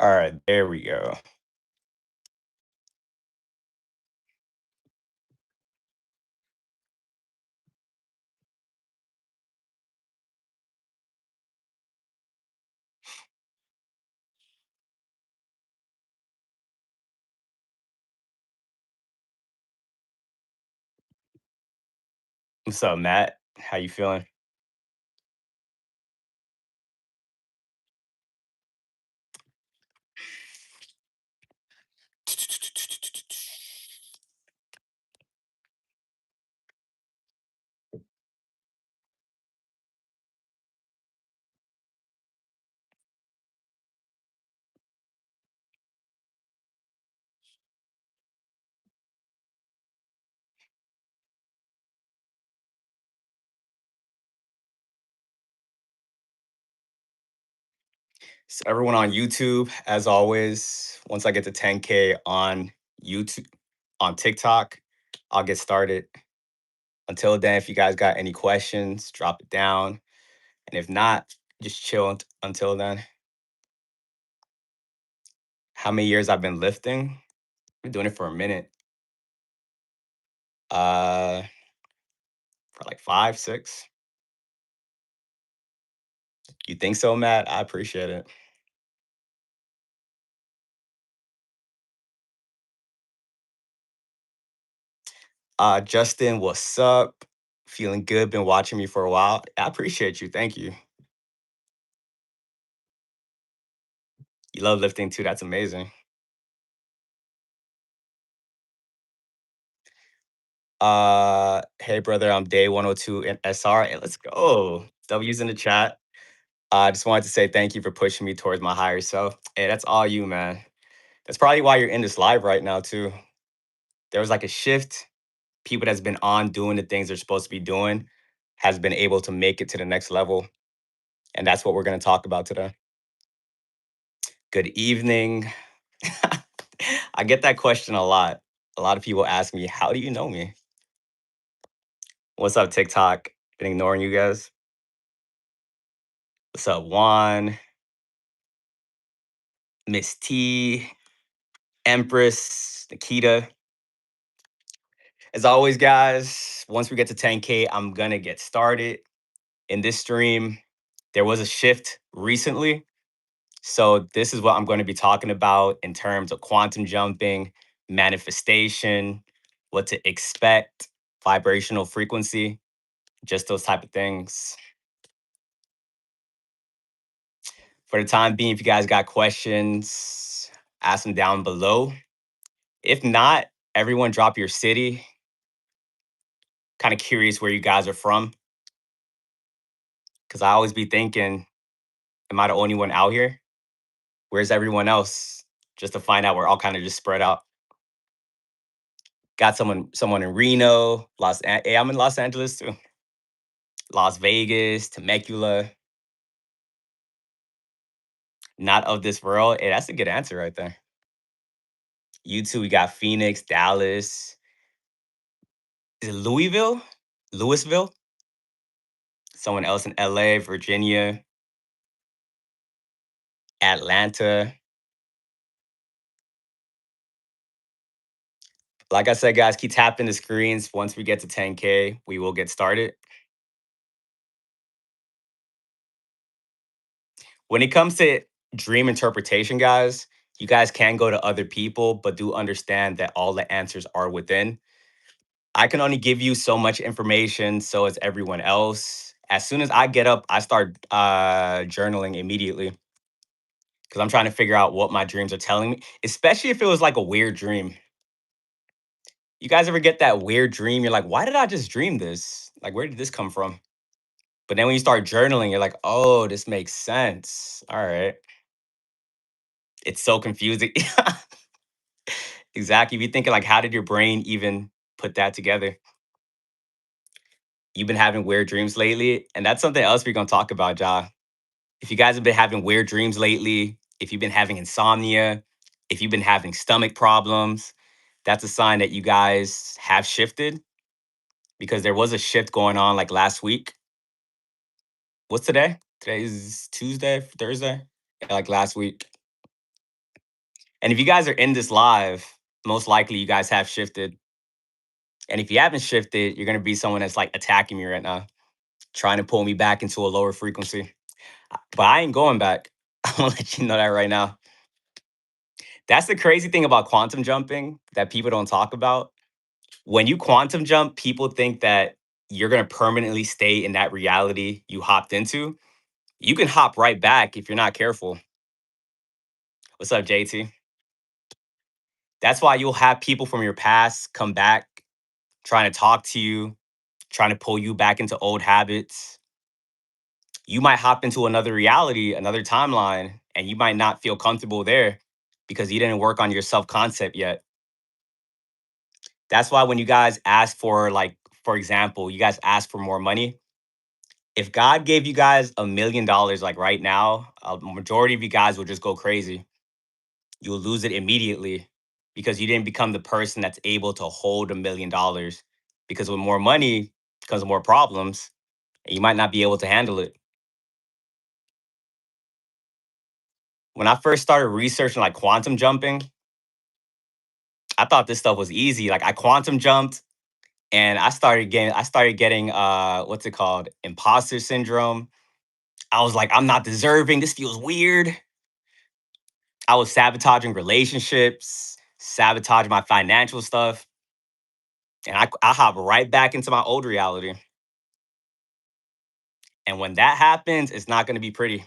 All right, there we go. What's up, Matt? How you feeling? So everyone on YouTube, as always, once I get to 10K on YouTube, on TikTok, I'll get started. Until then, if you guys got any questions, drop it down. And if not, just chill until then. How many years I've been lifting? Been doing it for a minute. Uh, for like 5, 6. You think so, Matt? I appreciate it. Justin, what's up? Feeling good. Been watching me for a while. I appreciate you. Thank you. You love lifting too. That's amazing. Hey brother, I'm day 102 in SR. Hey, let's go. W's in the chat. I just wanted to say thank you for pushing me towards my higher self. Hey, that's all you, man. That's probably why you're in this live right now too. There was like a shift. People that's been on doing the things they're supposed to be doing has been able to make it to the next level. And that's what we're going to talk about today. Good evening. I get that question a lot. A lot of people ask me, how do you know me? What's up, TikTok? Been ignoring you guys. What's up, Juan? Miss T, Empress, Nikita. As always, guys, once we get to 10K, I'm gonna get started. In this stream, there was a shift recently. So, this is what I'm going to be talking about in terms of quantum jumping, manifestation, what to expect, vibrational frequency, just those type of things. For the time being, if you guys got questions, ask them down below. If not, everyone drop your city. Kind of curious where you guys are from, because I always be thinking, am I the only one out here? Where's everyone else? Just to find out we're all kind of just spread out. Got someone in Reno, hey, I'm in Los Angeles too. Las Vegas, Temecula, not of this world. Hey, that's a good answer right there. You two, we got Phoenix, Dallas. Is it Louisville? Louisville? Someone else in LA, Virginia, Atlanta. Like I said, guys, keep tapping the screens. Once we get to 10K, we will get started. When it comes to dream interpretation, guys, you guys can go to other people, but do understand that all the answers are within. I can only give you so much information, so as everyone else. As soon as I get up, I start journaling immediately because I'm trying to figure out what my dreams are telling me, especially if it was like a weird dream. You guys ever get that weird dream? You're like, why did I just dream this? Like, where did this come from? But then when you start journaling, you're like, oh, this makes sense. All right. It's so confusing. Exactly. If you're thinking, like, how did your brain even put that together? You've been having weird dreams lately. And that's something else we're going to talk about, Ja. If you guys have been having weird dreams lately, if you've been having insomnia, if you've been having stomach problems, that's a sign that you guys have shifted because there was a shift going on like last week. What's today? Today is Tuesday, Thursday, yeah, like last week. And if you guys are in this live, most likely you guys have shifted. And if you haven't shifted, you're gonna be someone that's like attacking me right now, trying to pull me back into a lower frequency. But I ain't going back. I'm gonna let you know that right now. That's the crazy thing about quantum jumping that people don't talk about. When you quantum jump, people think that you're gonna permanently stay in that reality you hopped into. You can hop right back if you're not careful. What's up, JT? That's why you'll have people from your past come back trying to talk to you, trying to pull you back into old habits. You might hop into another reality, another timeline, and you might not feel comfortable there because you didn't work on your self concept yet. That's why when you guys ask for, like, for example, you guys ask for more money. If God gave you guys $1 million, like right now, a majority of you guys will just go crazy. You'll lose it immediately because you didn't become the person that's able to hold $1 million. Because with more money comes more problems, and you might not be able to handle it. When I first started researching like quantum jumping, I thought this stuff was easy. Like I quantum jumped and I started getting what's it called? Imposter syndrome. I was like, I'm not deserving. This feels weird. I was sabotaging relationships, sabotaging my financial stuff, and I hop right back into my old reality. And when that happens, it's not going to be pretty.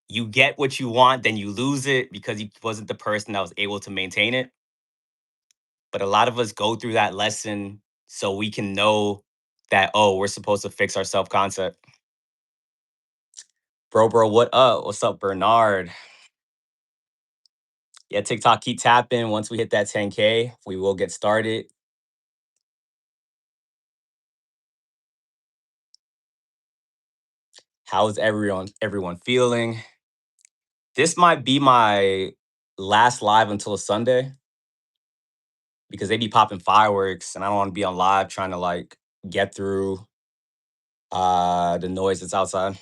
You get what you want, then you lose it because you wasn't the person that was able to maintain it. But a lot of us go through that lesson so we can know that, oh, we're supposed to fix our self concept. Bro, what up? What's up, Bernard? Yeah, TikTok, keep tapping. Once we hit that 10K, we will get started. How's everyone feeling? This might be my last live until Sunday because they be popping fireworks and I don't want to be on live trying to like get through the noise that's outside.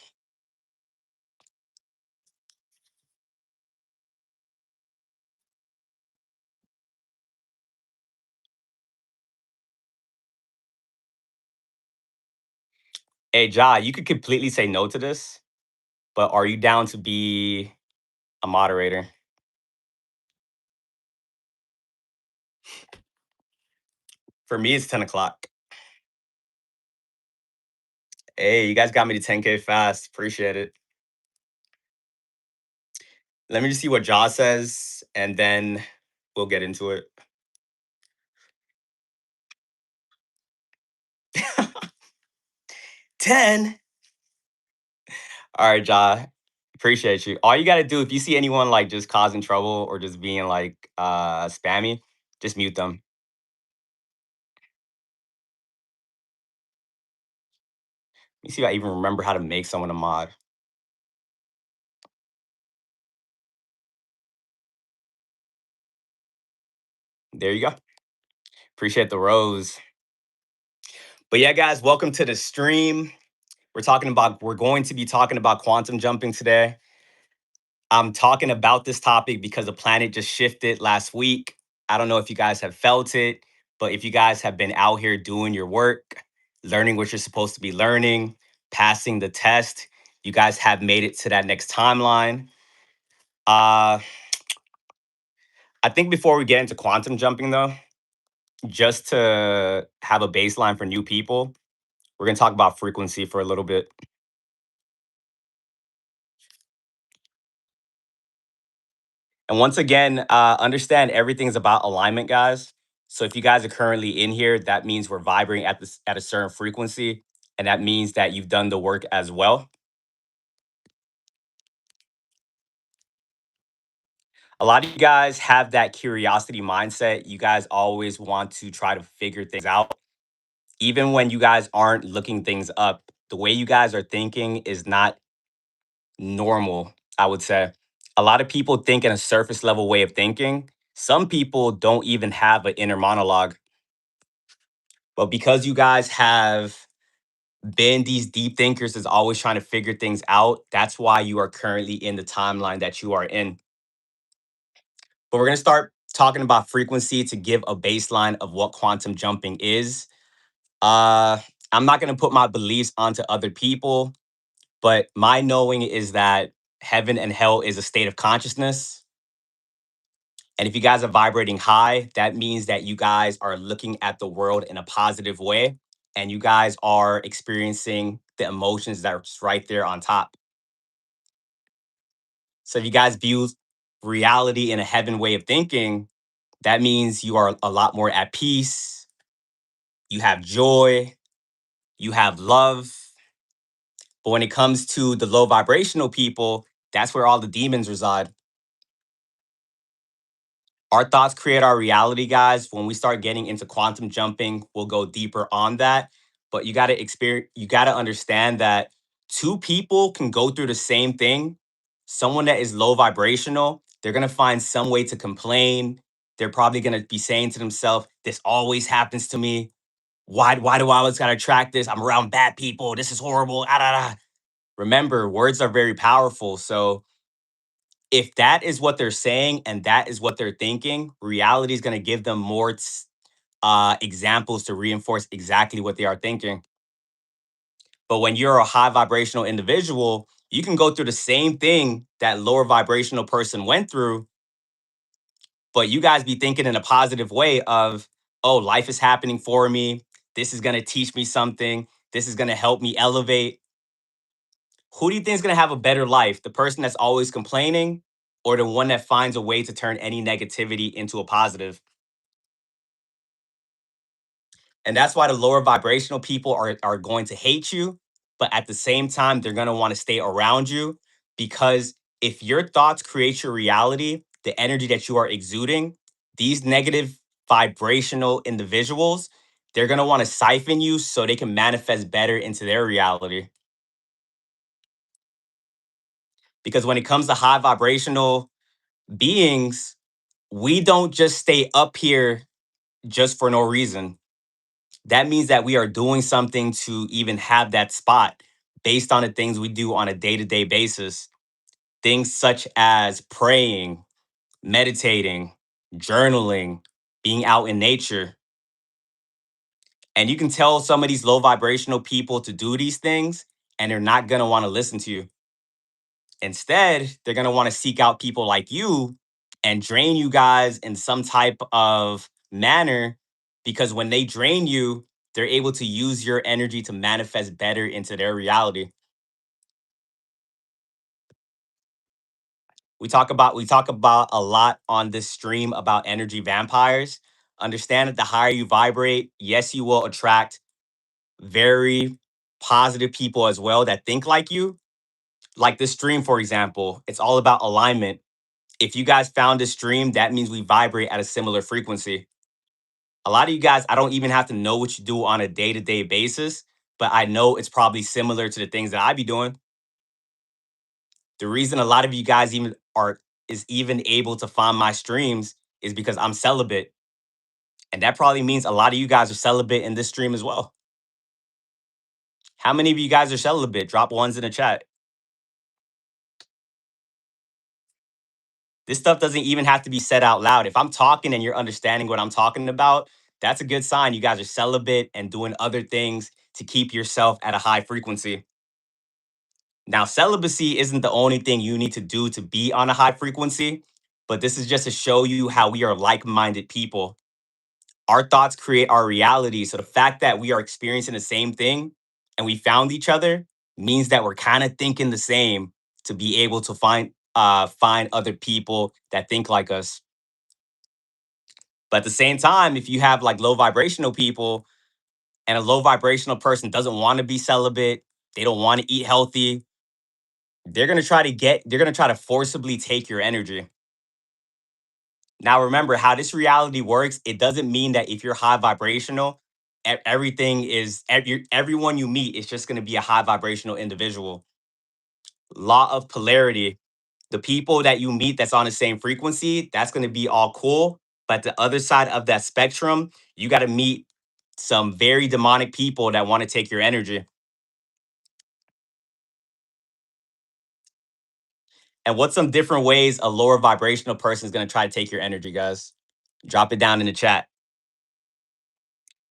Hey, Ja, you could completely say no to this, but are you down to be a moderator? For me, it's 10 o'clock. Hey, you guys got me to 10K fast. Appreciate it. Let me just see what Ja says, and then we'll get into it. 10. All right, Ja. Appreciate you. All you gotta do if you see anyone like just causing trouble or just being like spammy, just mute them. Let me see if I even remember how to make someone a mod. There you go. Appreciate the rose. But yeah, guys, welcome to the stream. We're going to be talking about quantum jumping today. I'm talking about this topic because the planet just shifted last week. I don't know if you guys have felt it, but if you guys have been out here doing your work, learning what you're supposed to be learning, passing the test, you guys have made it to that next timeline. Uh, I think before we get into quantum jumping, though, just to have a baseline for new people, we're going to talk about frequency for a little bit. And once again, understand everything's about alignment, guys. So if you guys are currently in here, that means we're vibrating at a certain frequency, and that means that you've done the work as well. A lot of you guys have that curiosity mindset. You guys always want to try to figure things out, even when you guys aren't looking things up. The way you guys are thinking is not normal, I would say. A lot of people think in a surface level way of thinking. Some people don't even have an inner monologue. But because you guys have been these deep thinkers is always trying to figure things out, that's why you are currently in the timeline that you are in. But we're going to start talking about frequency to give a baseline of what quantum jumping is. Uh, I'm not going to put my beliefs onto other people, but my knowing is that heaven and hell is a state of consciousness. And if you guys are vibrating high, that means that you guys are looking at the world in a positive way and you guys are experiencing the emotions that's right there on top. So if you guys view reality in a heaven way of thinking, that means you are a lot more at peace, you have joy, you have love. But when it comes to the low vibrational people, that's where all the demons reside. Our thoughts create our reality, guys. When we start getting into quantum jumping, we'll go deeper on that. But you got to understand that two people can go through the same thing. Someone that is low vibrational, they're going to find some way to complain. They're probably going to be saying to themselves, this always happens to me. Why do I always got to attract this? I'm around bad people. This is horrible. Ah, da, da. Remember, words are very powerful. So if that is what they're saying and that is what they're thinking, reality is going to give them more examples to reinforce exactly what they are thinking. But when you're a high vibrational individual, you can go through the same thing that lower vibrational person went through, but you guys be thinking in a positive way of, oh, life is happening for me. This is going to teach me something. This is going to help me elevate. Who do you think is going to have a better life? The person that's always complaining or the one that finds a way to turn any negativity into a positive? And that's why the lower vibrational people are going to hate you, but at the same time, they're going to want to stay around you because if your thoughts create your reality, the energy that you are exuding, these negative vibrational individuals, they're going to want to siphon you so they can manifest better into their reality. Because when it comes to high vibrational beings, we don't just stay up here just for no reason. That means that we are doing something to even have that spot based on the things we do on a day to day basis. Things such as praying, meditating, journaling, being out in nature. And you can tell some of these low vibrational people to do these things, and they're not going to want to listen to you. Instead, they're going to want to seek out people like you and drain you guys in some type of manner because when they drain you, they're able to use your energy to manifest better into their reality. We talk about a lot on this stream about energy vampires. Understand that the higher you vibrate, yes, you will attract very positive people as well that think like you. Like this stream, for example, it's all about alignment. If you guys found this stream, that means we vibrate at a similar frequency. A lot of you guys, I don't even have to know what you do on a day to day basis, but I know it's probably similar to the things that I be doing. The reason a lot of you guys even are is even able to find my streams is because I'm celibate. And that probably means a lot of you guys are celibate in this stream as well. How many of you guys are celibate? Drop ones in the chat. This stuff doesn't even have to be said out loud. If I'm talking and you're understanding what I'm talking about, that's a good sign you guys are celibate and doing other things to keep yourself at a high frequency. Now, celibacy isn't the only thing you need to do to be on a high frequency, but this is just to show you how we are like minded people. Our thoughts create our reality. So the fact that we are experiencing the same thing and we found each other means that we're kind of thinking the same to be able to find other people that think like us. But at the same time, if you have like low vibrational people and a low vibrational person doesn't want to be celibate, they don't want to eat healthy, they're going to try to forcibly take your energy. Now, remember how this reality works. It doesn't mean that if you're high vibrational, everyone you meet is just going to be a high vibrational individual. Law of polarity. The people that you meet that's on the same frequency, that's going to be all cool. But the other side of that spectrum, you got to meet some very demonic people that want to take your energy. And what's some different ways a lower vibrational person is going to try to take your energy, guys? Drop it down in the chat.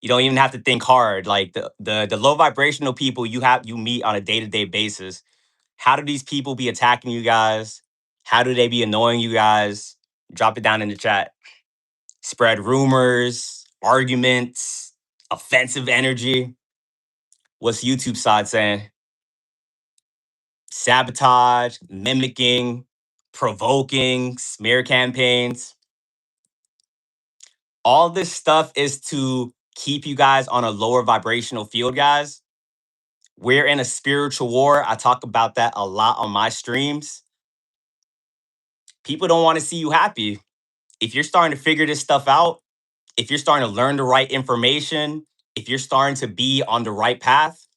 You don't even have to think hard. Like the low vibrational people you meet on a day-to-day basis. How do these people be attacking you guys? How do they be annoying you guys? Drop it down in the chat. Spread rumors, arguments, offensive energy. What's YouTube side saying? Sabotage, mimicking, provoking, smear campaigns. All this stuff is to keep you guys on a lower vibrational field, guys. We're in a spiritual war. I talk about that a lot on my streams. People don't want to see you happy. If you're starting to figure this stuff out, if you're starting to learn the right information, if you're starting to be on the right path,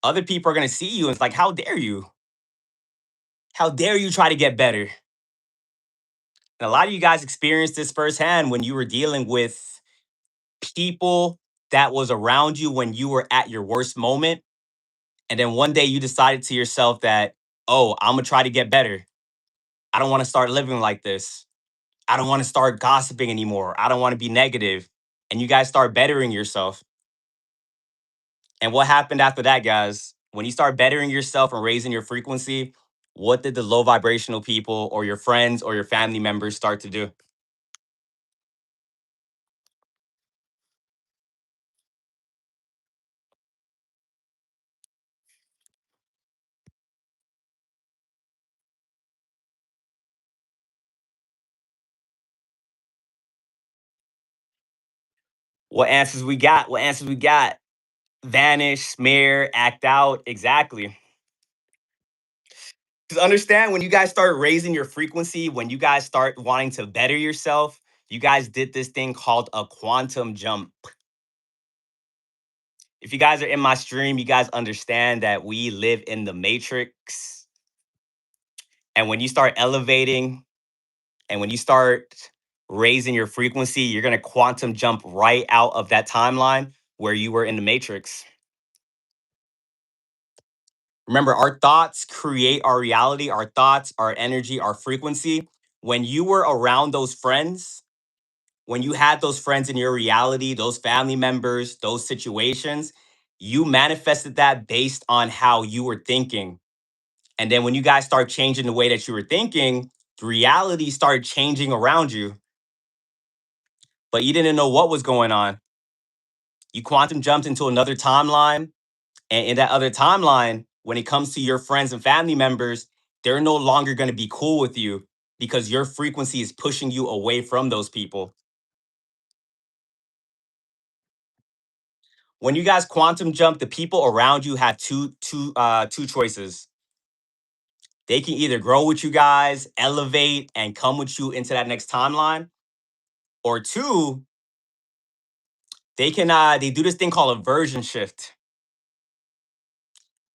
other people are going to see you and it's like, how dare you? How dare you try to get better? And a lot of you guys experienced this firsthand when you were dealing with people that was around you when you were at your worst moment. And then one day you decided to yourself that, oh, I'm going to try to get better. I don't want to start living like this. I don't want to start gossiping anymore. I don't want to be negative. And you guys start bettering yourself. And what happened after that, guys? When you start bettering yourself and raising your frequency, what did the low vibrational people or your friends or your family members start to do? What answers we got? What answers we got? Vanish, smear, act out. Exactly. Because understand when you guys start raising your frequency, when you guys start wanting to better yourself, you guys did this thing called a quantum jump. If you guys are in my stream, you guys understand that we live in the matrix. And when you start elevating and when you start raising your frequency, you're going to quantum jump right out of that timeline where you were in the matrix. Remember, our thoughts create our reality, our thoughts, our energy, our frequency. When you were around those friends, when you had those friends in your reality, those family members, those situations, you manifested that based on how you were thinking. And then when you guys start changing the way that you were thinking, the reality started changing around you, but you didn't know what was going on. You quantum jumped into another timeline. And in that other timeline, when it comes to your friends and family members, they're no longer going to be cool with you because your frequency is pushing you away from those people. When you guys quantum jump, the people around you have two choices. They can either grow with you guys, elevate, and come with you into that next timeline, or two, they do this thing called a version shift.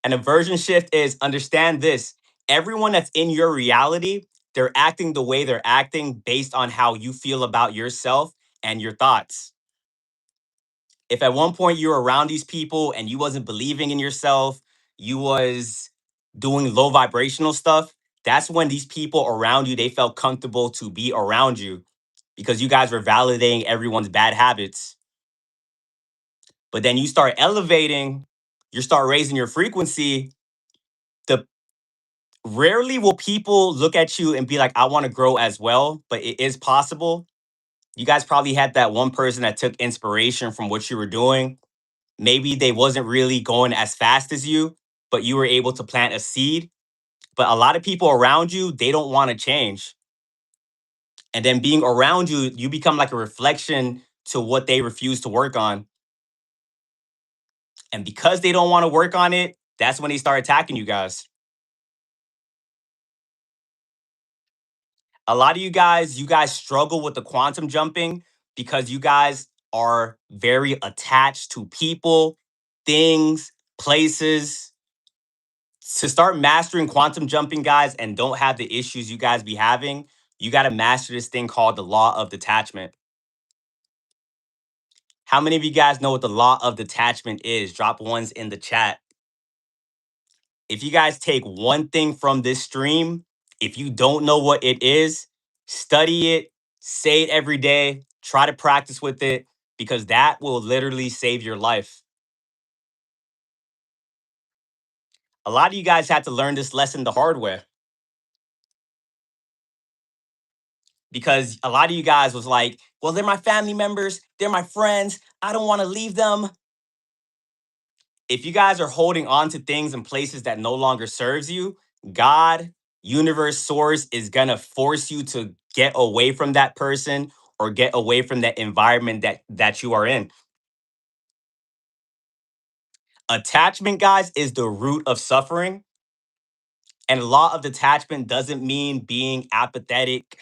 And a version shift is understand this. Everyone that's in your reality, they're acting the way they're acting based on how you feel about yourself and your thoughts. If at one point you were around these people and you wasn't believing in yourself, you was doing low vibrational stuff, that's when these people around you, they felt comfortable to be around you because you guys were validating everyone's bad habits. But then you start elevating, you start raising your frequency, the rarely will people look at you and be like, I want to grow as well, but it is possible. You guys probably had that one person that took inspiration from what you were doing. Maybe they wasn't really going as fast as you, but you were able to plant a seed. But a lot of people around you, they don't want to change. And then being around you, you become like a reflection to what they refuse to work on. And because they don't want to work on it, that's when they start attacking you guys. A lot of you guys struggle with the quantum jumping because you guys are very attached to people, things, places. To start mastering quantum jumping, guys, and don't have the issues you guys be having, you got to master this thing called the law of detachment. How many of you guys know what the law of detachment is? Drop ones in the chat. If you guys take one thing from this stream, If you don't know what it is, study it, say it every day, try to practice with it, because that will literally save your life. A lot of you guys had to learn this lesson the hard way, because a lot of you guys was like, well, they're my family members, they're my friends, I don't want to leave them. If you guys are holding on to things and places that no longer serves you, God, universe, source is going to force you to get away from that person or get away from that environment that you are in. Attachment, guys, is the root of suffering. And law of detachment doesn't mean being apathetic.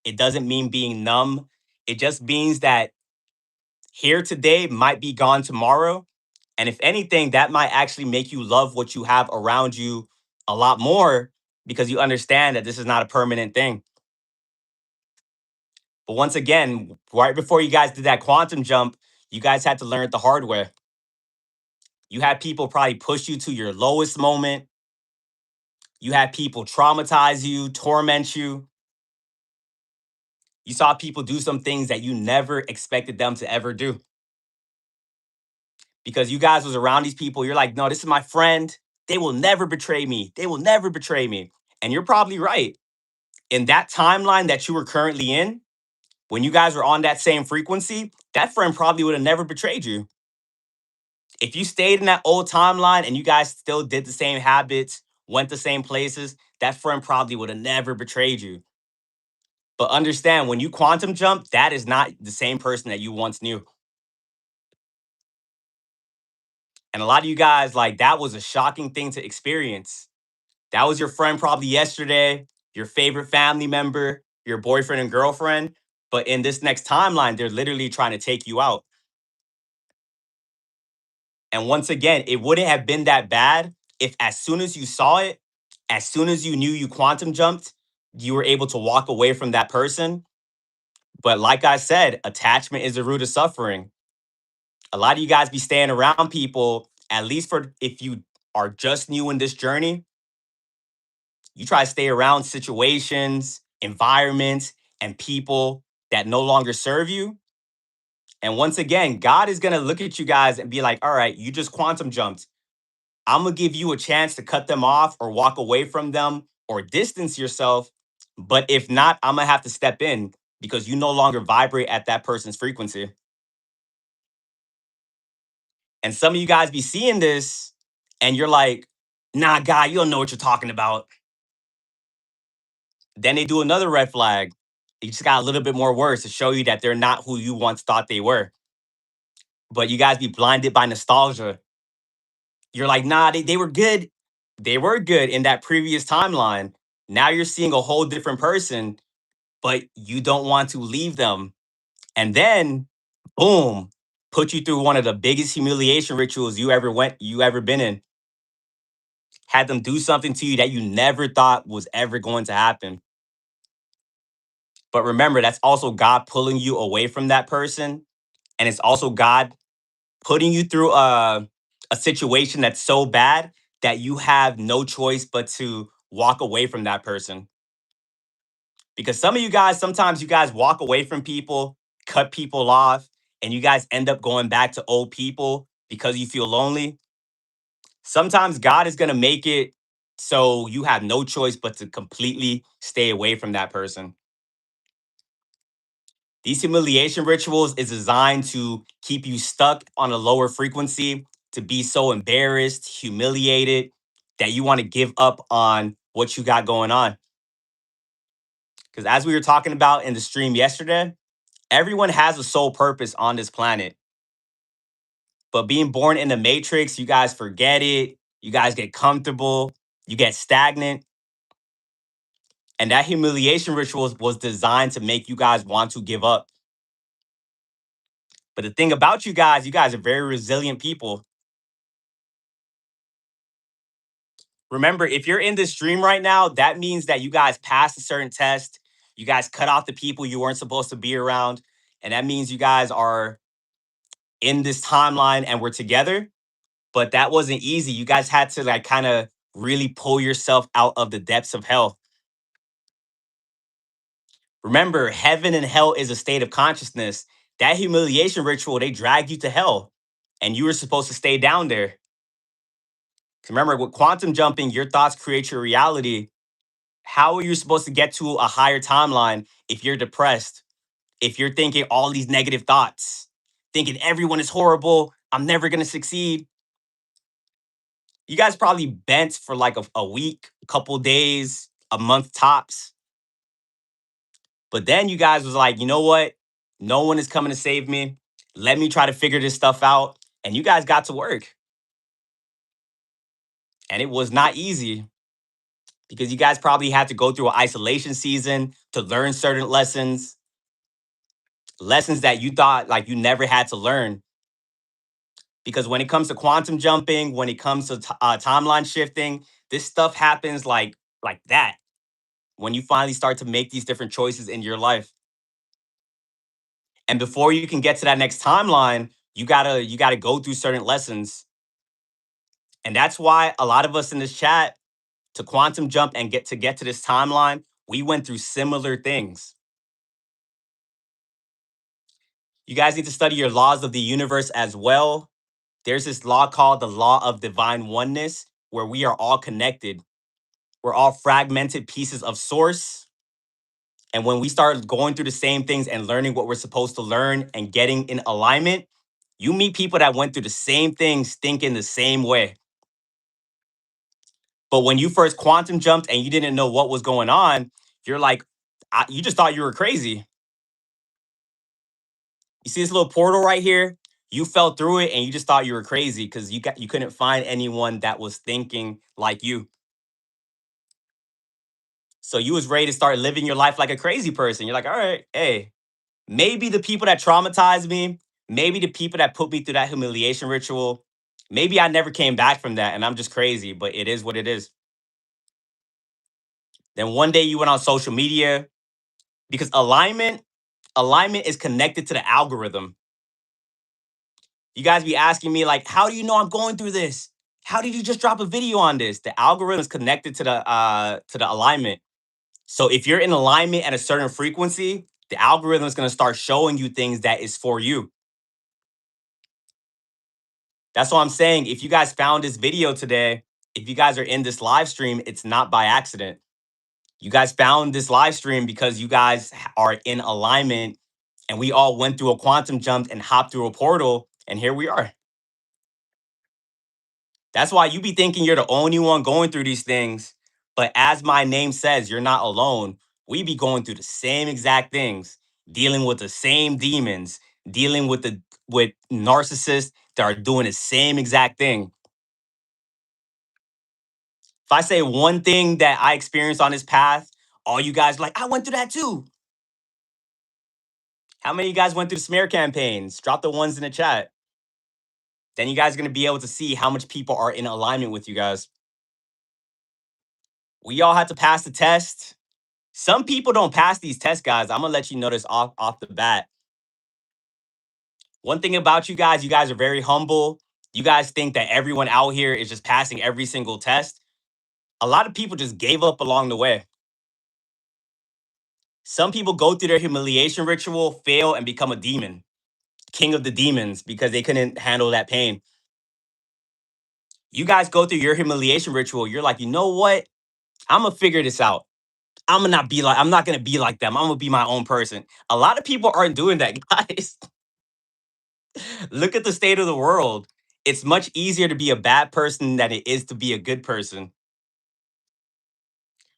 It doesn't mean being numb. It just means that here today might be gone tomorrow. And if anything, that might actually make you love what you have around you a lot more, because you understand that this is not a permanent thing. But once again, right before you guys did that quantum jump, you guys had to learn it the hard way. You had people probably push you to your lowest moment. You had people traumatize you, torment you. You saw people do some things that you never expected them to ever do, because you guys was around these people. You're like, no, this is my friend. They will never betray me. They will never betray me. And you're probably right. In that timeline that you were currently in, when you guys were on that same frequency, that friend probably would have never betrayed you. If you stayed in that old timeline and you guys still did the same habits, went the same places, that friend probably would have never betrayed you. But understand, when you quantum jump, that is not the same person that you once knew. And a lot of you guys, like, that was a shocking thing to experience. That was your friend probably yesterday, your favorite family member, your boyfriend and girlfriend. But in this next timeline, they're literally trying to take you out. And once again, it wouldn't have been that bad if, as soon as you saw it, as soon as you knew you quantum jumped, you were able to walk away from that person. But like I said, attachment is the root of suffering. A lot of you guys be staying around people, at least for if you are just new in this journey, you try to stay around situations, environments, and people that no longer serve you. And once again, God is going to look at you guys and be like, all right, you just quantum jumped. I'm going to give you a chance to cut them off or walk away from them or distance yourself. But if not, I'm going to have to step in because you no longer vibrate at that person's frequency. And some of you guys be seeing this and you're like, nah, guy, you don't know what you're talking about. Then they do another red flag. It just got a little bit more worse to show you that they're not who you once thought they were. But you guys be blinded by nostalgia. You're like, nah, they were good. They were good in that previous timeline. Now you're seeing a whole different person, but you don't want to leave them. And then, boom, put you through one of the biggest humiliation rituals you ever been in. Had them do something to you that you never thought was ever going to happen. But remember, that's also God pulling you away from that person. And it's also God putting you through a situation that's so bad that you have no choice but to walk away from that person. Because some of you guys, sometimes you guys walk away from people, cut people off, and you guys end up going back to old people because you feel lonely. Sometimes God is going to make it so you have no choice but to completely stay away from that person. These humiliation rituals is designed to keep you stuck on a lower frequency, to be so embarrassed, humiliated that you want to give up on what you got going on. Because as we were talking about in the stream yesterday, everyone has a sole purpose on this planet. But being born in the matrix, you guys forget it. You guys get comfortable. You get stagnant. And that humiliation ritual was designed to make you guys want to give up. But the thing about you guys are very resilient people. Remember, if you're in this stream right now, that means that you guys passed a certain test. You guys cut off the people you weren't supposed to be around. And that means you guys are in this timeline and we're together. But that wasn't easy. You guys had to like kind of really pull yourself out of the depths of hell. Remember, heaven and hell is a state of consciousness. That humiliation ritual, they dragged you to hell, and you were supposed to stay down there. 'Cause remember, with quantum jumping, your thoughts create your reality. How are you supposed to get to a higher timeline if you're depressed? If you're thinking all these negative thoughts, thinking everyone is horrible, I'm never gonna succeed. You guys probably bent for like a week, a couple days, a month tops. But then you guys was like, you know what? No one is coming to save me. Let me try to figure this stuff out. And you guys got to work. And it was not easy because you guys probably had to go through an isolation season to learn certain lessons, lessons that you thought like you never had to learn. Because when it comes to quantum jumping, when it comes to timeline shifting, this stuff happens like that when you finally start to make these different choices in your life. And before you can get to that next timeline, you gotta go through certain lessons. And that's why a lot of us in this chat, to quantum jump and get to this timeline, we went through similar things. You guys need to study your laws of the universe as well. There's this law called the law of divine oneness, where we are all connected. We're all fragmented pieces of source. And when we start going through the same things and learning what we're supposed to learn and getting in alignment, you meet people that went through the same things, thinking the same way. But when you first quantum jumped and you didn't know what was going on, you're like, you just thought you were crazy. You see this little portal right here? You fell through it and you just thought you were crazy because you couldn't find anyone that was thinking like you. So you was ready to start living your life like a crazy person. You're like, all right, hey, maybe the people that traumatized me, maybe the people that put me through that humiliation ritual, maybe I never came back from that and I'm just crazy, but it is what it is. Then one day you went on social media because alignment is connected to the algorithm. You guys be asking me like, how do you know I'm going through this? How did you just drop a video on this? The algorithm is connected to the alignment. So if you're in alignment at a certain frequency, the algorithm is going to start showing you things that is for you. That's what I'm saying. If you guys found this video today, if you guys are in this live stream, it's not by accident. You guys found this live stream because you guys are in alignment and we all went through a quantum jump and hopped through a portal and here we are. That's why you be thinking you're the only one going through these things. But as my name says, you're not alone. We be going through the same exact things, dealing with the same demons, dealing with narcissists that are doing the same exact thing. If I say one thing that I experienced on this path, all you guys like, I went through that too. How many of you guys went through smear campaigns? Drop the ones in the chat. Then you guys are gonna be able to see how much people are in alignment with you guys. We all had to pass the test. Some people don't pass these tests, guys. I'm gonna let you know this off the bat. One thing about you guys are very humble. You guys think that everyone out here is just passing every single test. A lot of people just gave up along the way. Some people go through their humiliation ritual, fail, and become a demon, king of the demons, because they couldn't handle that pain. You guys go through your humiliation ritual. You're like, you know what? I'm gonna figure this out. I'm not gonna be like them. I'm gonna be my own person. A lot of people aren't doing that, guys. Look at the state of the world. It's much easier to be a bad person than it is to be a good person.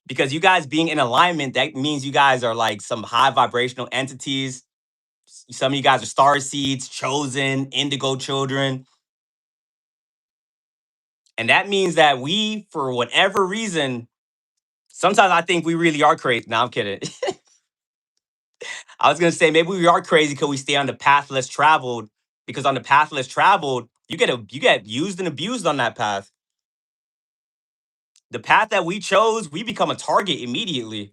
Because you guys being in alignment, that means you guys are like some high vibrational entities. Some of you guys are star seeds, chosen, indigo children. And that means that we, for whatever reason, sometimes I think we really are crazy. No, I'm kidding. I was gonna say maybe we are crazy because we stay on the path less traveled. Because on the path less traveled, you get used and abused on that path. The path that we chose, we become a target immediately.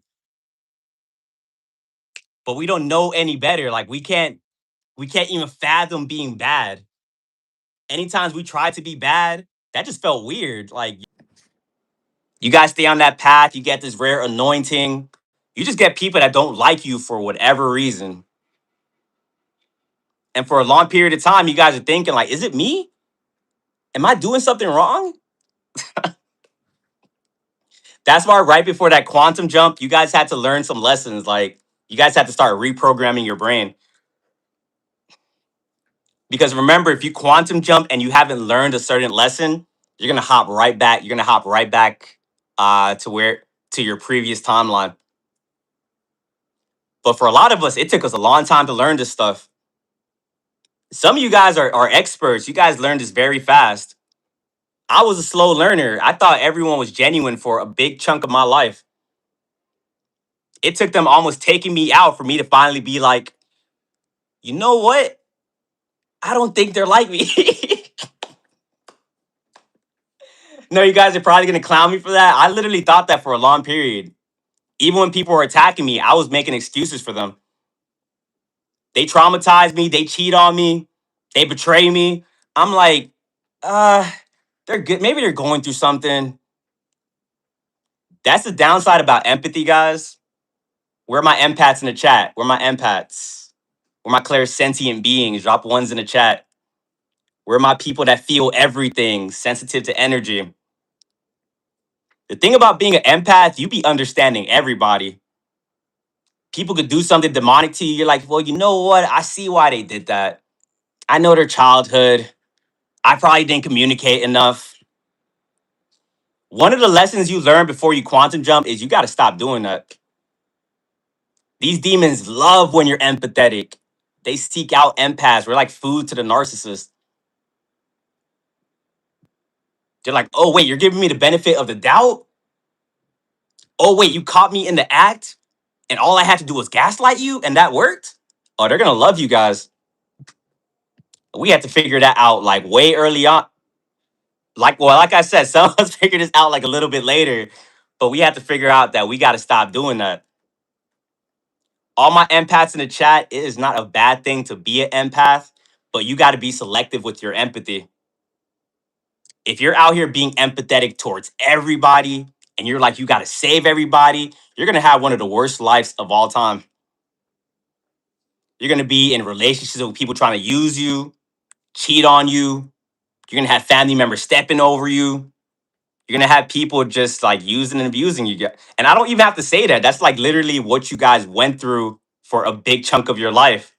But we don't know any better. Like we can't even fathom being bad. Anytime we try to be bad, that just felt weird. Like you guys stay on that path, you get this rare anointing. You just get people that don't like you for whatever reason. And for a long period of time, you guys are thinking, like, is it me? Am I doing something wrong? That's why right before that quantum jump, you guys had to learn some lessons. Like, you guys had to start reprogramming your brain. Because remember, if you quantum jump and you haven't learned a certain lesson, you're gonna hop right back. You're gonna hop right back to your previous timeline. But for a lot of us, it took us a long time to learn this stuff. Some of you guys are experts. You guys learned this very fast. I was a slow learner. I thought everyone was genuine for a big chunk of my life. It took them almost taking me out for me to finally be like, you know what? I don't think they're like me. No, you guys are probably gonna clown me for that. I literally thought that for a long period. Even when people were attacking me, I was making excuses for them. They traumatize me, they cheat on me, they betray me. I'm like, uh, they're good. Maybe they're going through something. That's the downside about empathy, guys. Where are my empaths in the chat? Where are my empaths? Where are my clairsentient beings? Drop ones in the chat. Where are my people that feel everything, sensitive to energy? The thing about being an empath, you be understanding everybody. People could do something demonic to you. You're like, well, you know what? I see why they did that. I know their childhood. I probably didn't communicate enough. One of the lessons you learn before you quantum jump is you got to stop doing that. These demons love when you're empathetic. They seek out empaths. We're like food to the narcissist. They're like, oh, wait, you're giving me the benefit of the doubt? Oh, wait, you caught me in the act and all I had to do was gaslight you and that worked? Oh, they're going to love you guys. We had to figure that out like way early on. Like I said, some of us figured this out like a little bit later, but we had to figure out that we got to stop doing that. All my empaths in the chat, it is not a bad thing to be an empath, but you got to be selective with your empathy. If you're out here being empathetic towards everybody and you're like, you got to save everybody, you're going to have one of the worst lives of all time. You're going to be in relationships with people trying to use you, cheat on you. You're going to have family members stepping over you. You're going to have people just like using and abusing you. And I don't even have to say that. That's like literally what you guys went through for a big chunk of your life.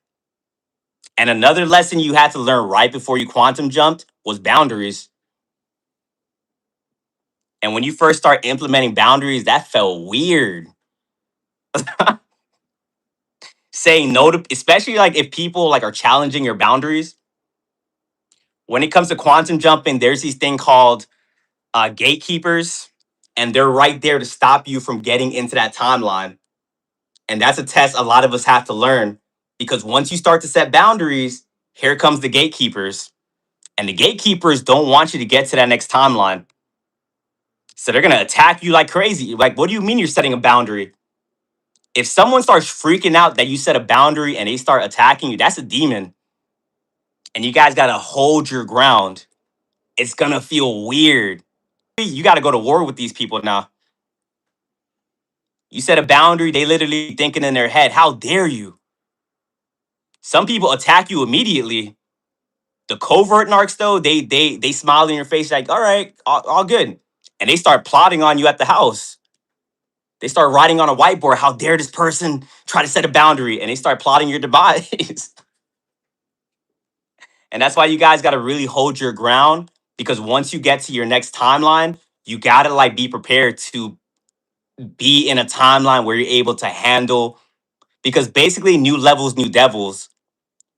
And another lesson you had to learn right before you quantum jumped was boundaries. And when you first start implementing boundaries, that felt weird. Saying no to, especially like if people like are challenging your boundaries. When it comes to quantum jumping, there's these thing called gatekeepers, and they're right there to stop you from getting into that timeline. And that's a test a lot of us have to learn because once you start to set boundaries, here comes the gatekeepers. And the gatekeepers don't want you to get to that next timeline. So they're going to attack you like crazy. Like, what do you mean you're setting a boundary? If someone starts freaking out that you set a boundary and they start attacking you, that's a demon. And you guys got to hold your ground. It's going to feel weird. You got to go to war with these people now. You set a boundary, they literally thinking in their head, how dare you? Some people attack you immediately. The covert narcs, though, they smile in your face like, all right, all good. And they start plotting on you at the house. They start writing on a whiteboard, how dare this person try to set a boundary? And they start plotting your demise. And that's why you guys got to really hold your ground because once you get to your next timeline, you got to like be prepared to be in a timeline where you're able to handle because basically new levels, new devils.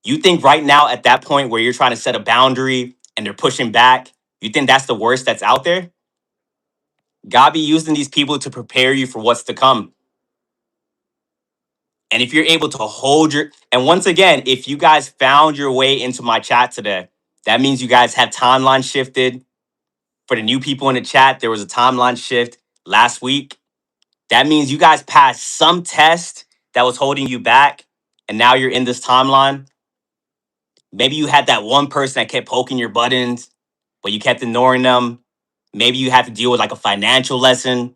You think right now at that point where you're trying to set a boundary and they're pushing back, you think that's the worst that's out there? God be using these people to prepare you for what's to come. And if you're able to hold your, and once again, if you guys found your way into my chat today, that means you guys have timeline shifted. For the new people in the chat, there was a timeline shift last week. That means you guys passed some test that was holding you back. And now you're in this timeline. Maybe you had that one person that kept poking your buttons, but you kept ignoring them. Maybe you had to deal with like a financial lesson.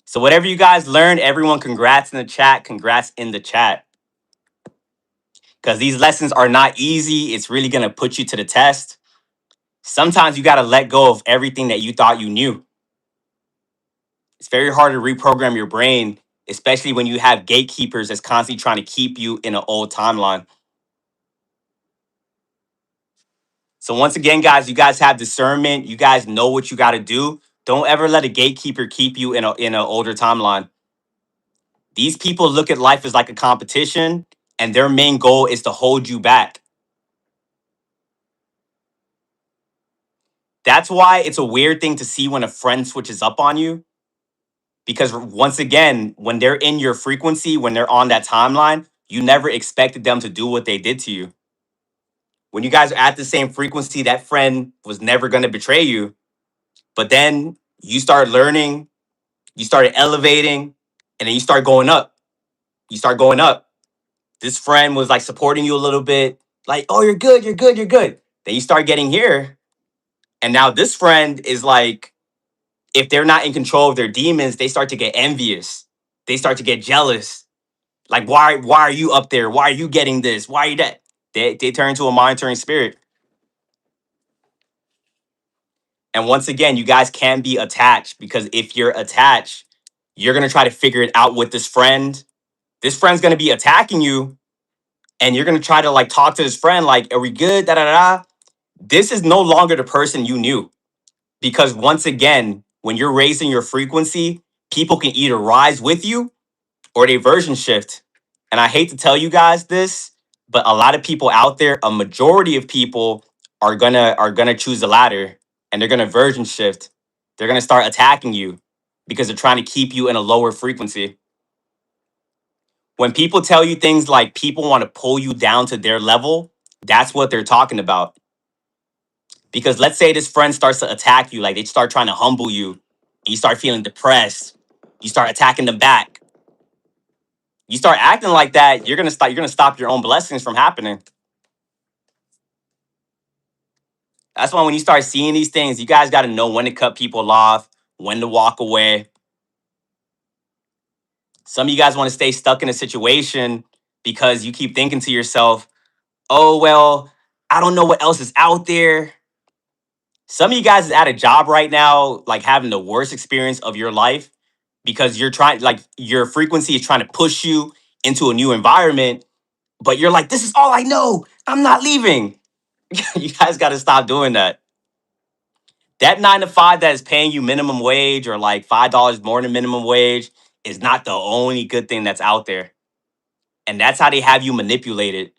So whatever you guys learned, everyone, congrats in the chat. Congrats in the chat. Because these lessons are not easy. It's really going to put you to the test. Sometimes you got to let go of everything that you thought you knew. It's very hard to reprogram your brain, especially when you have gatekeepers that's constantly trying to keep you in an old timeline. So once again, guys, you guys have discernment. You guys know what you got to do. Don't ever let a gatekeeper keep you in an older timeline. These people look at life as like a competition, and their main goal is to hold you back. That's why it's a weird thing to see when a friend switches up on you. Because once again, when they're in your frequency, when they're on that timeline, you never expected them to do what they did to you. When you guys are at the same frequency, that friend was never going to betray you. But then you start learning, you started elevating, and then you start going up. You start going up. This friend was like supporting you a little bit, like, oh, you're good, you're good, you're good. Then you start getting here. And now this friend is like, if they're not in control of their demons, they start to get envious. They start to get jealous. Like, why are you up there? Why are you getting this? Why are you that? They turn into a monitoring spirit. And once again, you guys can be attached, because if you're attached, you're gonna try to figure it out with this friend. This friend's gonna be attacking you, and you're gonna try to like talk to this friend, like, are we good? Da da da. This is no longer the person you knew. Because once again, when you're raising your frequency, people can either rise with you or they version shift. And I hate to tell you guys this, but a lot of people out there, a majority of people are gonna choose the latter, and they're gonna version shift. They're gonna start attacking you because they're trying to keep you in a lower frequency. When people tell you things like people want to pull you down to their level, that's what they're talking about. Because let's say this friend starts to attack you, like they start trying to humble you, and you start feeling depressed, you start attacking them back. You start acting like that, you're gonna stop your own blessings from happening. That's why when you start seeing these things, you guys got to know when to cut people off, when to walk away. Some of you guys want to stay stuck in a situation because you keep thinking to yourself, oh well, I don't know what else is out there. Some of you guys is at a job right now, like having the worst experience of your life, because you're trying, like, your frequency is trying to push you into a new environment, but you're like, this is all I know. I'm not leaving. You guys got to stop doing that. That 9 to 5 that is paying you minimum wage, or like $5 more than minimum wage, is not the only good thing that's out there. And that's how they have you manipulated.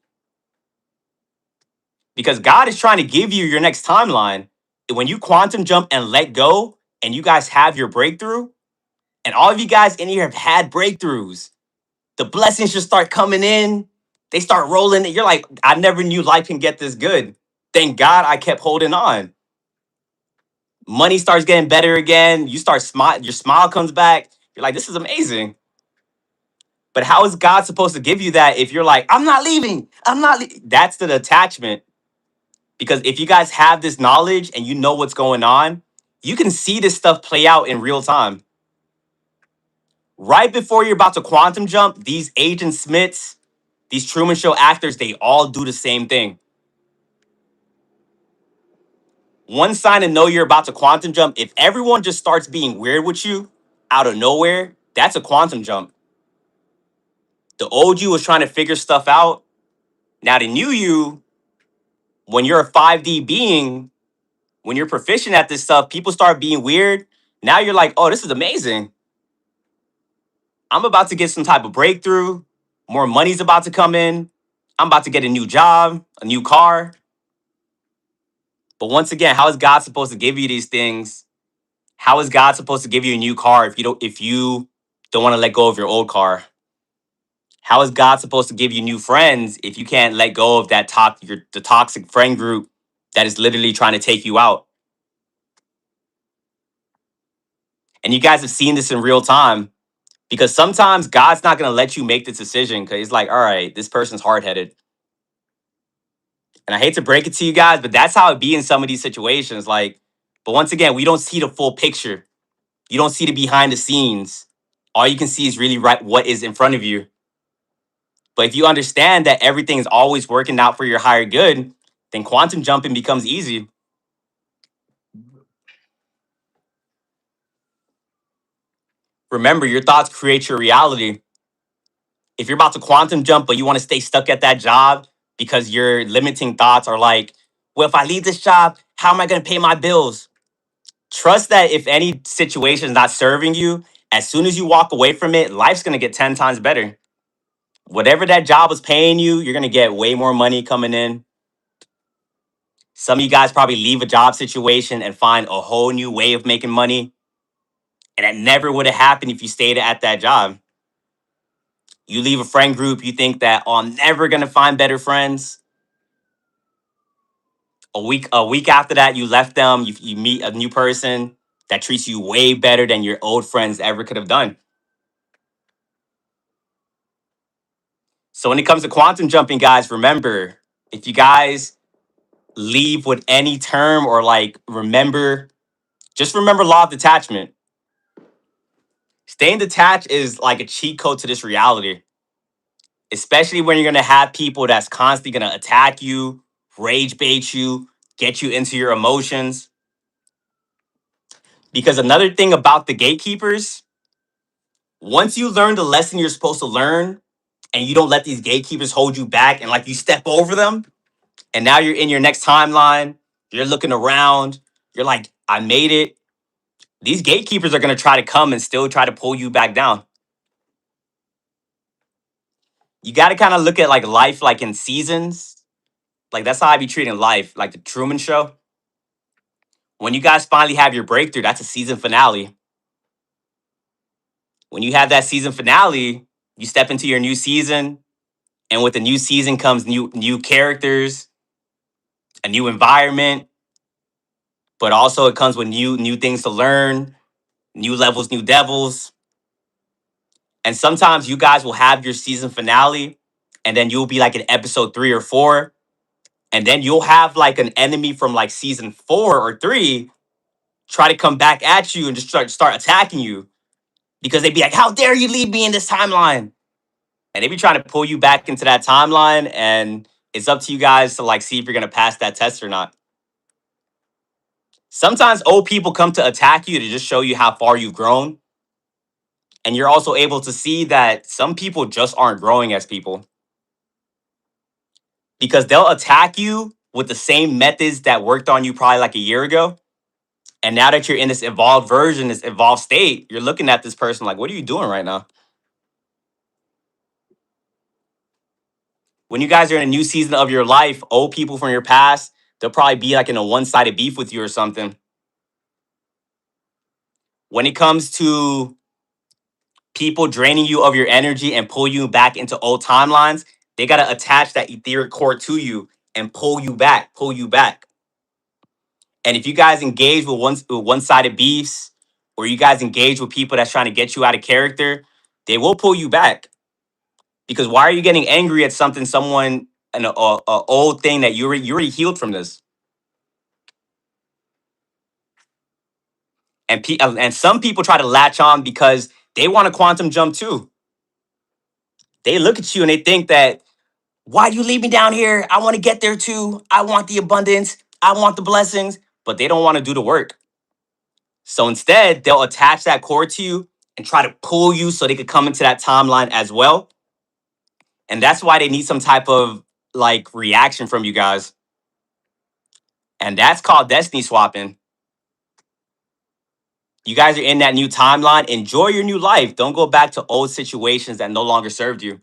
Because God is trying to give you your next timeline. When you quantum jump and let go, and you guys have your breakthrough, and all of you guys in here have had breakthroughs, the blessings just start coming in. They start rolling. You're like, I never knew life can get this good. Thank God I kept holding on. Money starts getting better again. You start smile, your smile comes back. You're like, this is amazing. But how is God supposed to give you that if you're like, I'm not leaving? That's the attachment. Because if you guys have this knowledge and you know what's going on, you can see this stuff play out in real time. Right before you're about to quantum jump, these Agent Smiths, these Truman Show actors, they all do the same thing. One sign to know you're about to quantum jump, if everyone just starts being weird with you out of nowhere, that's a quantum jump. The old you was trying to figure stuff out. Now the new you, when you're a 5D being, when you're proficient at this stuff, people start being weird. Now you're like, oh, this is amazing. I'm about to get some type of breakthrough. More money's about to come in. I'm about to get a new job, a new car. But once again, how is God supposed to give you these things? How is God supposed to give you a new car if you don't want to let go of your old car? How is God supposed to give you new friends if you can't let go of the toxic friend group that is literally trying to take you out? And you guys have seen this in real time, because sometimes God's not going to let you make the decision because he's like, all right, this person's hard headed. And I hate to break it to you guys, but that's how it be in some of these situations. Like, but once again, we don't see the full picture. You don't see the behind the scenes. All you can see is really right what is in front of you. But if you understand that everything is always working out for your higher good, then quantum jumping becomes easy. Remember, your thoughts create your reality. If you're about to quantum jump, but you want to stay stuck at that job because your limiting thoughts are like, well, if I leave this job, how am I going to pay my bills? Trust that if any situation is not serving you, as soon as you walk away from it, life's going to get 10 times better. Whatever that job was paying you, you're going to get way more money coming in. Some of you guys probably leave a job situation and find a whole new way of making money. And that never would have happened if you stayed at that job. You leave a friend group, you think that, oh, I'm never going to find better friends. A week after that, you left them, you meet a new person that treats you way better than your old friends ever could have done. So when it comes to quantum jumping, guys, remember, if you guys leave with any term or like remember, just remember law of detachment. Staying detached is like a cheat code to this reality, especially when you're gonna have people that's constantly gonna attack you, rage bait you, get you into your emotions. Because another thing about the gatekeepers, once you learn the lesson you're supposed to learn and you don't let these gatekeepers hold you back and like you step over them, and now you're in your next timeline, you're looking around, you're like, I made it. These gatekeepers are gonna try to come and still try to pull you back down. You gotta kind of look at like life like in seasons. Like that's how I be treating life, like the Truman Show. When you guys finally have your breakthrough, that's a season finale. When you have that season finale, you step into your new season, and with the new season comes new characters, a new environment, but also it comes with new things to learn, new levels, new devils. And sometimes you guys will have your season finale, and then you'll be like in episode 3 or 4, and then you'll have like an enemy from like season 4 or 3 try to come back at you and just start attacking you because they'd be like, "How dare you leave me in this timeline?" And they be trying to pull you back into that timeline, and it's up to you guys to like see if you're gonna pass that test or not. Sometimes old people come to attack you to just show you how far you've grown, and you're also able to see that some people just aren't growing as people because they'll attack you with the same methods that worked on you probably like a year ago. And now that you're in this evolved version, this evolved state, you're looking at this person like, what are you doing right now? When you guys are in a new season of your life, old people from your past, they'll probably be like in a one-sided beef with you or something. When it comes to people draining you of your energy and pull you back into old timelines, they got to attach that etheric core to you and pull you back, pull you back. And if you guys engage with one-sided beefs, or you guys engage with people that's trying to get you out of character, they will pull you back. Because why are you getting angry at something, someone, a old thing that you already healed from this? And some people try to latch on because they want a quantum jump too. They look at you and they think that, why do you leave me down here? I want to get there too. I want the abundance. I want the blessings, but they don't want to do the work. So instead, they'll attach that cord to you and try to pull you so they could come into that timeline as well. And that's why they need some type of like reaction from you guys. And that's called destiny swapping. You guys are in that new timeline. Enjoy your new life. Don't go back to old situations that no longer served you.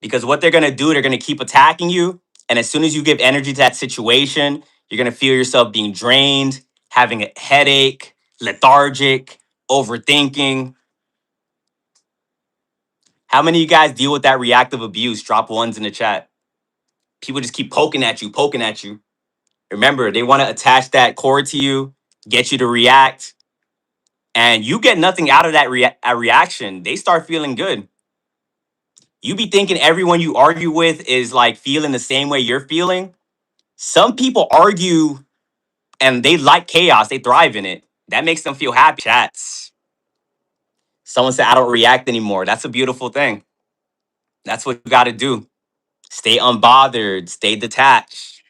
Because what they're going to do, they're going to keep attacking you. And as soon as you give energy to that situation, you're going to feel yourself being drained, having a headache, lethargic, overthinking. How many of you guys deal with that reactive abuse? Drop ones in the chat. People just keep poking at you, poking at you. Remember, they want to attach that cord to you, get you to react, and you get nothing out of that reaction. They start feeling good. You be thinking everyone you argue with is like feeling the same way you're feeling. Some people argue and they like chaos, they thrive in it. That makes them feel happy. Chats. Someone said, I don't react anymore. That's a beautiful thing. That's what you got to do. Stay unbothered, stay detached.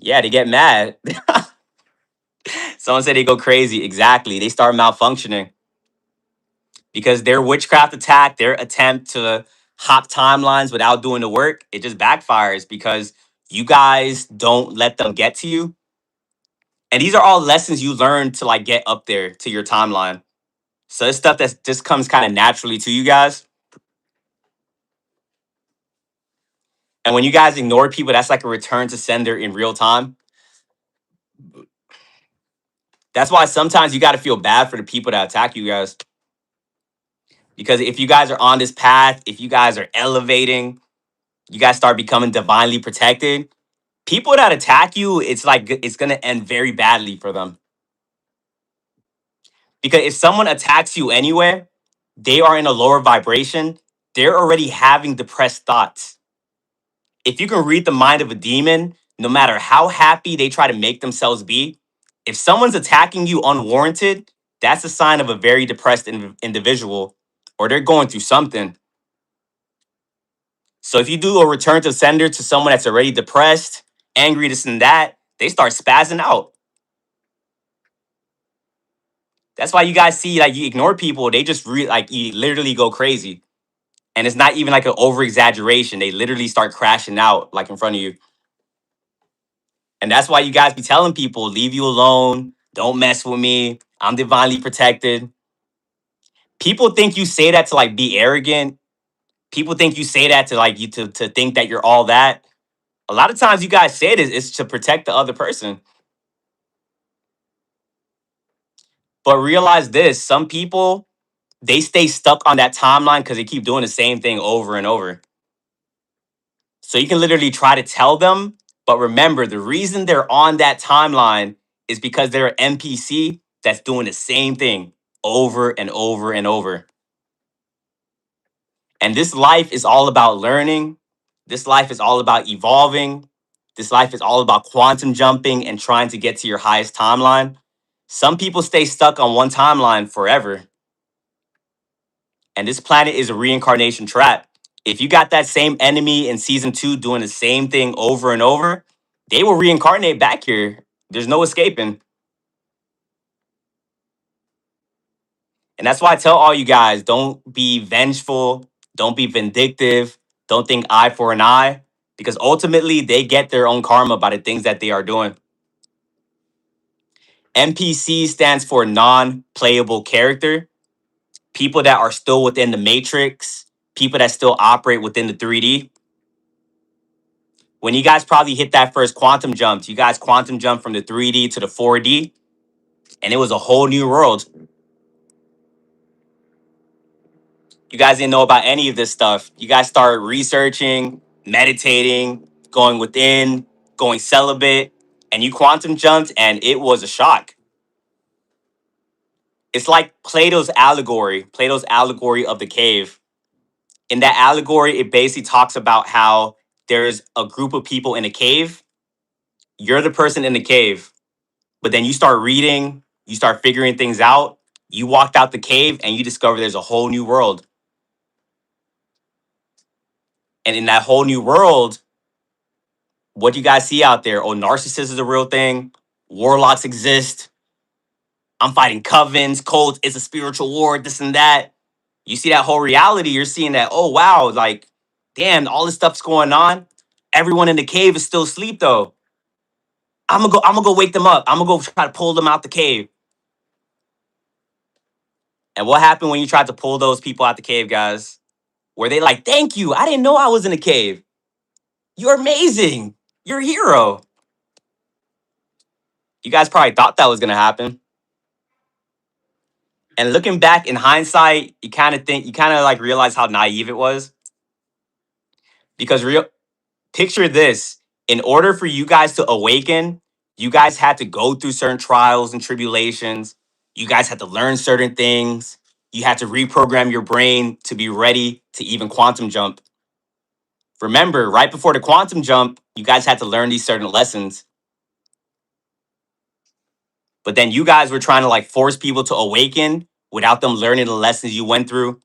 Yeah, they get mad. Someone said they go crazy. Exactly. They start malfunctioning because their witchcraft attack, their attempt to hop timelines without doing the work, it just backfires because you guys don't let them get to you. And these are all lessons you learn to like get up there to your timeline. So it's stuff that just comes kind of naturally to you guys. And when you guys ignore people, that's like a return to sender in real time. That's why sometimes you got to feel bad for the people that attack you guys. Because if you guys are on this path, if you guys are elevating, you guys start becoming divinely protected. People that attack you, it's like it's going to end very badly for them. Because if someone attacks you anyway, they are in a lower vibration. They're already having depressed thoughts. If you can read the mind of a demon, no matter how happy they try to make themselves be, if someone's attacking you unwarranted, that's a sign of a very depressed individual or they're going through something. So if you do a return to sender to someone that's already depressed, angry, this and that, they start spazzing out. That's why you guys see like you ignore people, they just like you literally go crazy. And it's not even like an over exaggeration. They literally start crashing out like in front of you. And that's why you guys be telling people, leave you alone. Don't mess with me. I'm divinely protected. People think you say that to like be arrogant. People think you say that to like you to think that you're all that. A lot of times you guys say it is to protect the other person. But realize this, some people they stay stuck on that timeline because they keep doing the same thing over and over. So you can literally try to tell them, but remember the reason they're on that timeline is because they're an NPC that's doing the same thing over and over and over. And this life is all about learning. This life is all about evolving. This life is all about quantum jumping and trying to get to your highest timeline. Some people stay stuck on one timeline forever. And this planet is a reincarnation trap. If you got that same enemy in season 2 doing the same thing over and over, they will reincarnate back here. There's no escaping. And that's why I tell all you guys, don't be vengeful, don't be vindictive, don't think eye for an eye, because ultimately they get their own karma by the things that they are doing. NPC stands for non-playable character. People that are still within the matrix, people that still operate within the 3D. When you guys probably hit that first quantum jump, you guys quantum jump from the 3D to the 4D, and it was a whole new world. You guys didn't know about any of this stuff. You guys start researching, meditating, going within, going celibate, and you quantum jumped, and it was a shock. It's like Plato's allegory of the cave. In that allegory, it basically talks about how there's a group of people in a cave. You're the person in the cave, but then you start reading, you start figuring things out. You walked out the cave and you discover there's a whole new world. And in that whole new world, what do you guys see out there? Oh, narcissist is a real thing. Warlocks exist. I'm fighting covens, cults. It's a spiritual war, this and that. You see that whole reality. You're seeing that, oh, wow, like, damn, all this stuff's going on. Everyone in the cave is still asleep, though. I'm gonna go wake them up. I'm gonna go try to pull them out the cave. And what happened when you tried to pull those people out the cave, guys? Were they like, thank you? I didn't know I was in a cave. You're amazing. You're a hero. You guys probably thought that was gonna happen. And looking back in hindsight, you kind of like realize how naive it was. Because picture this. In order for you guys to awaken, you guys had to go through certain trials and tribulations. You guys had to learn certain things. You had to reprogram your brain to be ready to even quantum jump. Remember, right before the quantum jump, you guys had to learn these certain lessons. But then you guys were trying to like force people to awaken without them learning the lessons you went through.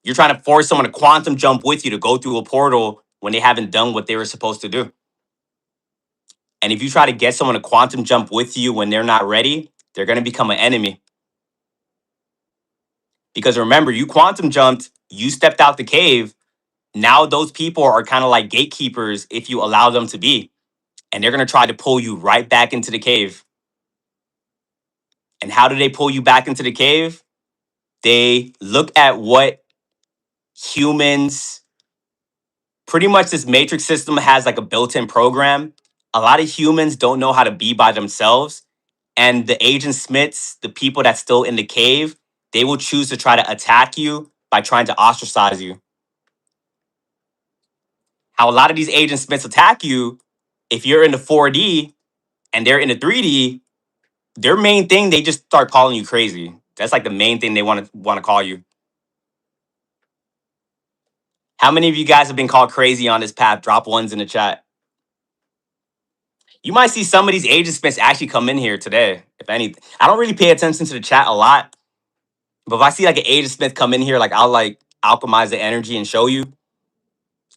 You're trying to force someone to quantum jump with you to go through a portal when they haven't done what they were supposed to do. And if you try to get someone to quantum jump with you when they're not ready, they're going to become an enemy. Because remember, you quantum jumped, you stepped out the cave. Now those people are kind of like gatekeepers if you allow them to be. And they're going to try to pull you right back into the cave. And how do they pull you back into the cave? They look at what humans, pretty much this matrix system has like a built-in program. A lot of humans don't know how to be by themselves. And the Agent Smiths, the people that's still in the cave, they will choose to try to attack you by trying to ostracize you. How a lot of these Agent Smiths attack you, if you're in the 4D and they're in the 3D, their main thing, they just start calling you crazy. That's like the main thing they want to call you. How many of you guys have been called crazy on this path? Drop ones in the chat. You might see some of these Agent Smiths actually come in here today, if anything. I don't really pay attention to the chat a lot, but if I see like an Agent Smith come in here, like I'll like alchemize the energy and show you.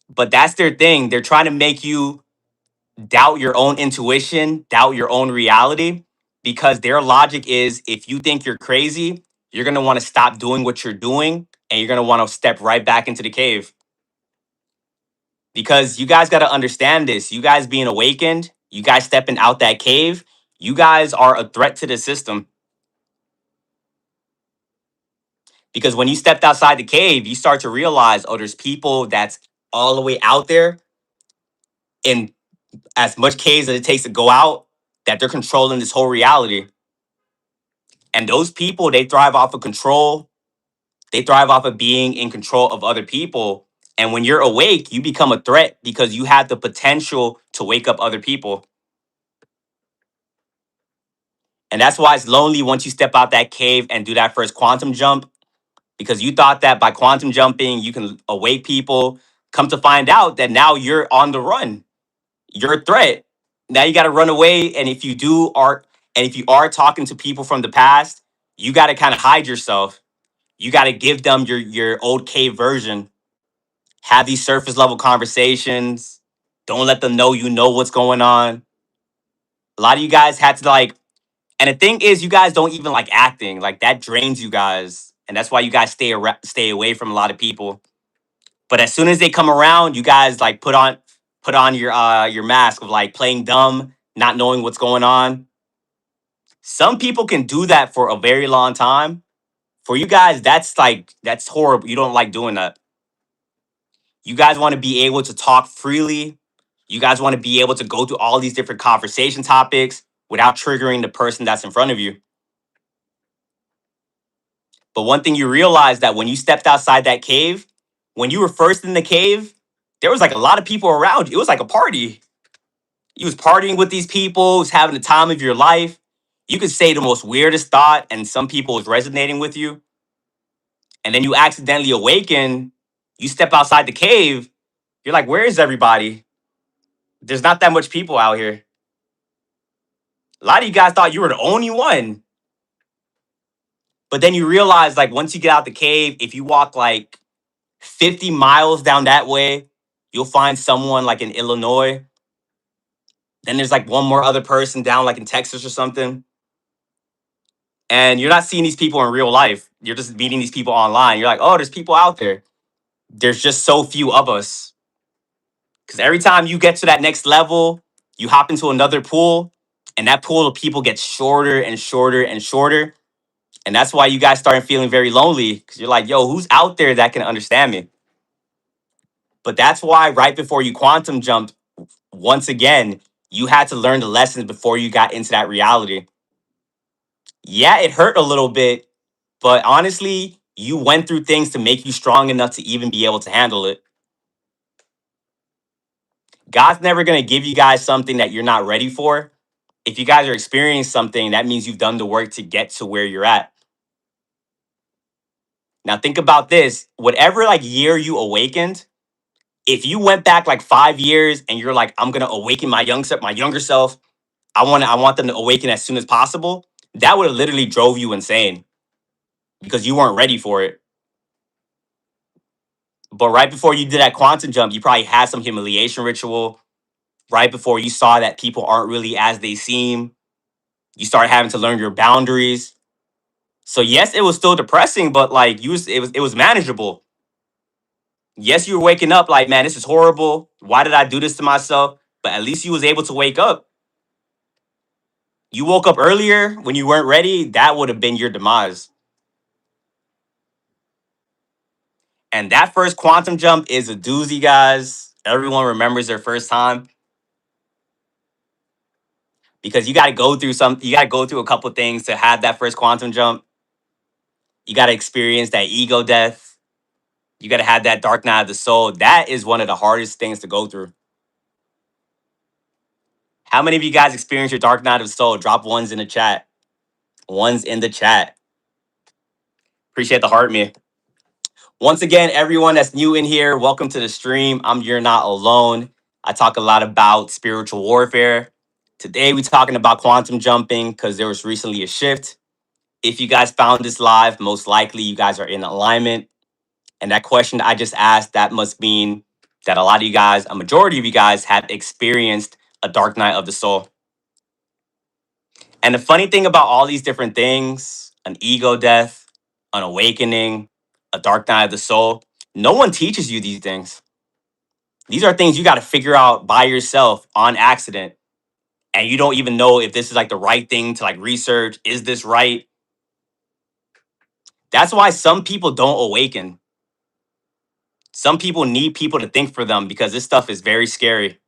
But that's their thing. They're trying to make you doubt your own intuition, doubt your own reality, because their logic is if you think you're crazy, you're going to want to stop doing what you're doing and you're going to want to step right back into the cave. Because you guys got to understand this. You guys being awakened, you guys stepping out that cave, you guys are a threat to the system. Because when you stepped outside the cave, you start to realize, oh, there's people that's all the way out there in as much caves as it takes to go out, that they're controlling this whole reality. And those people, they thrive off of control. They thrive off of being in control of other people. And when you're awake, you become a threat because you have the potential to wake up other people. And that's why it's lonely once you step out that cave and do that first quantum jump, because you thought that by quantum jumping, you can awake people. Come to find out that now you're on the run. You're a threat. Now you got to run away. And if you are talking to people from the past, you got to kind of hide yourself. You got to give them your old cave version. Have these surface level conversations. Don't let them know you know what's going on. A lot of you guys had to like, and the thing is, you guys don't even like acting. Like that drains you guys, and that's why you guys stay away from a lot of people. But as soon as they come around, you guys like put on your mask of like playing dumb, not knowing what's going on. Some people can do that for a very long time. For you guys, that's horrible. You don't like doing that. You guys want to be able to talk freely. You guys want to be able to go through all these different conversation topics without triggering the person that's in front of you. But one thing you realize that when you stepped outside that cave, when you were first in the cave, there was like a lot of people around you. It was like a party. You was partying with these people, was having the time of your life. You could say the most weirdest thought, and some people was resonating with you. And then you accidentally awaken, you step outside the cave, you're like, where is everybody? There's not that much people out here. A lot of you guys thought you were the only one. But then you realize, like, once you get out the cave, if you walk like 50 miles down that way, you'll find someone like in Illinois. Then there's like one more other person down like in Texas or something. And you're not seeing these people in real life. You're just meeting these people online. You're like, oh, there's people out there. There's just so few of us. Because every time you get to that next level, you hop into another pool, and that pool of people gets shorter and shorter and shorter. And that's why you guys start feeling very lonely because you're like, yo, who's out there that can understand me? But that's why right before you quantum jumped, once again, you had to learn the lessons before you got into that reality. Yeah, it hurt a little bit, but honestly, you went through things to make you strong enough to even be able to handle it. God's never going to give you guys something that you're not ready for. If you guys are experiencing something, that means you've done the work to get to where you're at. Now, think about this. Whatever like year you awakened, if you went back like 5 years and you're like, I'm going to awaken my younger self, I want them to awaken as soon as possible, that would have literally drove you insane because you weren't ready for it. But right before you did that quantum jump, you probably had some humiliation ritual. Right before you saw that people aren't really as they seem, you started having to learn your boundaries. So yes, it was still depressing, but like it was manageable. Yes, you were waking up like, man, this is horrible. Why did I do this to myself? But at least you was able to wake up. You woke up earlier when you weren't ready, that would have been your demise. And that first quantum jump is a doozy, guys. Everyone remembers their first time because you got to go through a couple things to have that first quantum jump. You got to experience that ego death. You got to have that dark night of the soul. That is one of the hardest things to go through. How many of you guys experience your dark night of the soul? Drop ones in the chat. Ones in the chat. Appreciate the heart, me. Once again, everyone that's new in here, welcome to the stream. I'm You're Not Alone. I talk a lot about spiritual warfare. Today, we're talking about quantum jumping because there was recently a shift. If you guys found this live, most likely you guys are in alignment. And that question I just asked, that must mean that a lot of you guys, a majority of you guys, have experienced a dark night of the soul. And the funny thing about all these different things, an ego death, an awakening, a dark night of the soul, no one teaches you these things. These are things you got to figure out by yourself on accident. And you don't even know if this is like the right thing to like research. Is this right? That's why some people don't awaken. Some people need people to think for them because this stuff is very scary.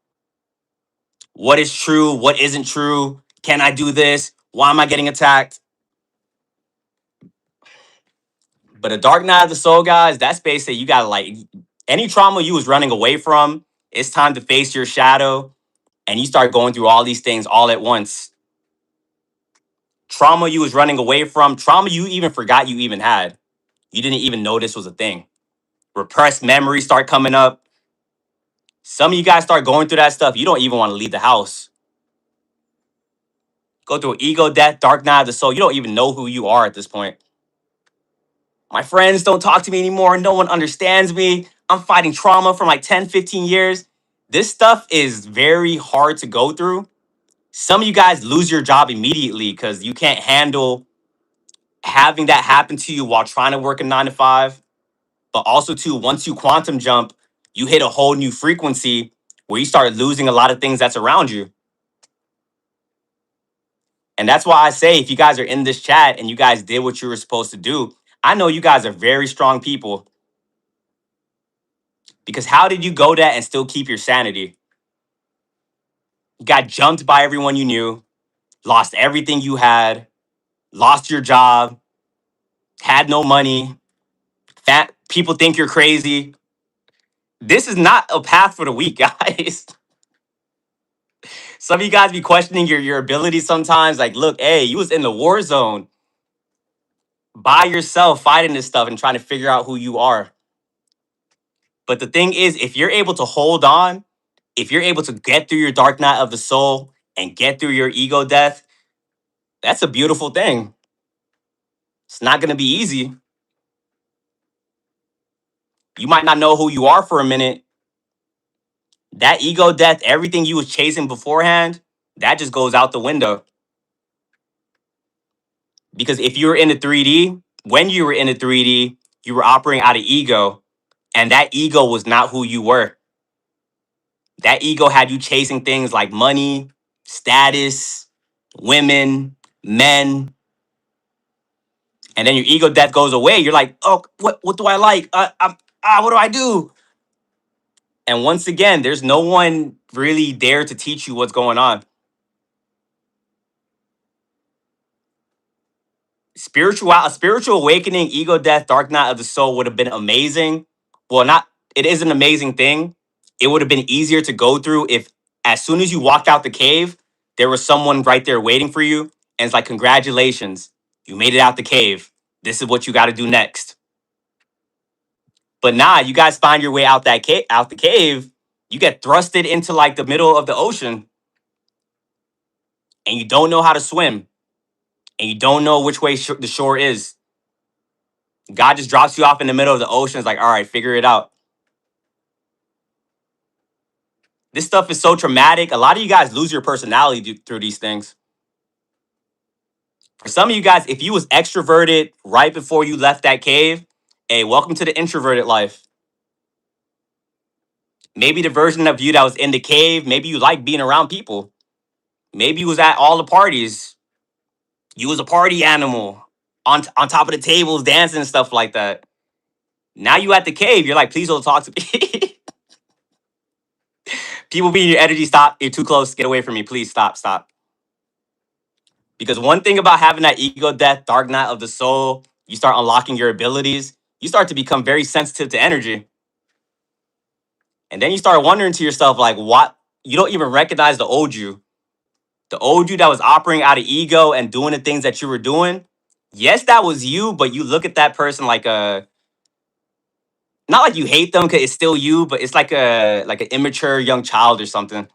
What is true? What isn't true? Can I do this? Why am I getting attacked? But a dark night of the soul, guys, that's basically you gotta like any trauma you was running away from, it's time to face your shadow and you start going through all these things all at once. Trauma you was running away from, trauma you even forgot you even had. You didn't even know this was a thing. Repressed memories start coming up. Some of you guys start going through that stuff. You don't even want to leave the house. Go through ego death, dark night of the soul. You don't even know who you are at this point. My friends don't talk to me anymore. No one understands me. I'm fighting trauma from like 10, 15 years. This stuff is very hard to go through. Some of you guys lose your job immediately because you can't handle having that happen to you while trying to work a 9 to 5. But also, too, once you quantum jump, you hit a whole new frequency where you start losing a lot of things that's around you. And that's why I say if you guys are in this chat and you guys did what you were supposed to do, I know you guys are very strong people. Because how did you go that and still keep your sanity? You got jumped by everyone you knew, lost everything you had, lost your job, had no money, fat people think you're crazy. This is not a path for the weak, guys. Some of you guys be questioning your ability sometimes. Like, look, hey, you was in the war zone by yourself fighting this stuff and trying to figure out who you are. But the thing is, if you're able to hold on, if you're able to get through your dark night of the soul and get through your ego death, that's a beautiful thing. It's not going to be easy. You might not know who you are for a minute. That ego death, everything you was chasing beforehand, that just goes out the window. Because if you were in the 3D, when you were in the 3D, you were operating out of ego, and that ego was not who you were. That ego had you chasing things like money, status, women, men, and then your ego death goes away. You're like, oh, what do I like? What do I do? And once again, there's no one really there to teach you what's going on. A spiritual awakening, ego death, dark night of the soul would have been amazing. Well, not it is an amazing thing. It would have been easier to go through if as soon as you walked out the cave, there was someone right there waiting for you. And it's like, congratulations, you made it out the cave. This is what you got to do next. But nah, you guys find your way out out the cave, you get thrusted into like the middle of the ocean. and you don't know how to swim, and you don't know which way the shore is, God just drops you off in the middle of the ocean. It's like, all right, figure it out. This stuff is so traumatic. A lot of you guys lose your personality through these things. For some of you guys, if you was extroverted right before you left that cave, hey, welcome to the introverted life. Maybe the version of you that was in the cave, maybe you like being around people. Maybe you was at all the parties. You was a party animal on top of the tables, dancing and stuff like that. Now you at the cave, you're like, please don't talk to me. People being your energy, stop. You're too close. Get away from me. Please stop, stop. Because one thing about having that ego death, dark night of the soul, you start unlocking your abilities. You start to become very sensitive to energy. And then you start wondering to yourself, like, what? You don't even recognize the old you. The old you that was operating out of ego and doing the things that you were doing. Yes, that was you, but you look at that person like a, not like you hate them because it's still you, but it's like an immature young child or something.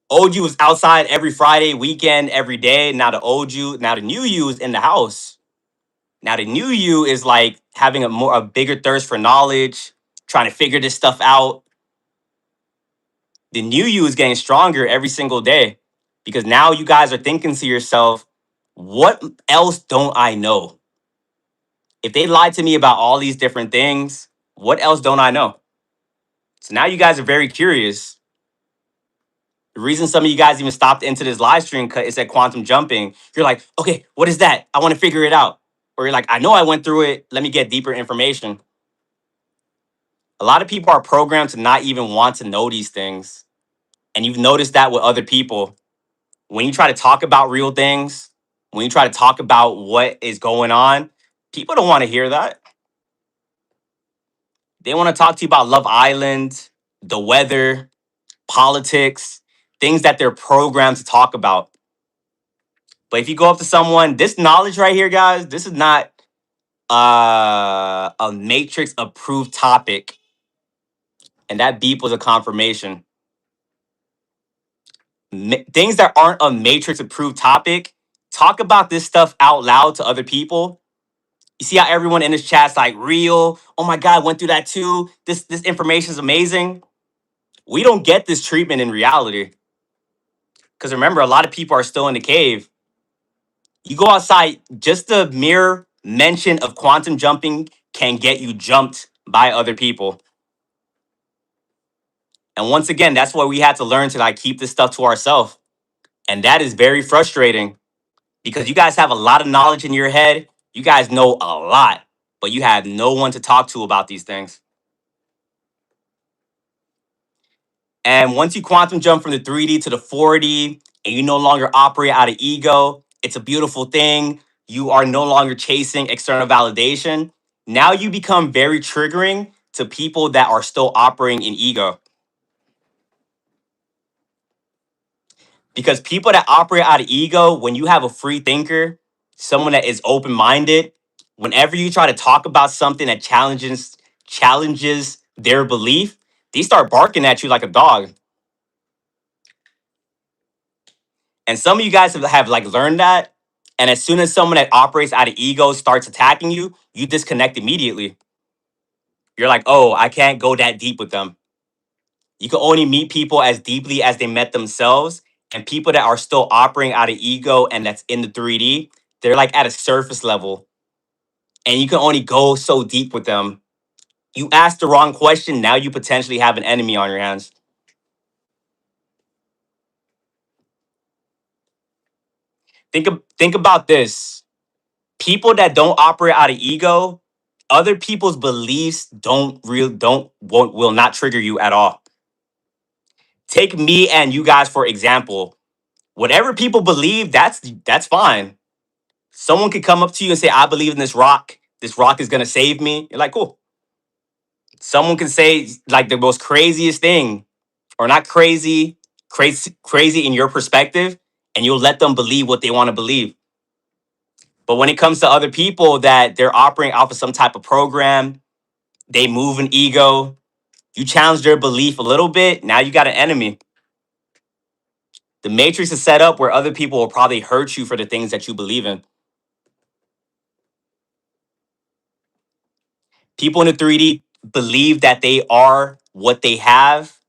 Old you was outside every Friday, weekend, every day. Now the new you is in the house. Now the new you is like having a bigger thirst for knowledge, trying to figure this stuff out. The new you is getting stronger every single day because now you guys are thinking to yourself, what else don't I know? If they lied to me about all these different things, what else don't I know? So now you guys are very curious. The reason some of you guys even stopped into this live stream is at quantum jumping. You're like, okay, what is that? I want to figure it out. Or you're like, I know I went through it. Let me get deeper information. A lot of people are programmed to not even want to know these things. And you've noticed that with other people. When you try to talk about real things, when you try to talk about what is going on, people don't want to hear that. They want to talk to you about Love Island, the weather, politics, things that they're programmed to talk about. But if you go up to someone, this knowledge right here, guys, this is not a matrix approved topic. And that beep was a confirmation. Things that aren't a matrix approved topic, talk about this stuff out loud to other people. You see how everyone in this chat's like, real? Oh my God, went through that too. This information is amazing. We don't get this treatment in reality. Because remember, a lot of people are still in the cave. You go outside, just the mere mention of quantum jumping can get you jumped by other people. And once again, that's why we had to learn to like keep this stuff to ourselves. And that is very frustrating because you guys have a lot of knowledge in your head. You guys know a lot, but you have no one to talk to about these things. And once you quantum jump from the 3D to the 4D and you no longer operate out of ego, it's a beautiful thing. You are no longer chasing external validation. Now you become very triggering to people that are still operating in ego. Because people that operate out of ego, when you have a free thinker, someone that is open minded, whenever you try to talk about something that challenges their belief, they start barking at you like a dog. And some of you guys have like learned that. And as soon as someone that operates out of ego starts attacking you, you disconnect immediately. You're like, oh, I can't go that deep with them. You can only meet people as deeply as they met themselves. And people that are still operating out of ego and that's in the 3D, they're like at a surface level. And you can only go so deep with them. You ask the wrong question, now you potentially have an enemy on your hands. Think about this. People that don't operate out of ego, other people's beliefs will not trigger you at all. Take me and you guys for example. Whatever people believe, that's fine. Someone could come up to you and say, I believe in this rock. This rock is gonna save me. You're like, cool. Someone can say like the most craziest thing, or not crazy in your perspective, and you'll let them believe what they want to believe. But when it comes to other people that they're operating off of some type of program, they move an ego, you challenge their belief a little bit, now you got an enemy. The matrix is set up where other people will probably hurt you for the things that you believe in. People in the 3D believe that they are what they have.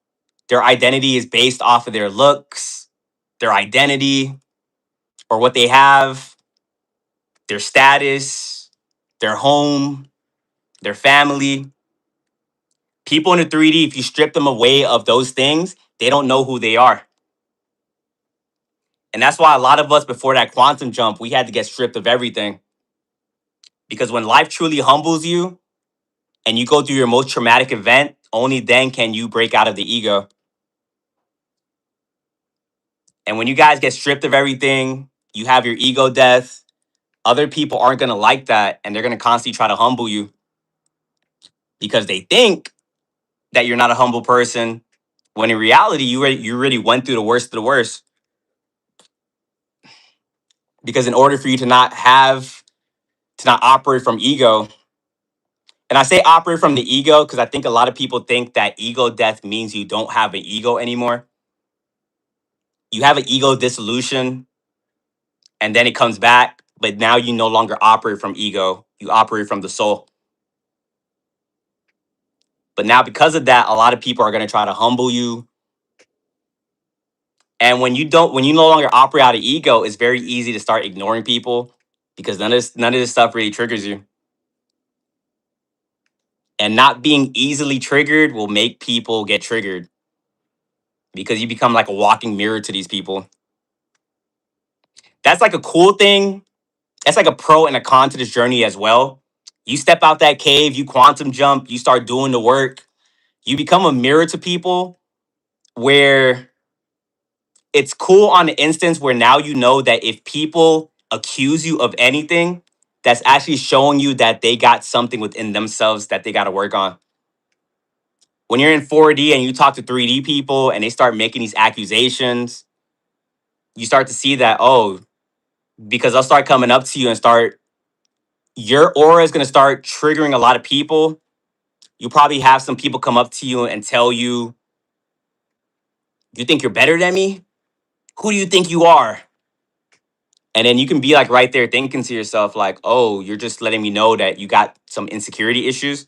Their identity is based off of their looks, their identity, or what they have, their status, their home, their family. People in the 3D, if you strip them away of those things, they don't know who they are. And that's why a lot of us before that quantum jump, we had to get stripped of everything. Because when life truly humbles you and you go through your most traumatic event, only then can you break out of the ego. And when you guys get stripped of everything, you have your ego death, other people aren't going to like that. And they're going to constantly try to humble you because they think that you're not a humble person. When in reality, you really went through the worst of the worst. Because in order for you to not operate from ego, and I say operate from the ego because I think a lot of people think that ego death means you don't have an ego anymore. You have an ego dissolution and then it comes back, but now you no longer operate from ego. You operate from the soul. But now because of that, a lot of people are going to try to humble you. And when you no longer operate out of ego, it's very easy to start ignoring people because none of this stuff really triggers you. And not being easily triggered will make people get triggered because you become like a walking mirror to these people. That's like a cool thing. That's like a pro and a con to this journey as well. You step out that cave, you quantum jump, you start doing the work, you become a mirror to people where it's cool on the instance where now you know that if people accuse you of anything, that's actually showing you that they got something within themselves that they got to work on. When you're in 4D and you talk to 3D people and they start making these accusations, you start to see that, oh, because they'll start coming up to you and start, your aura is going to start triggering a lot of people. You probably have some people come up to you and tell you, you think you're better than me? Who do you think you are? And then you can be like right there thinking to yourself, like, oh, you're just letting me know that you got some insecurity issues.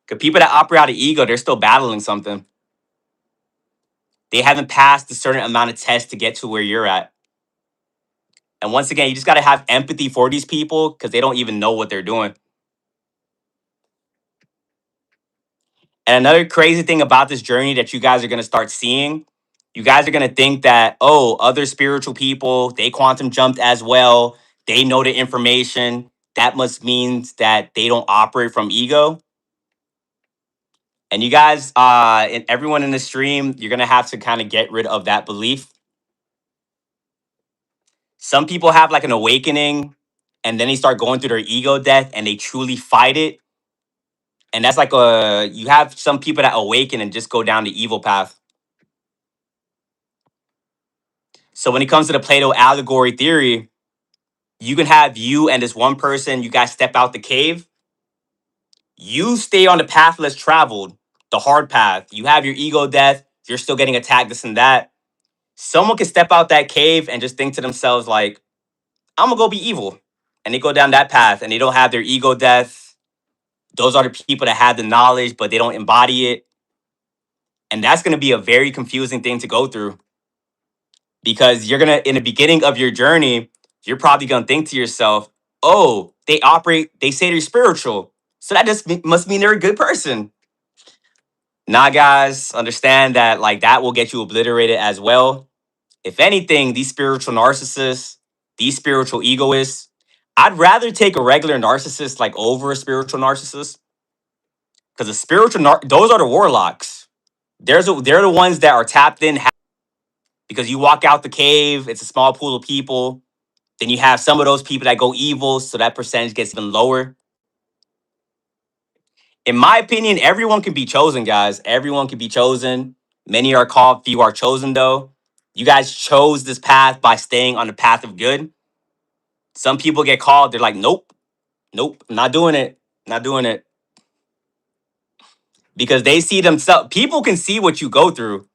Because people that operate out of ego, they're still battling something. They haven't passed a certain amount of tests to get to where you're at. And once again, you just got to have empathy for these people because they don't even know what they're doing. And another crazy thing about this journey that you guys are going to start seeing, you guys are going to think that, oh, other spiritual people, they quantum jumped as well. They know the information. That must mean that they don't operate from ego. And you guys, and everyone in the stream, you're going to have to kind of get rid of that belief. Some people have like an awakening and then they start going through their ego death and they truly fight it. And that's like you have some people that awaken and just go down the evil path. So when it comes to the Plato allegory theory, you can have you and this one person, you guys step out the cave. You stay on the path less traveled, the hard path. You have your ego death. You're still getting attacked, this and that. Someone can step out that cave and just think to themselves, like, I'm going to go be evil. And they go down that path and they don't have their ego death. Those are the people that have the knowledge, but they don't embody it. And that's going to be a very confusing thing to go through. Because you're going to, in the beginning of your journey, you're probably going to think to yourself, oh, they say they're spiritual. So that just must mean they're a good person. Nah, guys, understand that like that will get you obliterated as well. If anything, these spiritual narcissists, these spiritual egoists, I'd rather take a regular narcissist like over a spiritual narcissist. Because those are the warlocks. They're the ones that are tapped in because you walk out the cave, it's a small pool of people. Then you have some of those people that go evil, so that percentage gets even lower. In my opinion, everyone can be chosen, guys. Everyone can be chosen. Many are called, few are chosen, though. You guys chose this path by staying on the path of good. Some people get called, they're like, nope, nope, not doing it, not doing it. Because they see themselves, people can see what you go through.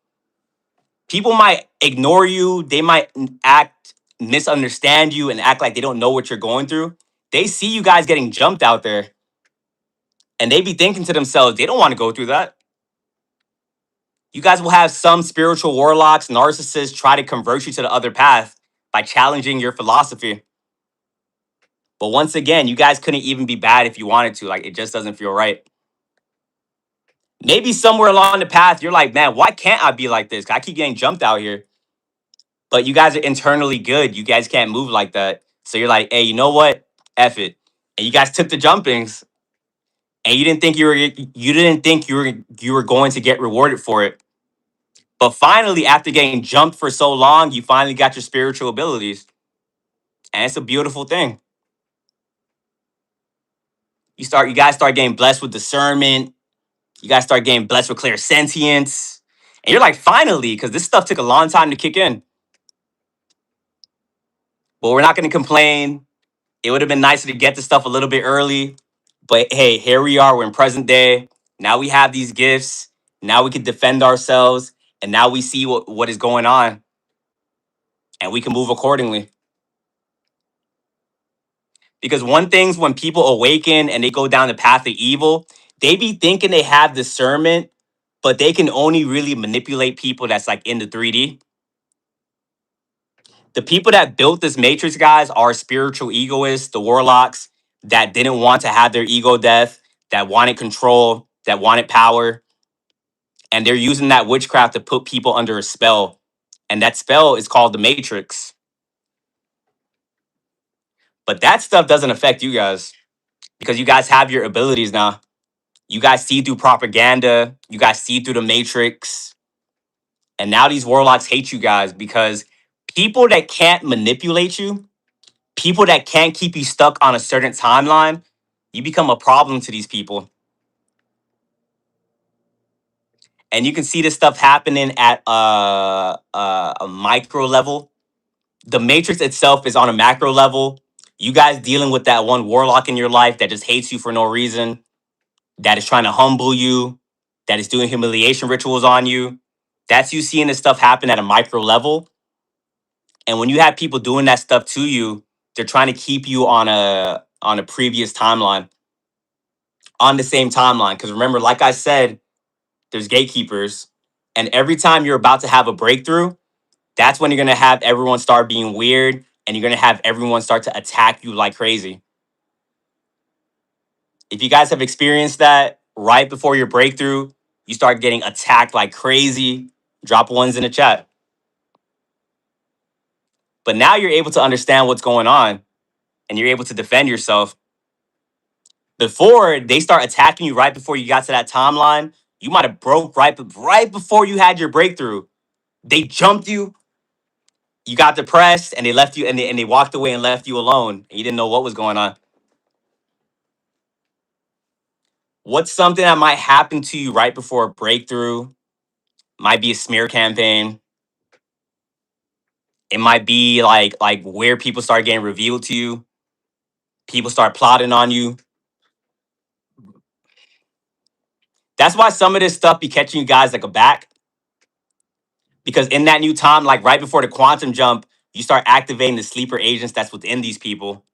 People might ignore you, they might act misunderstand you and act like they don't know what you're going through. They see you guys getting jumped out there and they be thinking to themselves, they don't want to go through that. You guys will have some spiritual warlocks, narcissists try to convert you to the other path by challenging your philosophy. But once again, you guys couldn't even be bad if you wanted to. Like, it just doesn't feel right. Maybe somewhere along the path, you're like, man, why can't I be like this? I keep getting jumped out here. But you guys are internally good. You guys can't move like that. So you're like, hey, you know what? F it. And you guys took the jumpings and you were going to get rewarded for it. But finally, after getting jumped for so long, you finally got your spiritual abilities. And it's a beautiful thing. You guys start getting blessed with discernment. You guys start getting blessed with clairsentience. And you're like, finally, because this stuff took a long time to kick in. But we're not gonna complain. It would have been nicer to get the stuff a little bit early. But hey, here we are. We're in present day. Now we have these gifts. Now we can defend ourselves. And now we see what is going on. And we can move accordingly. Because one thing's when people awaken and they go down the path of evil, they be thinking they have discernment, but they can only really manipulate people that's like in the 3D. The people that built this matrix, guys, are spiritual egoists, the warlocks that didn't want to have their ego death, that wanted control, that wanted power. And they're using that witchcraft to put people under a spell. And that spell is called the matrix. But that stuff doesn't affect you guys because you guys have your abilities now. You guys see through propaganda. You guys see through the matrix. And now these warlocks hate you guys because people that can't manipulate you, people that can't keep you stuck on a certain timeline, you become a problem to these people. And you can see this stuff happening at a micro level. The matrix itself is on a macro level. You guys dealing with that one warlock in your life that just hates you for no reason, that is trying to humble you, that is doing humiliation rituals on you. That's you seeing this stuff happen at a micro level. And when you have people doing that stuff to you, they're trying to keep you on a previous timeline, on the same timeline. Because remember, like I said, there's gatekeepers, and every time you're about to have a breakthrough, that's when you're gonna have everyone start being weird, and you're gonna have everyone start to attack you like crazy. If you guys have experienced that right before your breakthrough, you start getting attacked like crazy. Drop ones in the chat. But now you're able to understand what's going on and you're able to defend yourself. Before they start attacking you right before you got to that timeline, you might have broke right before you had your breakthrough. They jumped you, you got depressed, and they left you and they walked away and left you alone. And you didn't know what was going on. What's something that might happen to you right before a breakthrough? Might be a smear campaign. It might be like where people start getting revealed to you. People start plotting on you. That's why some of this stuff be catching you guys like a back. Because in that new time, like right before the quantum jump, you start activating the sleeper agents that's within these people.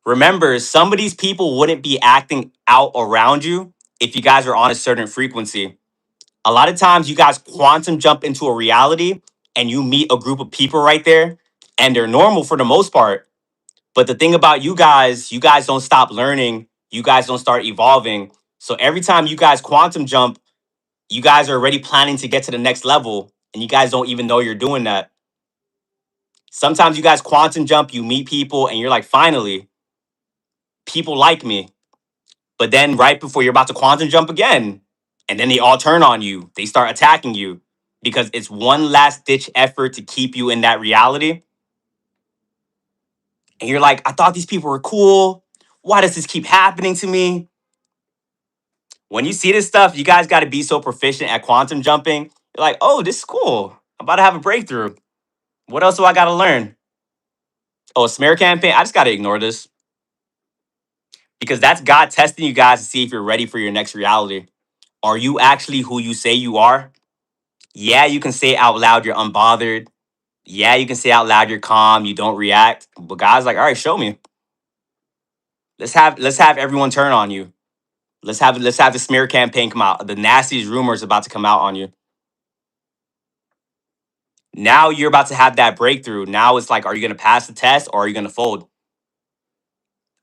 Remember, some of these people wouldn't be acting out around you if you guys are on a certain frequency. A lot of times, you guys quantum jump into a reality and you meet a group of people right there, and they're normal for the most part. But the thing about you guys don't stop learning, you guys don't start evolving. So every time you guys quantum jump, you guys are already planning to get to the next level, and you guys don't even know you're doing that. Sometimes you guys quantum jump, you meet people, and you're like, finally, people like me. But then right before you're about to quantum jump again, and then they all turn on you, they start attacking you because it's one last ditch effort to keep you in that reality. And you're like, I thought these people were cool. Why does this keep happening to me? When you see this stuff, you guys got to be so proficient at quantum jumping. You're like, oh, this is cool. I'm about to have a breakthrough. What else do I got to learn? Oh, a smear campaign. I just got to ignore this because that's God testing you guys to see if you're ready for your next reality. Are you actually who you say you are? Yeah, you can say out loud you're unbothered. Yeah, you can say out loud you're calm, you don't react. But God's like, all right, show me. Let's have everyone turn on you. Let's have the smear campaign come out. The nastiest rumors about to come out on you. Now you're about to have that breakthrough. Now it's like, are you gonna pass the test or are you gonna fold?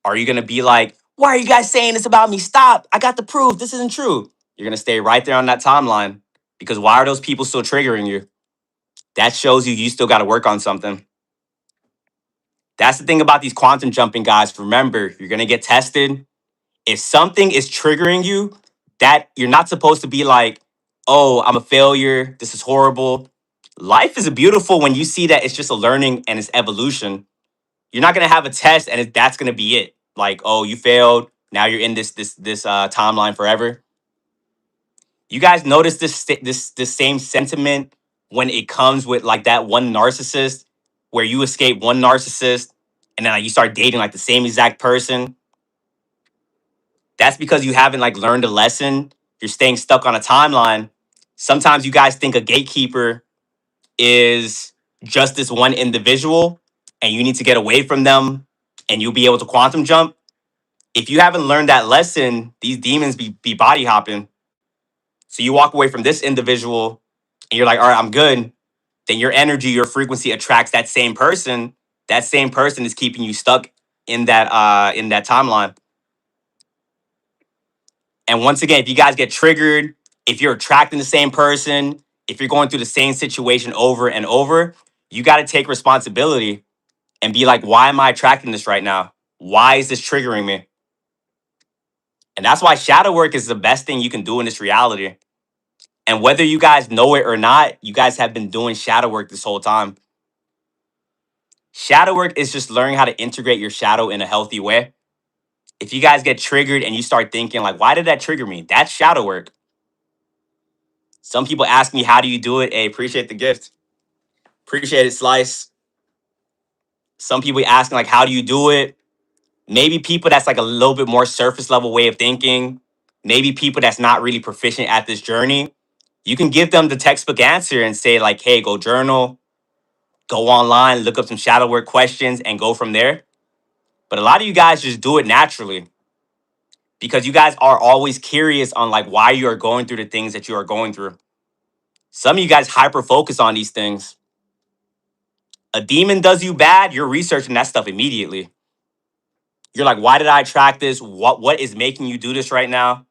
Are you gonna be like, why are you guys saying this about me? Stop. I got the proof. This isn't true. You're gonna stay right there on that timeline. Because why are those people still triggering you? That shows you still got to work on something. That's the thing about these quantum jumping guys. Remember, you're gonna get tested. If something is triggering you, that you're not supposed to be like, oh, I'm a failure. This is horrible. Life is beautiful when you see that it's just a learning and it's evolution. You're not gonna have a test and that's gonna be it. Like, oh, you failed. Now you're in this timeline forever. You guys notice this same sentiment when it comes with like that one narcissist, where you escape one narcissist and then like, you start dating like the same exact person. That's because you haven't like learned a lesson. You're staying stuck on a timeline. Sometimes you guys think a gatekeeper is just this one individual and you need to get away from them and you'll be able to quantum jump. If you haven't learned that lesson, these demons be body hopping. So you walk away from this individual and you're like, all right, I'm good. Then your energy, your frequency attracts that same person. That same person is keeping you stuck in that timeline. And once again, if you guys get triggered, if you're attracting the same person, if you're going through the same situation over and over, you got to take responsibility and be like, why am I attracting this right now? Why is this triggering me? And that's why shadow work is the best thing you can do in this reality. And whether you guys know it or not, you guys have been doing shadow work this whole time. Shadow work is just learning how to integrate your shadow in a healthy way. If you guys get triggered and you start thinking, like, why did that trigger me? That's shadow work. Some people ask me, how do you do it? Hey, appreciate the gift. Appreciate it, Slice. Some people asking, like, how do you do it? Maybe people that's like a little bit more surface level way of thinking. Maybe people that's not really proficient at this journey. You can give them the textbook answer and say, like, hey, go journal, go online, look up some shadow work questions, and go from there. But a lot of you guys just do it naturally because you guys are always curious on like why you are going through the things that you are going through. Some of you guys hyper focus on these things. A demon does you bad, you're researching that stuff immediately. You're like, why did I attract this? What is making you do this right now?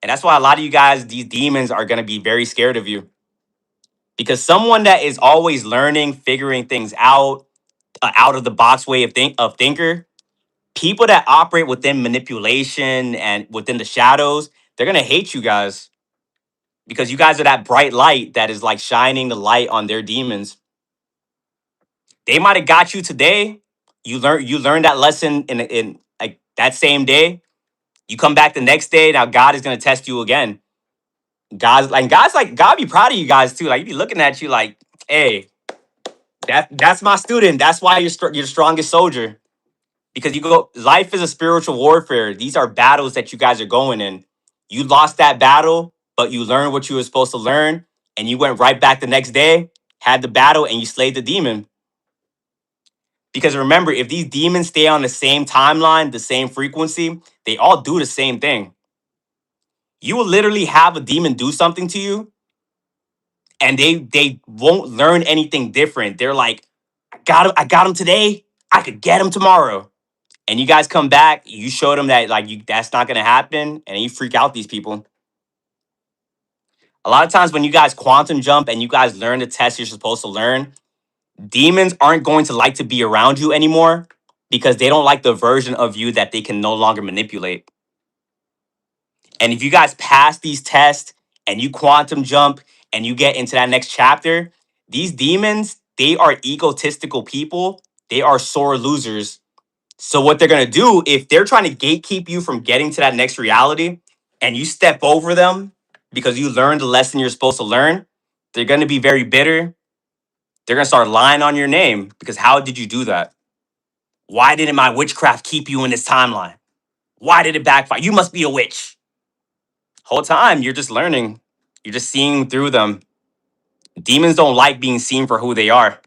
And that's why a lot of you guys, these demons are going to be very scared of you. Because someone that is always learning, figuring things out of the box way of thinker, people that operate within manipulation and within the shadows, they're gonna hate you guys because you guys are that bright light that is like shining the light on their demons. They might have got you today. You learned that lesson in like that same day. You come back the next day. Now God is gonna test you again. God's like God be proud of you guys too. Like he be looking at you like, hey, that's my student. That's why you're the strongest soldier. Because life is a spiritual warfare. These are battles that you guys are going in. You lost that battle, but you learned what you were supposed to learn, and you went right back the next day, had the battle, and you slayed the demon. Because remember, if these demons stay on the same timeline, the same frequency, they all do the same thing. You will literally have a demon do something to you, and they won't learn anything different. They're like, I got him today. I could get him tomorrow. And you guys come back, you show them that like that's not gonna happen, and you freak out these people. A lot of times when you guys quantum jump and you guys learn the test you're supposed to learn, demons aren't going to like to be around you anymore because they don't like the version of you that they can no longer manipulate. And if you guys pass these tests and you quantum jump and you get into that next chapter, these demons, they are egotistical people. They are sore losers. So what they're gonna do if they're trying to gatekeep you from getting to that next reality and you step over them because you learned the lesson you're supposed to learn, they're gonna be very bitter. They're gonna start lying on your name because how did you do that? Why didn't my witchcraft keep you in this timeline? Why did it backfire? You must be a witch. Whole time you're just learning. You're just seeing through them. Demons don't like being seen for who they are.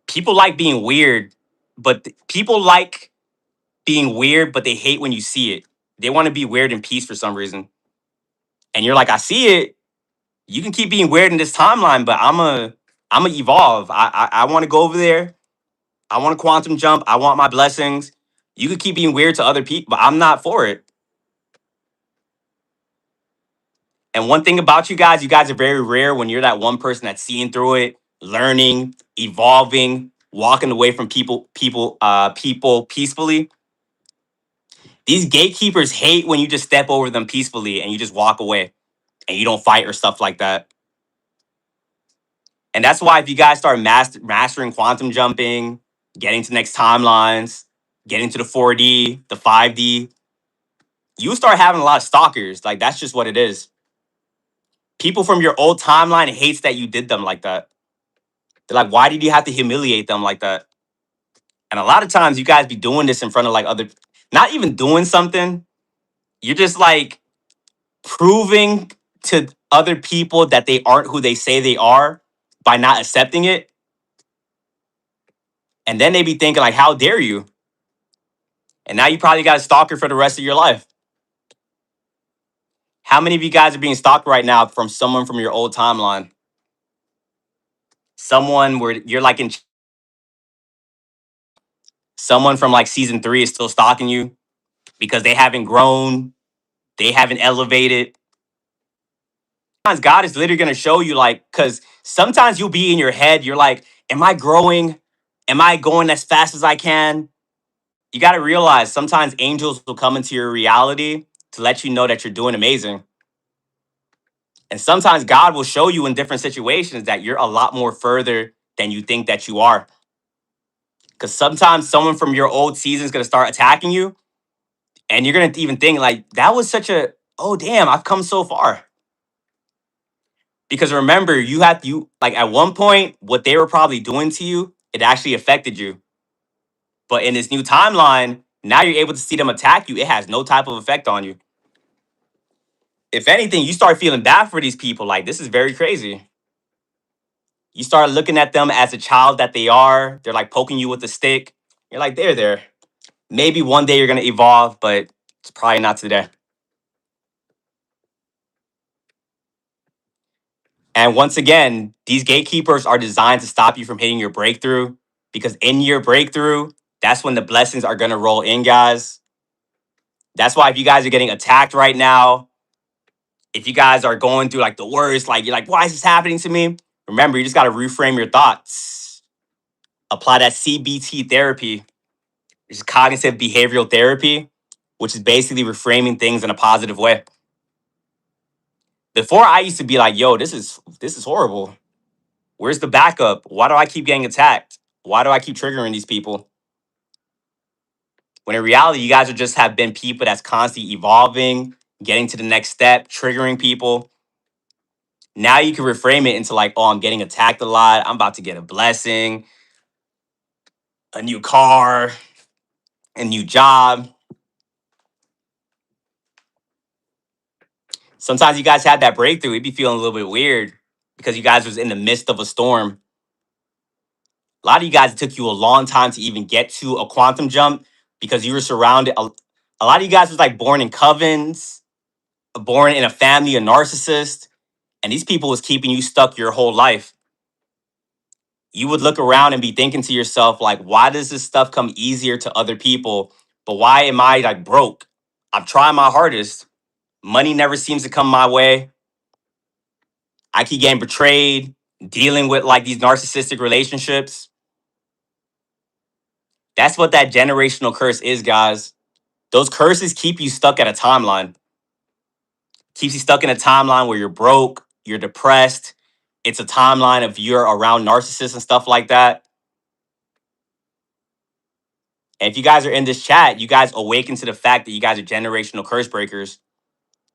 People like being weird, but people like being weird, but they hate when you see it. They want to be weird in peace for some reason. And you're like, I see it. You can keep being weird in this timeline, but I'm a evolve. I want to go over there. I want to quantum jump. I want my blessings. You could keep being weird to other people, but I'm not for it. And one thing about you guys are very rare when you're that one person that's seeing through it, learning, evolving, walking away from people peacefully. These gatekeepers hate when you just step over them peacefully and you just walk away and you don't fight or stuff like that. And that's why if you guys start mastering quantum jumping, getting to next timelines, getting to the 4D, the 5D, you start having a lot of stalkers. Like that's just what it is. People from your old timeline hates that you did them like that. They're like, why did you have to humiliate them like that? And a lot of times you guys be doing this in front of like other, not even doing something. You're just like proving to other people that they aren't who they say they are by not accepting it. And then they be thinking like, how dare you? And now you probably got a stalker for the rest of your life. How many of you guys are being stalked right now from someone from your old timeline? Someone where you're like in, someone from like season 3 is still stalking you because they haven't grown, they haven't elevated. Sometimes God is literally going to show you, like, because sometimes you'll be in your head, you're like, am I growing? Am I going as fast as I can? You got to realize sometimes angels will come into your reality to let you know that you're doing amazing. And sometimes God will show you in different situations that you're a lot more further than you think that you are. Because sometimes someone from your old season is going to start attacking you, and you're going to even think, like, that was such a, oh, damn, I've come so far. Because remember, you like at one point, what they were probably doing to you, it actually affected you. But in this new timeline, now you're able to see them attack you. It has no type of effect on you. If anything, you start feeling bad for these people. Like, this is very crazy. You start looking at them as a child that they are. They're like poking you with a stick. You're like, they're there. Maybe one day you're going to evolve, but it's probably not today. And once again, these gatekeepers are designed to stop you from hitting your breakthrough, because in your breakthrough, that's when the blessings are going to roll in, guys. That's why if you guys are getting attacked right now, if you guys are going through like the worst, like you're like, why is this happening to me? Remember, you just got to reframe your thoughts. Apply that CBT therapy, which is cognitive behavioral therapy, which is basically reframing things in a positive way. Before, I used to be like, yo, this is horrible. Where's the backup? Why do I keep getting attacked? Why do I keep triggering these people? When in reality, you guys are just have been people that's constantly evolving, getting to the next step, triggering people. Now you can reframe it into like, oh, I'm getting attacked a lot. I'm about to get a blessing, a new car, a new job. Sometimes you guys had that breakthrough. It'd be feeling a little bit weird because you guys was in the midst of a storm. A lot of you guys, it took you a long time to even get to a quantum jump because you were surrounded. A lot of you guys was like born in covens, born in a family of narcissists, and these people was keeping you stuck your whole life. You would look around and be thinking to yourself, like, why does this stuff come easier to other people? But why am I like broke? I'm trying my hardest. Money never seems to come my way. I keep getting betrayed, dealing with like these narcissistic relationships. That's what that generational curse is, guys. Those curses keep you stuck at a timeline. Keeps you stuck in a timeline where you're broke, you're depressed. It's a timeline of you're around narcissists and stuff like that. And if you guys are in this chat, you guys awaken to the fact that you guys are generational curse breakers.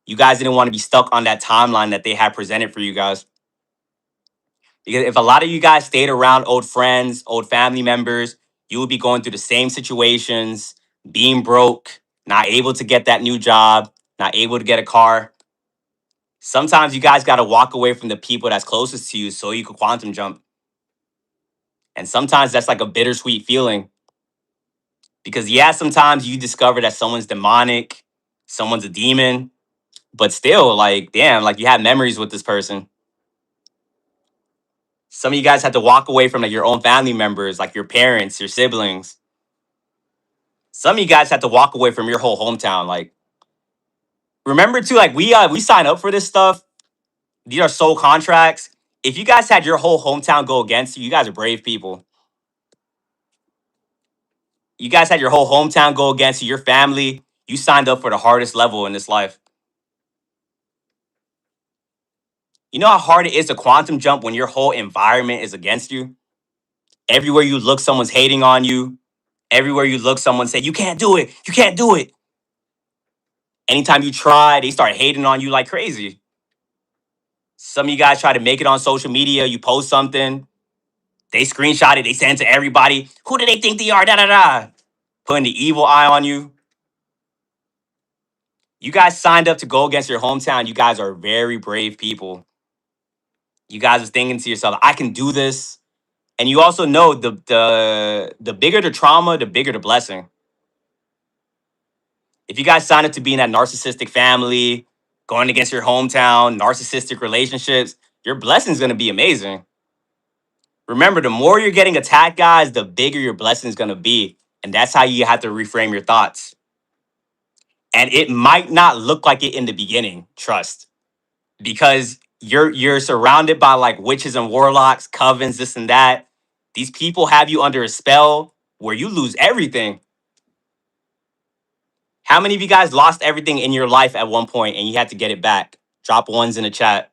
You guys didn't want to be stuck on that timeline that they had presented for you guys. Because if a lot of you guys stayed around old friends, old family members, you would be going through the same situations, being broke, not able to get that new job, not able to get a car. Sometimes you guys got to walk away from the people that's closest to you so you can quantum jump. And sometimes that's like a bittersweet feeling because, yeah, sometimes you discover that someone's demonic, someone's a demon, but still, like, damn, like you have memories with this person. Some of you guys had to walk away from like your own family members, like your parents, your siblings. Some of you guys had to walk away from your whole hometown. Like, remember too, like we sign up for this stuff. These are soul contracts. If you guys had your whole hometown go against you, you guys are brave people. You guys had your whole hometown go against you, your family. You signed up for the hardest level in this life. You know how hard it is to quantum jump when your whole environment is against you? Everywhere you look, someone's hating on you. Everywhere you look, someone say, "You can't do it. You can't do it." Anytime you try, they start hating on you like crazy. Some of you guys try to make it on social media. You post something, they screenshot it, they send it to everybody. Who do they think they are? Da da da. Putting the evil eye on you. You guys signed up to go against your hometown. You guys are very brave people. You guys are thinking to yourself, I can do this. And you also know the bigger the trauma, the bigger the blessing. If you guys sign up to be in that narcissistic family, going against your hometown, narcissistic relationships, your blessing is going to be amazing. Remember, the more you're getting attacked, guys, the bigger your blessing is going to be. And that's how you have to reframe your thoughts. And it might not look like it in the beginning, trust, because you're surrounded by like witches and warlocks, covens, this and that. These people have you under a spell where you lose everything. How many of you guys lost everything in your life at one point and you had to get it back? Drop ones in the chat.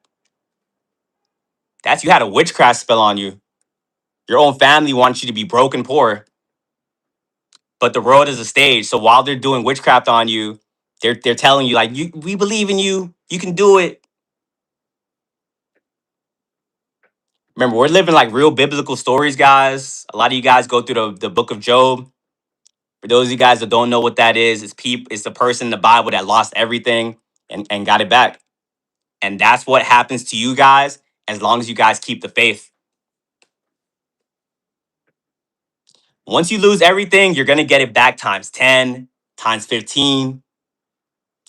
That's you had a witchcraft spell on you. Your own family wants you to be broken poor, but the world is a stage. So while they're doing witchcraft on you, they're telling you like, we believe in you. You can do it. Remember, we're living like real biblical stories, guys. A lot of you guys go through the book of Job. For those of you guys that don't know what that is, it's the person in the Bible that lost everything and got it back. And that's what happens to you guys as long as you guys keep the faith. Once you lose everything, you're gonna get it back times 10, times 15.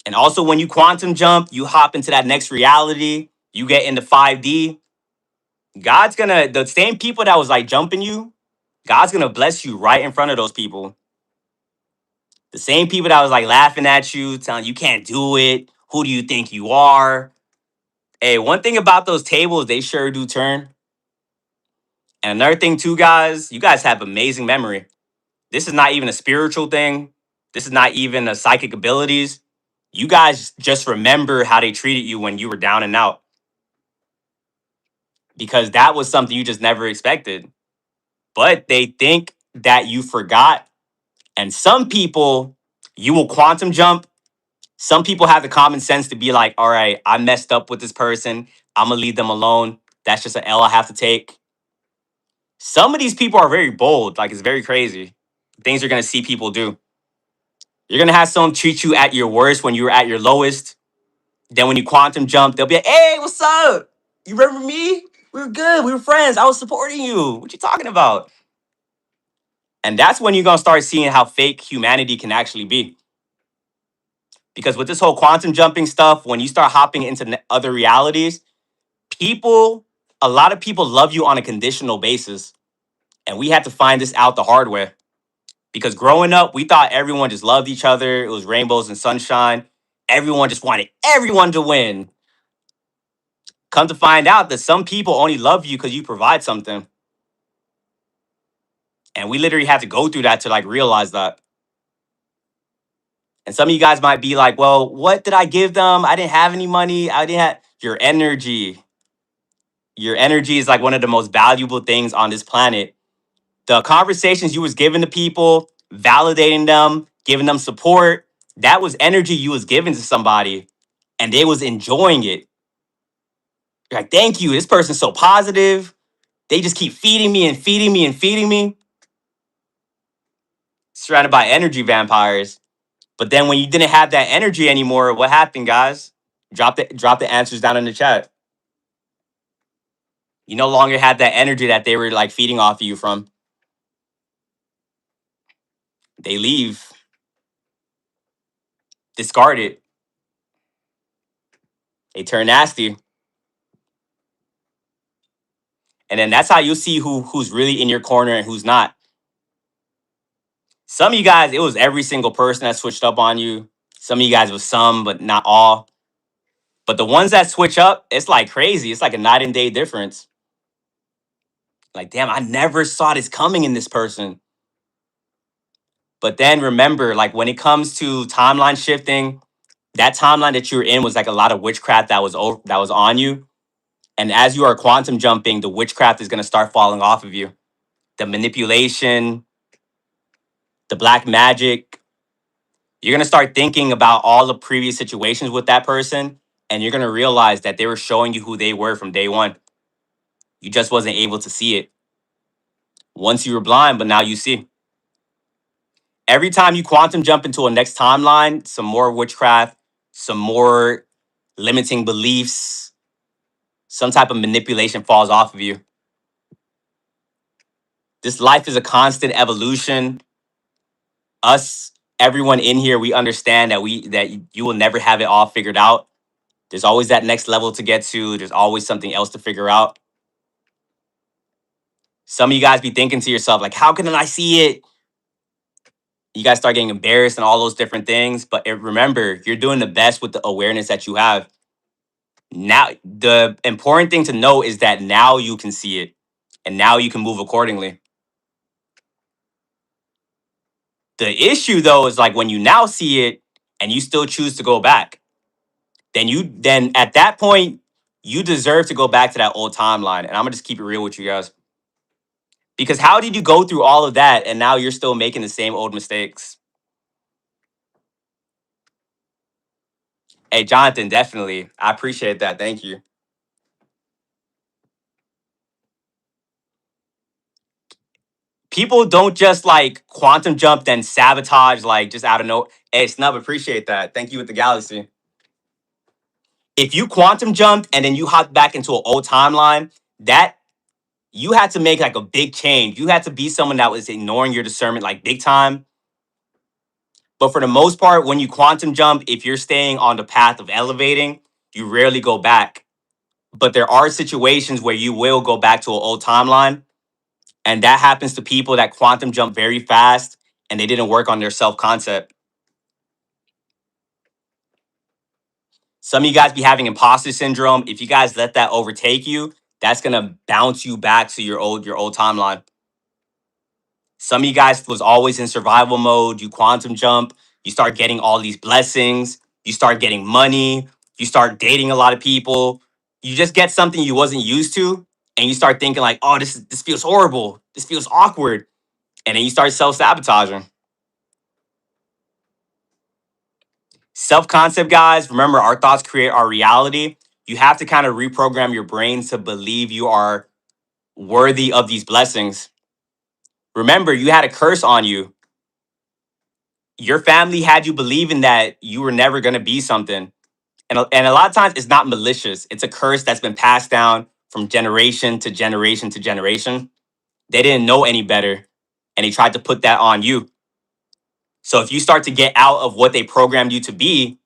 And also when you quantum jump, you hop into that next reality, you get into 5D. God's gonna, the same people that was like jumping you, God's gonna bless you right in front of those people. The same people that was like laughing at you, telling you can't do it. Who do you think you are? Hey, one thing about those tables, they sure do turn. And another thing, too, guys, you guys have amazing memory. This is not even a spiritual thing. This is not even a psychic abilities. You guys just remember how they treated you when you were down and out because that was something you just never expected. But they think that you forgot. And some people, you will quantum jump. Some people have the common sense to be like, all right, I messed up with this person. I'm going to leave them alone. That's just an L I have to take. Some of these people are very bold. Like, it's very crazy. Things you're going to see people do. You're going to have someone treat you at your worst when you were at your lowest. Then when you quantum jump, they'll be like, hey, what's up? You remember me? We were good. We were friends. I was supporting you. What you talking about? And that's when you're going to start seeing how fake humanity can actually be. Because with this whole quantum jumping stuff, when you start hopping into other realities, people, a lot of people love you on a conditional basis. And we had to find this out the hard way. Because growing up, we thought everyone just loved each other. It was rainbows and sunshine. Everyone just wanted everyone to win. Come to find out that some people only love you because you provide something. And we literally had to go through that to like realize that. And some of you guys might be like, well, what did I give them? I didn't have any money. I didn't have your energy. Your energy is like one of the most valuable things on this planet. The conversations you was giving to people, validating them, giving them support, that was energy you was giving to somebody and they was enjoying it. You're like, thank you. This person's so positive. They just keep feeding me and feeding me and feeding me. Surrounded by energy vampires. But then when you didn't have that energy anymore, what happened, guys? Drop the answers down in the chat. You no longer had that energy that they were like feeding off of you from. They leave, discard it. They turn nasty. And then that's how you'll see who's really in your corner and who's not. Some of you guys, it was every single person that switched up on you. Some of you guys was some, but not all. But the ones that switch up, it's like crazy. It's like a night and day difference. Like, damn, I never saw this coming in this person. But then remember, like when it comes to timeline shifting, that timeline that you were in was like a lot of witchcraft that was on you. And as you are quantum jumping, the witchcraft is gonna start falling off of you. The manipulation, the black magic. You're gonna start thinking about all the previous situations with that person, and you're gonna realize that they were showing you who they were from day one. You just wasn't able to see it. Once you were blind, but now you see. Every time you quantum jump into a next timeline, some more witchcraft, some more limiting beliefs, some type of manipulation falls off of you. This life is a constant evolution. Us, everyone in here, we understand that you will never have it all figured out. There's always that next level to get to. There's always something else to figure out. Some of you guys be thinking to yourself, like, how can I see it? You guys start getting embarrassed and all those different things. But remember, you're doing the best with the awareness that you have. Now, the important thing to know is that now you can see it and now you can move accordingly. The issue though is like when you now see it and you still choose to go back, then at that point, you deserve to go back to that old timeline. And I'm gonna just keep it real with you guys. Because how did you go through all of that and now you're still making the same old mistakes? Hey, Jonathan, definitely. I appreciate that. Thank you. People don't just like quantum jump, then sabotage, like just out of no. Hey, Snub, appreciate that. Thank you with the galaxy. If you quantum jumped and then you hopped back into an old timeline, that you had to make like a big change. You had to be someone that was ignoring your discernment like big time. But for the most part, when you quantum jump, if you're staying on the path of elevating, you rarely go back. But there are situations where you will go back to an old timeline. And that happens to people that quantum jump very fast and they didn't work on their self concept. Some of you guys be having imposter syndrome. If you guys let that overtake you, that's gonna bounce you back to your old timeline. Some of you guys was always in survival mode. You quantum jump, you start getting all these blessings, you start getting money, you start dating a lot of people. You just get something you wasn't used to, and you start thinking like, oh, this feels horrible. This feels awkward. And then you start self-sabotaging. Self-concept, guys, remember our thoughts create our reality. You have to kind of reprogram your brain to believe you are worthy of these blessings. Remember, you had a curse on you. Your family had you believing that you were never going to be something. And a lot of times it's not malicious. It's a curse that's been passed down from generation to generation to generation. They didn't know any better and they tried to put that on you. So if you start to get out of what they programmed you to be,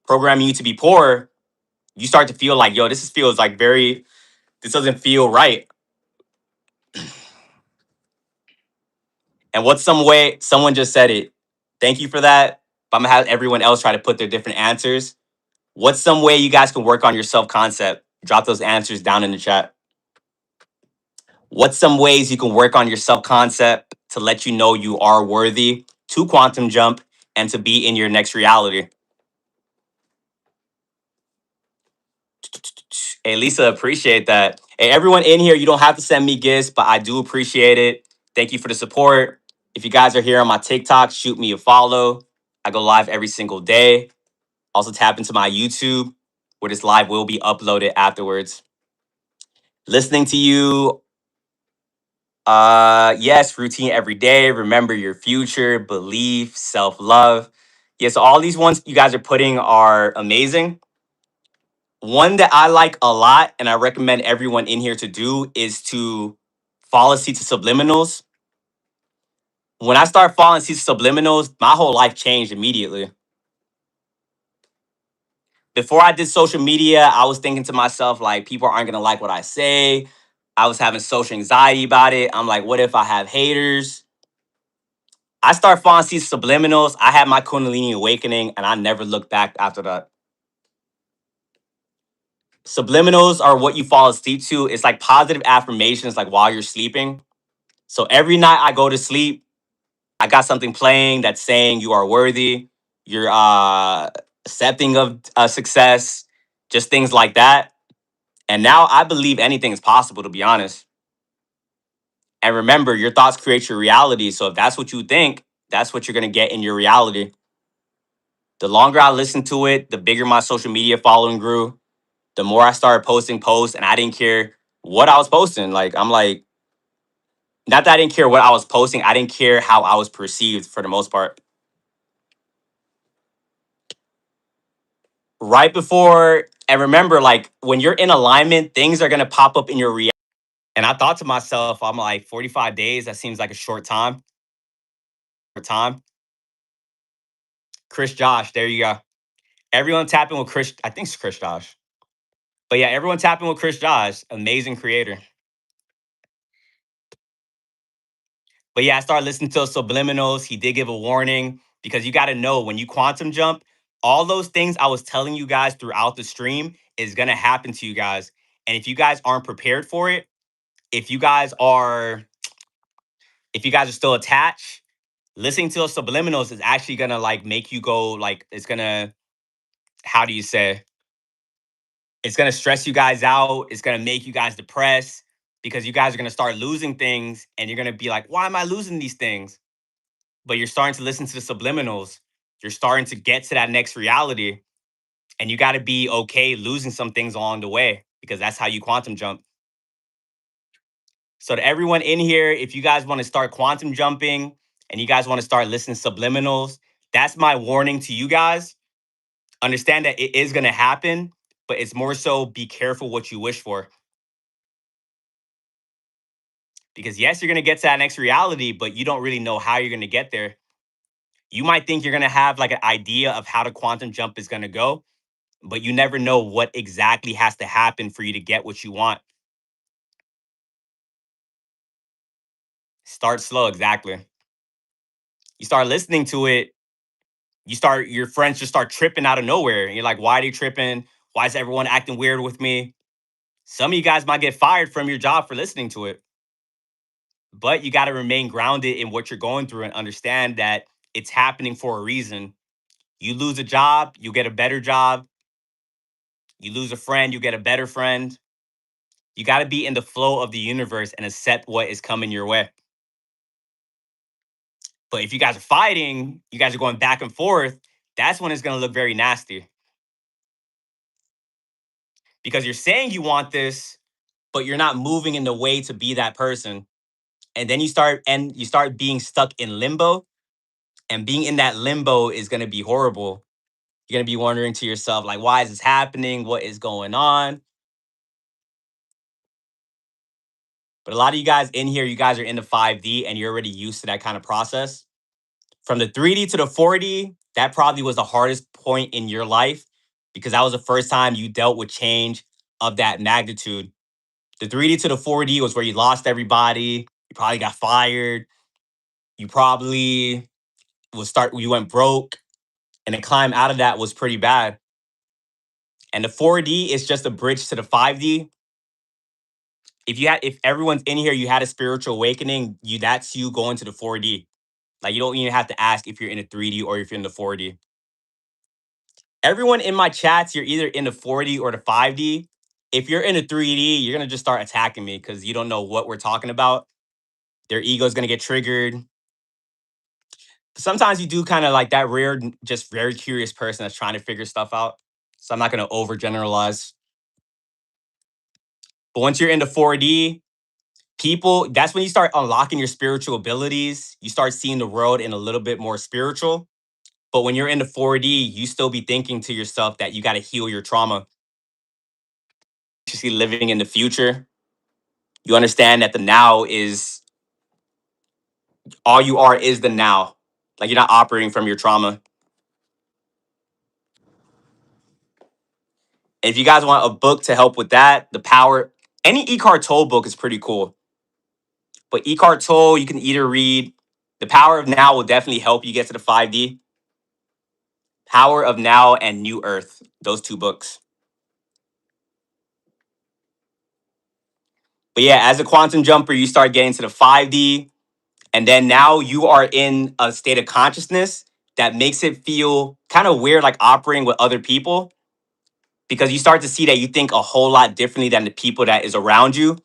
programming you to be poor, you start to feel like, yo, feels like this doesn't feel right. And what's some way, someone just said it. Thank you for that. But I'm gonna have everyone else try to put their different answers. What's some way you guys can work on your self concept? Drop those answers down in the chat. What's some ways you can work on your self concept to let you know you are worthy to quantum jump and to be in your next reality? Hey, Lisa, appreciate that. Hey, everyone in here, you don't have to send me gifts, but I do appreciate it. Thank you for the support. If you guys are here on my TikTok, shoot me a follow. I go live every single day. Also, tap into my YouTube, where this live will be uploaded afterwards. Listening to you, yes, routine every day. Remember your future, belief, self love. Yes, all these ones you guys are putting are amazing. One that I like a lot and I recommend everyone in here to do is to fall asleep to subliminals. When I started falling asleep to subliminals, my whole life changed immediately. Before I did social media, I was thinking to myself, like, people aren't gonna like what I say. I was having social anxiety about it. I'm like, what if I have haters? I started falling asleep to subliminals. I had my Kundalini awakening and I never looked back after that. Subliminals are what you fall asleep to. It's like positive affirmations, like while you're sleeping. So every night I go to sleep, I got something playing that's saying you are worthy, you're accepting of success, just things like that. And now I believe anything is possible, to be honest. And remember, your thoughts create your reality. So if that's what you think, that's what you're going to get in your reality. The longer I listened to it, the bigger my social media following grew. The more I started posting posts, and I didn't care what I was posting. Like, I'm like, not that I didn't care what I was posting, I didn't care how I was perceived for the most part. Right before, and remember, like, when you're in alignment, things are going to pop up in your reality. And I thought to myself, I'm like, 45 days, that seems like a short time. Time. Chris Josh, there you go. Everyone tapping with Chris. I think it's Chris Josh. But yeah, everyone tapping with Chris Josh. Amazing creator. But yeah, I started listening to subliminals. He did give a warning because you got to know when you quantum jump, all those things I was telling you guys throughout the stream is going to happen to you guys. And if you guys aren't prepared for it, if you guys are if you guys are still attached, listening to those subliminals is actually going to like make you go like it's going to how do you say it's going to stress you guys out. It's going to make you guys depressed because you guys are going to start losing things and you're going to be like, why am I losing these things? But you're starting to listen to the subliminals. You're starting to get to that next reality. And you got to be okay losing some things along the way because that's how you quantum jump. So, to everyone in here, if you guys want to start quantum jumping and you guys want to start listening to subliminals, that's my warning to you guys. Understand that it is going to happen, but it's more so be careful what you wish for. Because yes, you're going to get to that next reality, but you don't really know how you're going to get there. You might think you're going to have like an idea of how the quantum jump is going to go, but you never know what exactly has to happen for you to get what you want. Start slow, exactly. You start listening to it, your friends just start tripping out of nowhere. And you're like, why are they tripping? Why is everyone acting weird with me? Some of you guys might get fired from your job for listening to it, but you got to remain grounded in what you're going through and understand that it's happening for a reason. You lose a job, you get a better job. You lose a friend, you get a better friend. You got to be in the flow of the universe and accept what is coming your way. But if you guys are fighting, you guys are going back and forth, that's when it's going to look very nasty because you're saying you want this, but you're not moving in the way to be that person. And then you start being stuck in limbo, and being in that limbo is going to be horrible. You're going to be wondering to yourself like, why is this happening? What is going on? But a lot of you guys in here, you guys are in the 5D and you're already used to that kind of process. From the 3D to the 4D, that probably was the hardest point in your life because that was the first time you dealt with change of that magnitude. The 3D to the 4D was where you lost everybody, you probably got fired, you probably you went broke, and the climb out of that was pretty bad. And the 4D is just a bridge to the 5D. If everyone's in here, you had a spiritual awakening, that's you going to the 4D. Like you don't even have to ask if you're in a 3D or if you're in the 4D. Everyone in my chats, you're either in the 4D or the 5D. If you're in a 3D, you're gonna just start attacking me because you don't know what we're talking about. Their ego's gonna get triggered. Sometimes you do kind of like that rare, just very curious person that's trying to figure stuff out. So I'm not gonna overgeneralize. But once you're in the 4D, that's when you start unlocking your spiritual abilities. You start seeing the world in a little bit more spiritual. But when you're in the 4D, you still be thinking to yourself that you got to heal your trauma. consciously living in the future. You understand that the now is all you are is the now. Like you're not operating from your trauma. And if you guys want a book to help with that, The Power, any Eckhart Tolle book is pretty cool. But Eckhart Tolle, you can either read The Power of Now will definitely help you get to the 5D. Power of Now and New Earth, those two books. But yeah, as a quantum jumper, you start getting to the 5D, and then now you are in a state of consciousness that makes it feel kind of weird, like operating with other people, because you start to see that you think a whole lot differently than the people that is around you,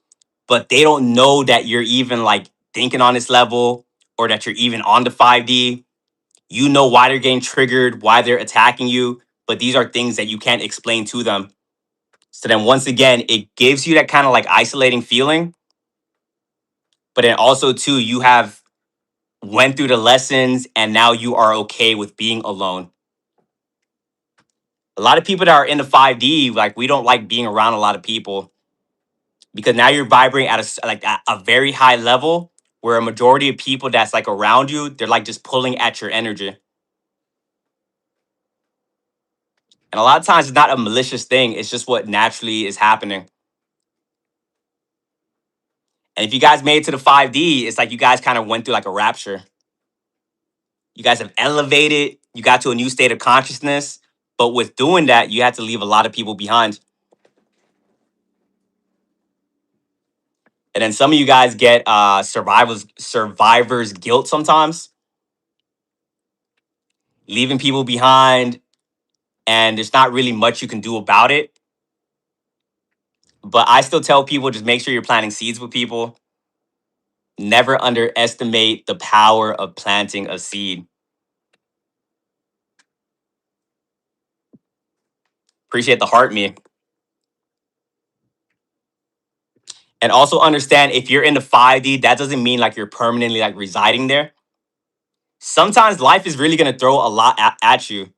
but they don't know that you're even like thinking on this level or that you're even on the 5D. You know why they're getting triggered, why they're attacking you, but these are things that you can't explain to them. So then once again, it gives you that kind of like isolating feeling, but then also too, you have went through the lessons and now you are okay with being alone. A lot of people that are in the 5D, like we don't like being around a lot of people because now you're vibrating at a very high level where a majority of people that's like around you, they're like just pulling at your energy. And a lot of times it's not a malicious thing, it's just what naturally is happening. And if you guys made it to the 5D, it's like you guys kind of went through like a rapture. You guys have elevated, you got to a new state of consciousness. But with doing that, you had to leave a lot of people behind. And then some of you guys get survivor's guilt sometimes, leaving people behind, and there's not really much you can do about it. But I still tell people just make sure you're planting seeds with people. Never underestimate the power of planting a seed. Appreciate the heart me. And also understand if you're in the 5D, that doesn't mean like you're permanently like residing there. Sometimes life is really going to throw a lot at you,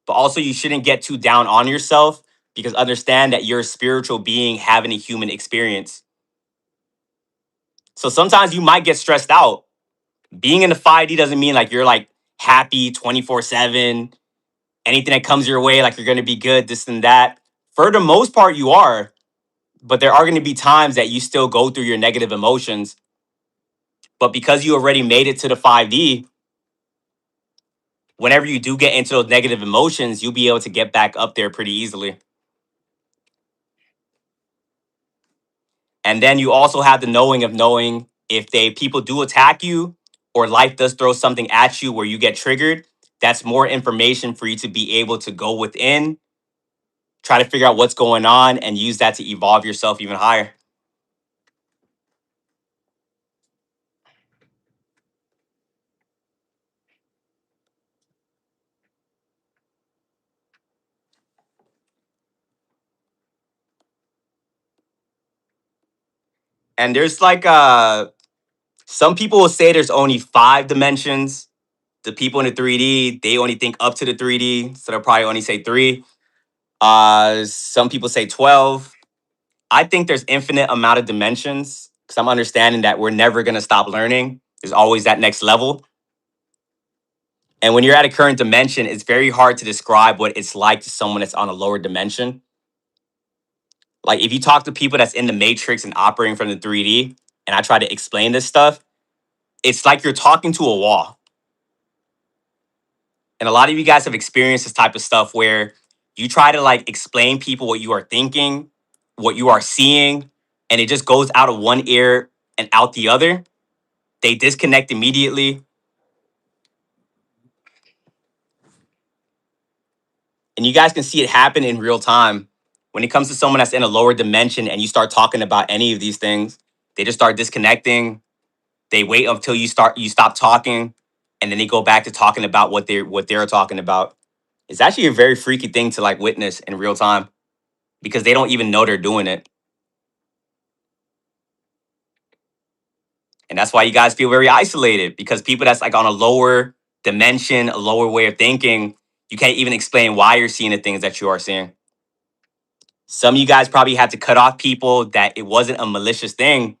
but also you shouldn't get too down on yourself because understand that you're a spiritual being having a human experience. So sometimes you might get stressed out. Being in the 5D doesn't mean like you're like happy 24/7. Anything that comes your way, like you're going to be good, this and that. For the most part, you are, but there are going to be times that you still go through your negative emotions. But because you already made it to the 5D, whenever you do get into those negative emotions, you'll be able to get back up there pretty easily. And then you also have the knowing of knowing if they people do attack you or life does throw something at you where you get triggered, that's more information for you to be able to go within, try to figure out what's going on and use that to evolve yourself even higher. And there's like some people will say there's only 5 dimensions. The people in the 3D, they only think up to the 3D, so they'll probably only say 3. Some people say 12. I think there's infinite amount of dimensions because I'm understanding that we're never gonna stop learning. There's always that next level. And when you're at a current dimension, it's very hard to describe what it's like to someone that's on a lower dimension. Like if you talk to people that's in the matrix and operating from the 3D, and I try to explain this stuff, it's like you're talking to a wall. And a lot of you guys have experienced this type of stuff where you try to like explain people what you are thinking, what you are seeing, and it just goes out of one ear and out the other. They disconnect immediately. And you guys can see it happen in real time. When it comes to someone that's in a lower dimension and you start talking about any of these things, they just start disconnecting. They wait until you stop talking, and then they go back to talking about what they're talking about. It's actually a very freaky thing to like witness in real time because they don't even know they're doing it. And that's why you guys feel very isolated because people that's like on a lower dimension, a lower way of thinking, you can't even explain why you're seeing the things that you are seeing. Some of you guys probably had to cut off people that it wasn't a malicious thing.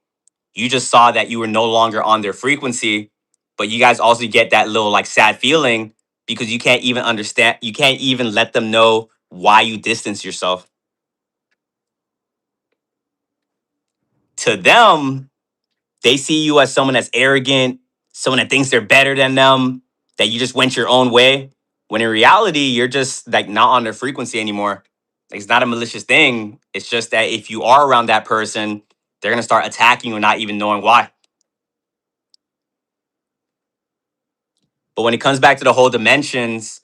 You just saw that you were no longer on their frequency, but you guys also get that little like sad feeling because you can't even understand, you can't even let them know why you distance yourself. To them, they see you as someone that's arrogant, someone that thinks they're better than them, that you just went your own way. When in reality, you're just like not on their frequency anymore. Like, it's not a malicious thing. It's just that if you are around that person, they're gonna start attacking you, not even knowing why. But when it comes back to the whole dimensions,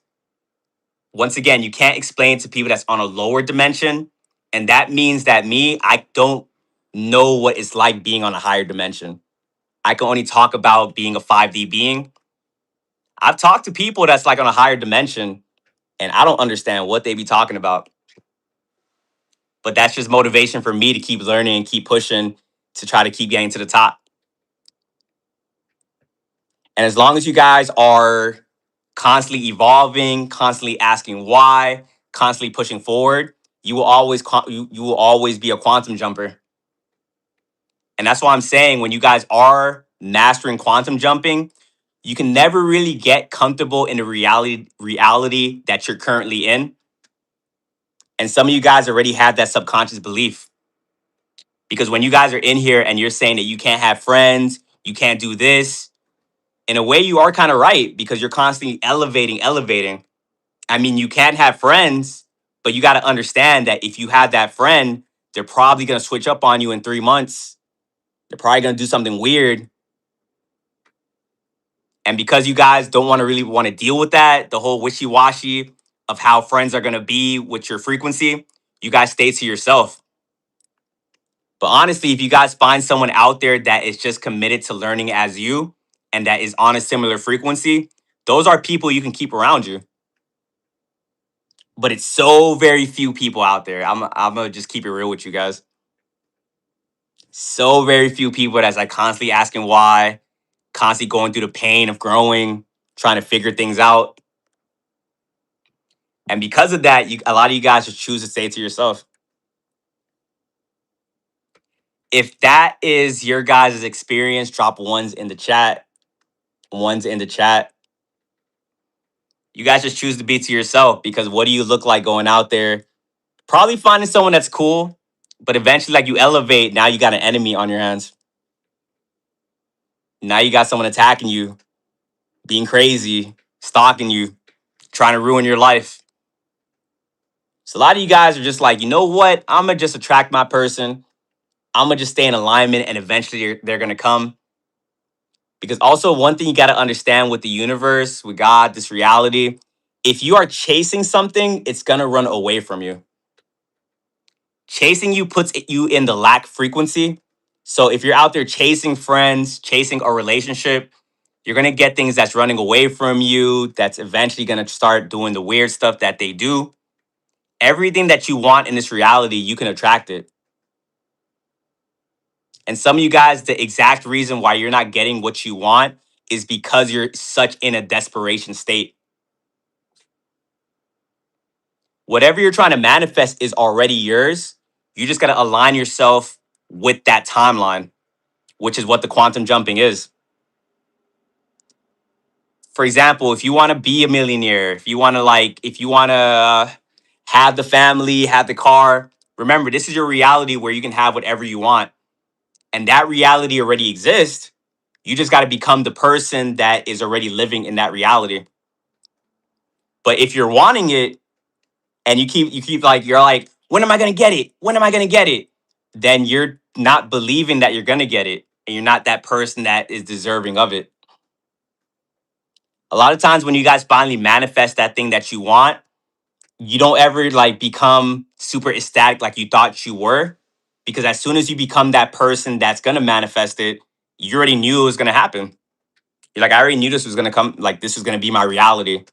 once again, you can't explain to people that's on a lower dimension. And that means that me, I don't know what it's like being on a higher dimension. I can only talk about being a 5D being. I've talked to people that's like on a higher dimension, and I don't understand what they be talking about. But that's just motivation for me to keep learning and keep pushing to try to keep getting to the top. And as long as you guys are constantly evolving, constantly asking why, constantly pushing forward, you will always be a quantum jumper. And that's why I'm saying when you guys are mastering quantum jumping, you can never really get comfortable in the reality that you're currently in. And some of you guys already have that subconscious belief because when you guys are in here and you're saying that you can't have friends, you can't do this, in a way you are kind of right because you're constantly elevating. I mean, you can have friends, but you got to understand that if you have that friend, they're probably going to switch up on you in 3 months. They're probably going to do something weird. And because you guys don't want to really want to deal with that, the whole wishy-washy of how friends are going to be with your frequency, you guys stay to yourself. But honestly, if you guys find someone out there that is just committed to learning as you and that is on a similar frequency, those are people you can keep around you. But it's so very few people out there. I'm gonna just keep it real with you guys. So very few people that's like constantly asking why, constantly going through the pain of growing, trying to figure things out. And because of that, a lot of you guys just choose to stay to yourself. If that is your guys' experience, drop ones in the chat. Ones in the chat. You guys just choose to be to yourself because what do you look like going out there? Probably finding someone that's cool, but eventually, like you elevate, now you got an enemy on your hands. Now you got someone attacking you, being crazy, stalking you, trying to ruin your life. So a lot of you guys are just like, you know what? I'm gonna just attract my person. I'm gonna just stay in alignment, and eventually they're gonna come. Because also one thing you got to understand with the universe, with God, this reality, if you are chasing something, it's gonna run away from you. Chasing you puts you in the lack frequency. So if you're out there chasing friends, chasing a relationship, you're gonna get things that's running away from you, that's eventually gonna start doing the weird stuff that they do. Everything that you want in this reality, you can attract it. And some of you guys, the exact reason why you're not getting what you want is because you're such in a desperation state. Whatever you're trying to manifest is already yours. You just got to align yourself with that timeline, which is what the quantum jumping is. For example, if you want to be a millionaire, if you want to have the family, have the car, remember, this is your reality where you can have whatever you want. And that reality already exists. You just got to become the person that is already living in that reality. But if you're wanting it and you keep like you're like, when am I going to get it? When am I going to get it? Then you're not believing that you're going to get it and you're not that person that is deserving of it. A lot of times when you guys finally manifest that thing that you want, you don't ever like become super ecstatic like you thought you were, because as soon as you become that person that's going to manifest it, you already knew it was going to happen. You're like, I already knew this was going to come, like this was going to be my reality.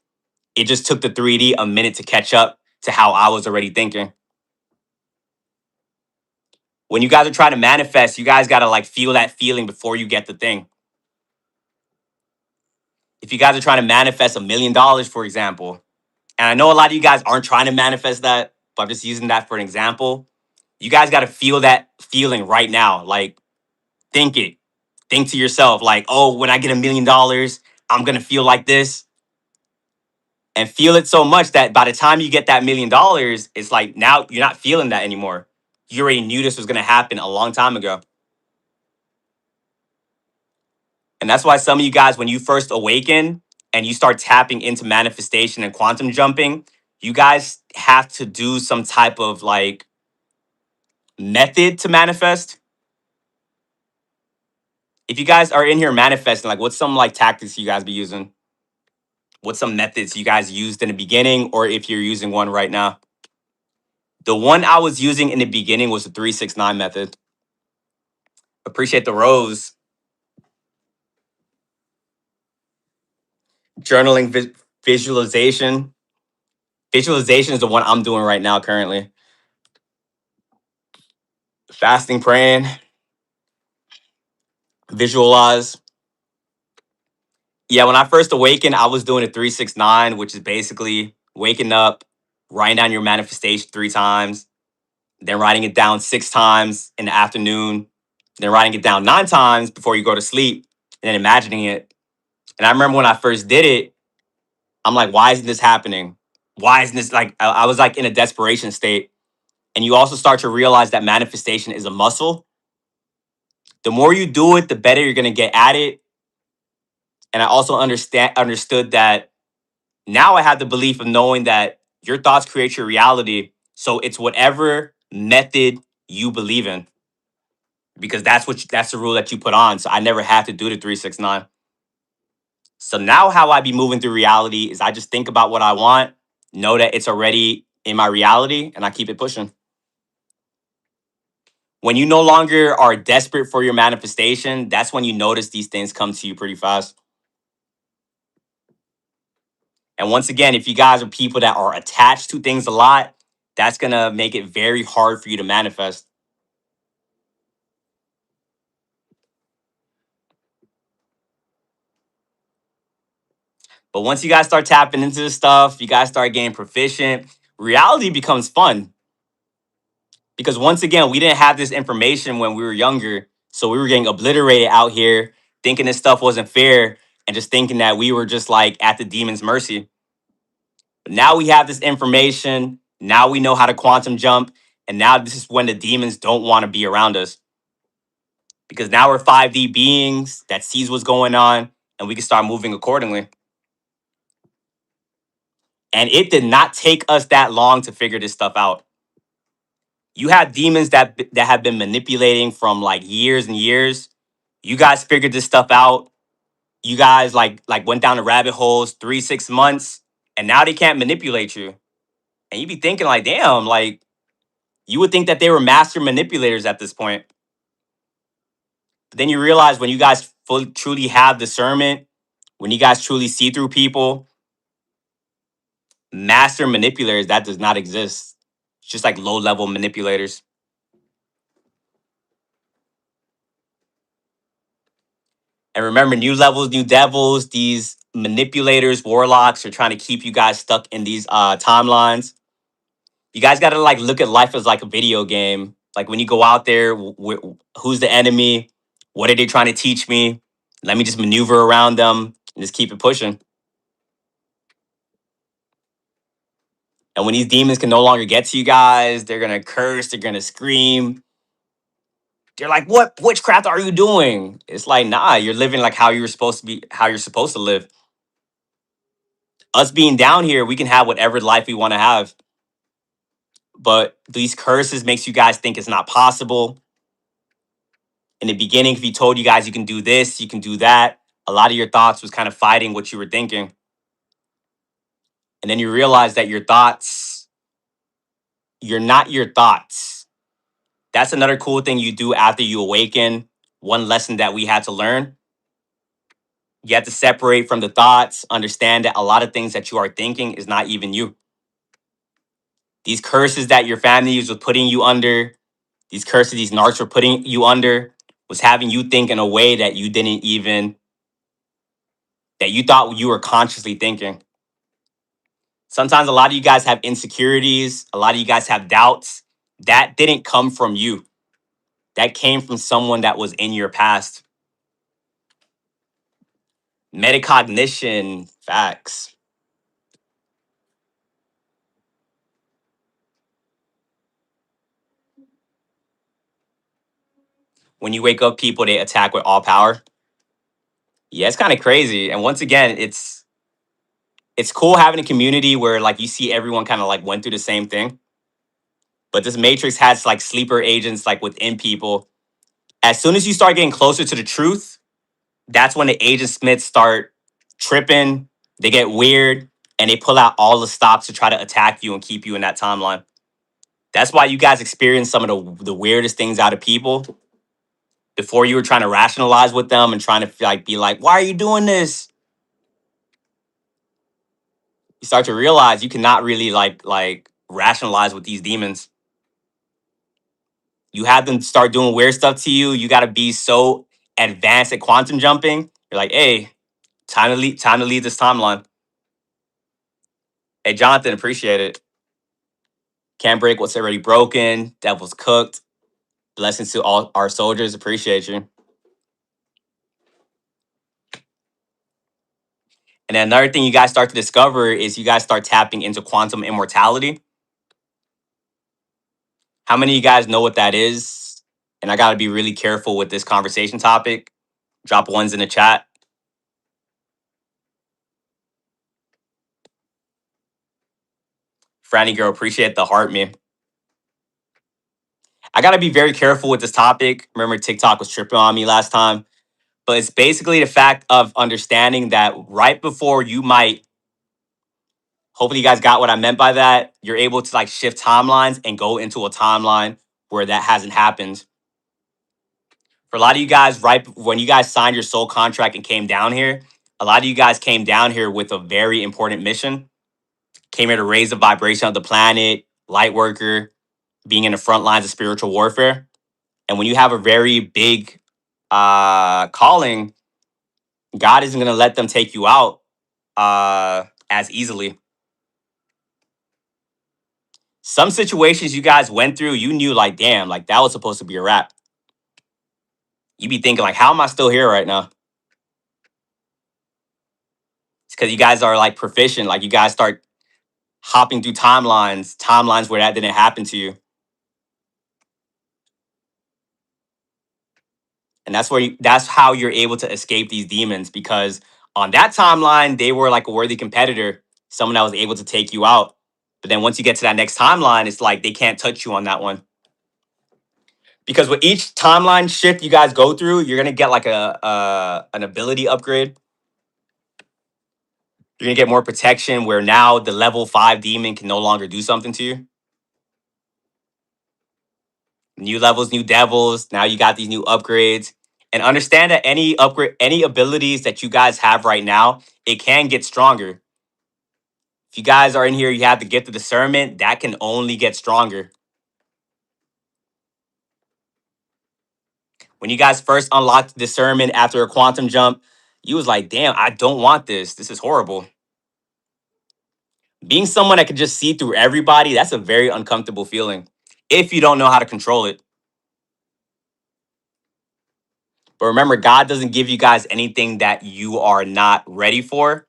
It just took the 3D a minute to catch up to how I was already thinking. When you guys are trying to manifest, you guys got to like feel that feeling before you get the thing. If you guys are trying to manifest $1 million, for example, and I know a lot of you guys aren't trying to manifest that, but I'm just using that for an example. You guys got to feel that feeling right now. Like, think it. Think to yourself, like, oh, when I get $1 million, I'm going to feel like this. And feel it so much that by the time you get that $1 million, it's like now you're not feeling that anymore. You already knew this was going to happen a long time ago. And that's why some of you guys, when you first awaken and you start tapping into manifestation and quantum jumping, you guys have to do some type of like method to manifest. If you guys are in here manifesting, like what's some like tactics you guys be using? What's some methods you guys used in the beginning, or if you're using one right now? The one I was using in the beginning was the 369 method. Appreciate the rose. Journaling, visualization. Visualization is the one I'm doing right now currently. Fasting, praying, visualize. Yeah, when I first awakened, I was doing a 369, which is basically waking up, writing down your manifestation 3 times, then writing it down 6 times in the afternoon, then writing it down 9 times before you go to sleep, and then imagining it. And I remember when I first did it, I'm like, why isn't this happening? Why isn't this like, I was like in a desperation state. And you also start to realize that manifestation is a muscle. The more you do it, the better you're going to get at it. And I also understood that now I have the belief of knowing that your thoughts create your reality. So it's whatever method you believe in, because that's the rule that you put on. So I never have to do the 369. So now how I be moving through reality is I just think about what I want, know that it's already in my reality, and I keep it pushing. When you no longer are desperate for your manifestation, that's when you notice these things come to you pretty fast. And once again, if you guys are people that are attached to things a lot, that's going to make it very hard for you to manifest. But once you guys start tapping into this stuff, you guys start getting proficient, reality becomes fun. Because once again, we didn't have this information when we were younger. So we were getting obliterated out here, thinking this stuff wasn't fair, and just thinking that we were just like at the demon's mercy. But now we have this information. Now we know how to quantum jump. And now this is when the demons don't want to be around us. Because now we're 5D beings that sees what's going on, and we can start moving accordingly. And it did not take us that long to figure this stuff out. You have demons that have been manipulating from like years and years. You guys figured this stuff out. You guys like went down the rabbit holes 3 6 months, and now they can't manipulate you. And you be thinking like, damn, like you would think that they were master manipulators at this point. But then you realize when you guys fully truly have discernment, when you guys truly see through people, master manipulators, that does not exist. It's just like low level manipulators. And remember, new levels, new devils, these manipulators, warlocks are trying to keep you guys stuck in these timelines. You guys got to like look at life as like a video game. Like when you go out there, who's the enemy? What are they trying to teach me? Let me just maneuver around them and just keep it pushing. And when these demons can no longer get to you guys, they're gonna curse, they're gonna scream. They're like, "What witchcraft are you doing?" It's like, nah, you're living like how you're supposed to be, how you're supposed to live. Us being down here, we can have whatever life we want to have. But these curses makes you guys think it's not possible. In the beginning, if he told you guys you can do this, you can do that, a lot of your thoughts was kind of fighting what you were thinking. And then you realize that your thoughts, you're not your thoughts. That's another cool thing you do after you awaken. One lesson that we had to learn. You have to separate from the thoughts, understand that a lot of things that you are thinking is not even you. These curses that your family was putting you under, these curses, these narcs were putting you under, was having you think in a way that you didn't even, that you thought you were consciously thinking. Sometimes a lot of you guys have insecurities, a lot of you guys have doubts. That didn't come from you. That came from someone that was in your past. Metacognition, facts. When you wake up, people they attack with all power. Yeah, it's kind of crazy. And once again, it's cool having a community where like you see everyone kind of like went through the same thing. But this matrix has like sleeper agents like within people. As soon as you start getting closer to the truth, that's when the agent smiths start tripping, they get weird, and they pull out all the stops to try to attack you and keep you in that timeline. That's why you guys experience some of the weirdest things out of people before you were trying to rationalize with them and trying to like be like, why are you doing this? You start to realize you cannot really like rationalize with these demons. You have them start doing weird stuff to you. You got to be so advanced at quantum jumping. You're like, hey, time to leave this timeline. Hey, Jonathan, appreciate it. Can't break what's already broken. Devil's cooked. Blessings to all our soldiers. Appreciate you. And then another thing you guys start to discover is you guys start tapping into quantum immortality. How many of you guys know what that is? And I got to be really careful with this conversation topic. Drop ones in the chat. Franny girl, appreciate the heart, me. I got to be very careful with this topic. Remember, TikTok was tripping on me last time. But it's basically the fact of understanding that right before you might, hopefully, you guys got what I meant by that. You're able to like shift timelines and go into a timeline where that hasn't happened. For a lot of you guys, right when you guys signed your soul contract and came down here, a lot of you guys came down here with a very important mission. Came here to raise the vibration of the planet, light worker, being in the front lines of spiritual warfare. And when you have a very big calling, God isn't going to let them take you out as easily. Some situations you guys went through, you knew like, damn, like that was supposed to be a wrap. You be thinking like, how am I still here right now? It's because you guys are like proficient. Like you guys start hopping through timelines where that didn't happen to you. And that's how you're able to escape these demons because on that timeline, they were like a worthy competitor, someone that was able to take you out. But then once you get to that next timeline, it's like they can't touch you on that one. Because with each timeline shift you guys go through, you're gonna get like an ability upgrade. You're gonna get more protection where now the level 5 demon can no longer do something to you. New levels, new devils. Now you got these new upgrades. And understand that any upgrade, any abilities that you guys have right now, it can get stronger. If you guys are in here, you have the gift of discernment, that can only get stronger. When you guys first unlocked discernment after a quantum jump, you was like, damn, I don't want this. This is horrible. Being someone that can just see through everybody, that's a very uncomfortable feeling if you don't know how to control it. But remember, God doesn't give you guys anything that you are not ready for.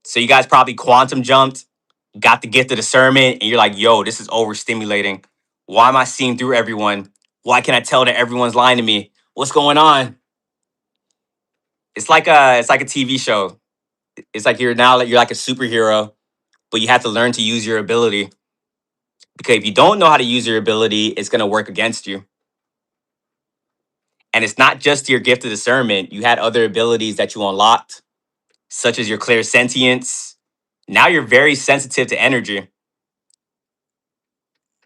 So you guys probably quantum jumped, got the gift of discernment, and you're like, yo, this is overstimulating. Why am I seeing through everyone? Why can I tell that everyone's lying to me? What's going on? It's like a TV show. It's like you're like a superhero, but you have to learn to use your ability. Because if you don't know how to use your ability, it's gonna work against you. And it's not just your gift of discernment. You had other abilities that you unlocked, such as your clairsentience. Now you're very sensitive to energy.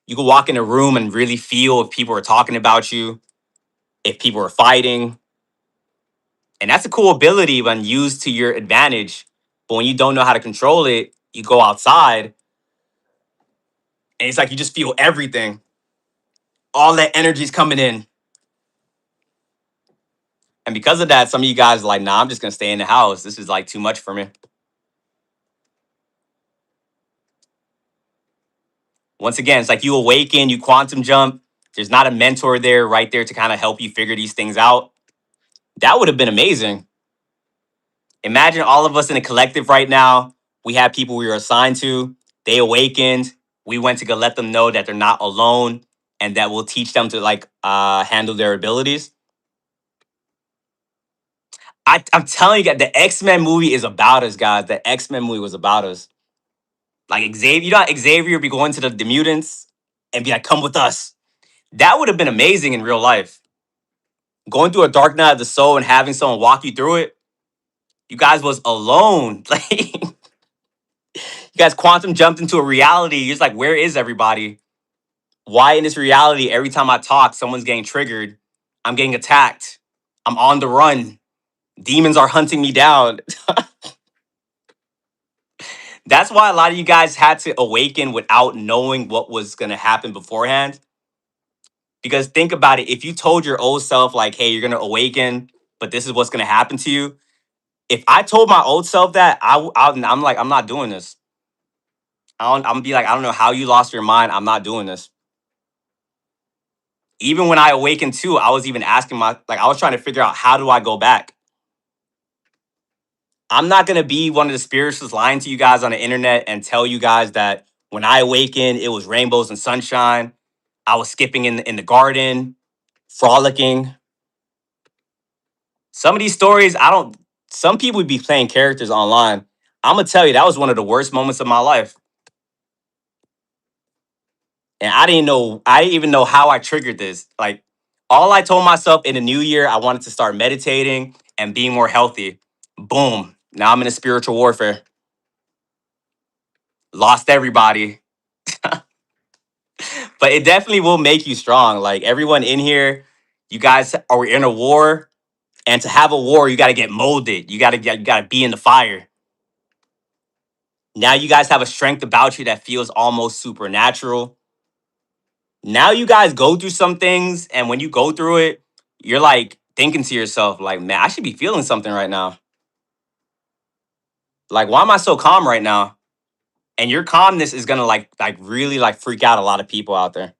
You can walk in a room and really feel if people are talking about you, if people are fighting. And that's a cool ability when used to your advantage. But when you don't know how to control it, you go outside and it's like you just feel everything. All that energy's coming in. And because of that, some of you guys are like, nah, I'm just gonna stay in the house. This is like too much for me. Once again, it's like you awaken, you quantum jump. There's not a mentor there, right there to kind of help you figure these things out. That would have been amazing. Imagine all of us in a collective right now. We have people we were assigned to. They awakened. We went to go let them know that they're not alone and that we'll teach them to like handle their abilities. I'm telling you, the X Men movie is about us, guys. The X Men movie was about us. Like Xavier, you know, Xavier be going to the mutants and be like, "Come with us." That would have been amazing in real life. Going through a dark night of the soul and having someone walk you through it. You guys was alone. Like you guys quantum jumped into a reality. You're just like, where is everybody? Why in this reality, every time I talk, someone's getting triggered. I'm getting attacked. I'm on the run. Demons are hunting me down. That's why a lot of you guys had to awaken without knowing what was going to happen beforehand. Because think about it. If you told your old self, like, hey, you're going to awaken, but this is what's going to happen to you. If I told my old self that, I'm like, I'm not doing this. I'm gonna be like, I don't know how you lost your mind. I'm not doing this. Even when I awakened too, I was even asking I was trying to figure out how do I go back. I'm not gonna be one of the spiritualists lying to you guys on the internet and tell you guys that when I awakened, it was rainbows and sunshine. I was skipping in the garden, frolicking. Some of these stories, I don't. Some people would be playing characters online. I'm gonna tell you that was one of the worst moments of my life, and I didn't know. I didn't even know how I triggered this. Like all I told myself in the new year, I wanted to start meditating and being more healthy. Boom! Now I'm in a spiritual warfare. Lost everybody. But it definitely will make you strong. Like everyone in here, you guys are in a war, and to have a war, you got to get molded. You got to be in the fire. Now you guys have a strength about you that feels almost supernatural. Now you guys go through some things, and when you go through it, you're like thinking to yourself, like, man, I should be feeling something right now. Like, why am I so calm right now? And your calmness is gonna like really like freak out a lot of people out there.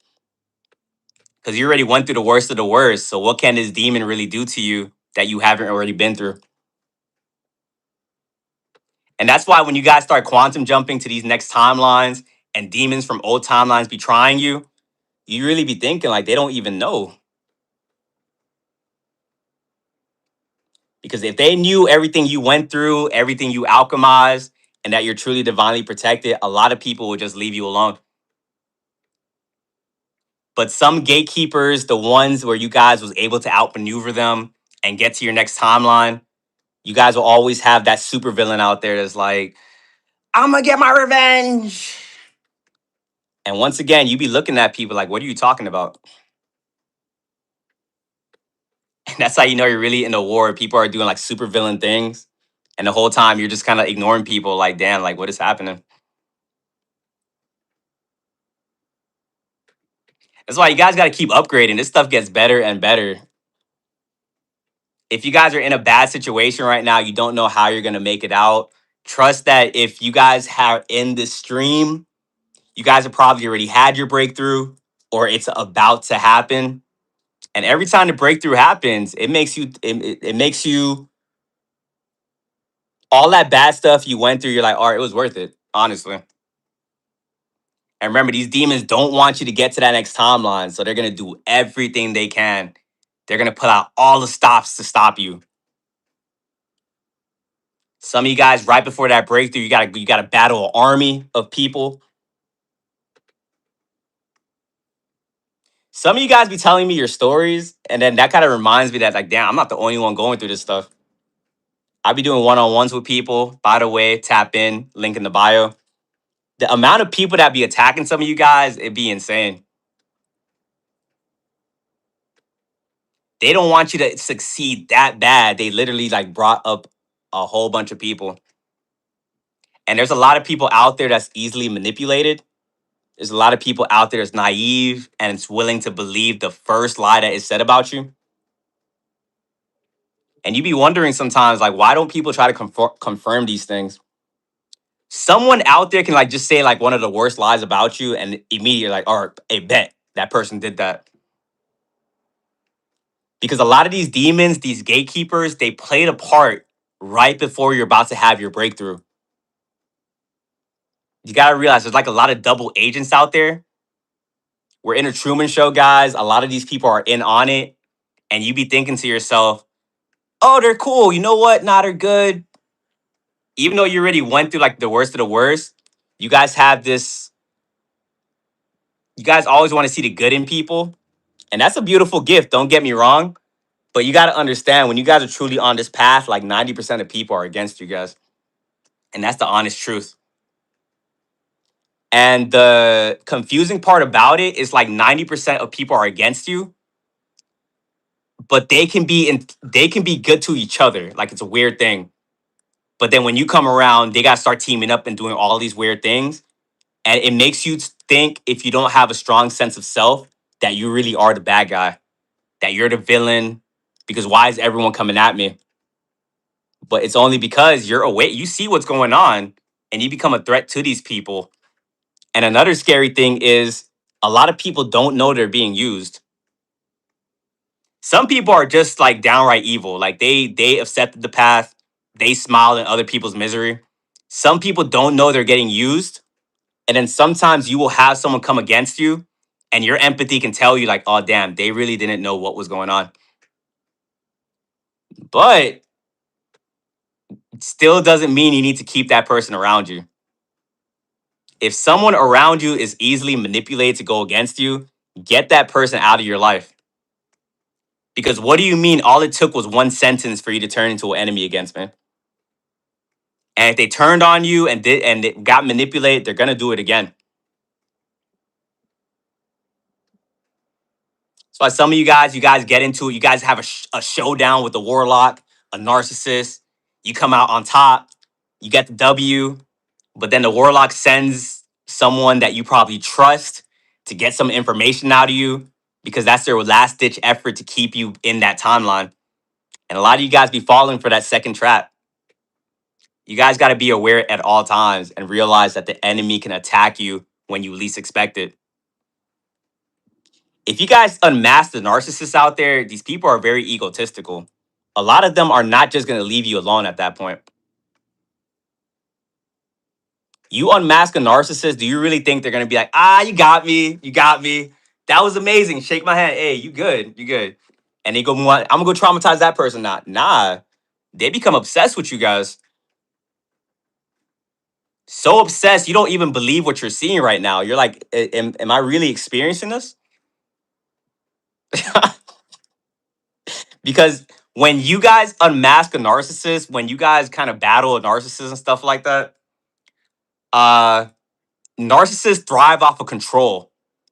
Because you already went through the worst of the worst. So what can this demon really do to you that you haven't already been through? And that's why when you guys start quantum jumping to these next timelines and demons from old timelines be trying you, you really be thinking like they don't even know. Because if they knew everything you went through, everything you alchemized, and that you're truly divinely protected, a lot of people would just leave you alone. But some gatekeepers, the ones where you guys was able to outmaneuver them and get to your next timeline, you guys will always have that super villain out there that's like, I'm gonna get my revenge. And once again, you be looking at people like, what are you talking about? And that's how you know you're really in a war. People are doing like super villain things. And the whole time you're just kind of ignoring people like, damn, like what is happening? That's why you guys got to keep upgrading. This stuff gets better and better. If you guys are in a bad situation right now, you don't know how you're going to make it out. Trust that if you guys are in this stream, you guys have probably already had your breakthrough or it's about to happen. And every time the breakthrough happens, it makes you all that bad stuff you went through, you're like, all right, it was worth it, honestly. And remember, these demons don't want you to get to that next timeline. So they're going to do everything they can. They're going to put out all the stops to stop you. Some of you guys, right before that breakthrough, you gotta battle an army of people. Some of you guys be telling me your stories, and then that kind of reminds me that, like, damn, I'm not the only one going through this stuff. I be doing one-on-ones with people. By the way, tap in, link in the bio. The amount of people that be attacking some of you guys, it'd be insane. They don't want you to succeed that bad. They literally like brought up a whole bunch of people. And there's a lot of people out there that's easily manipulated. There's a lot of people out there that's naive and it's willing to believe the first lie that is said about you. And you be wondering sometimes, like, why don't people try to confirm these things? Someone out there can like just say like one of the worst lies about you and immediately like, or a bet that person did that. Because a lot of these demons, these gatekeepers, they played a part right before you're about to have your breakthrough. You got to realize there's like a lot of double agents out there. We're in a Truman Show, guys. A lot of these people are in on it. And you be thinking to yourself, oh, they're cool. You know what? Nah, they're good. Even though you already went through like the worst of the worst, you guys have this, you guys always want to see the good in people. And that's a beautiful gift. Don't get me wrong. But you got to understand when you guys are truly on this path, like 90% of people are against you guys. And that's the honest truth. And the confusing part about it is like 90% of people are against you, but they can be good to each other. Like it's a weird thing. But then when you come around, they got to start teaming up and doing all these weird things. And it makes you think if you don't have a strong sense of self that you really are the bad guy, that you're the villain because why is everyone coming at me? But it's only because you're awake, you see what's going on and you become a threat to these people. And another scary thing is a lot of people don't know they're being used. Some people are just like downright evil. Like they accepted the path. They smile in other people's misery. Some people don't know they're getting used. And then sometimes you will have someone come against you and your empathy can tell you like, oh damn, they really didn't know what was going on. But it still doesn't mean you need to keep that person around you. If someone around you is easily manipulated to go against you, get that person out of your life. Because what do you mean all it took was one sentence for you to turn into an enemy against me? And if they turned on you and it got manipulated, they're gonna do it again. That's why some of you guys get into it. You guys have a showdown with the warlock, a narcissist. You come out on top. You get the W, but then the warlock sends someone that you probably trust to get some information out of you because that's their last ditch effort to keep you in that timeline. And a lot of you guys be falling for that second trap. You guys got to be aware at all times and realize that the enemy can attack you when you least expect it. If you guys unmask the narcissists out there, these people are very egotistical. A lot of them are not just going to leave you alone at that point. You unmask a narcissist, do you really think they're going to be like, ah, you got me, you got me. That was amazing. Shake my hand. Hey, you good, you good. And they go, I'm going to go traumatize that person now. Nah, they become obsessed with you guys. So obsessed, you don't even believe what you're seeing right now. You're like, am I really experiencing this? Because when you guys unmask a narcissist, when you guys kind of battle a narcissist and stuff like that, uh, narcissists thrive off of control.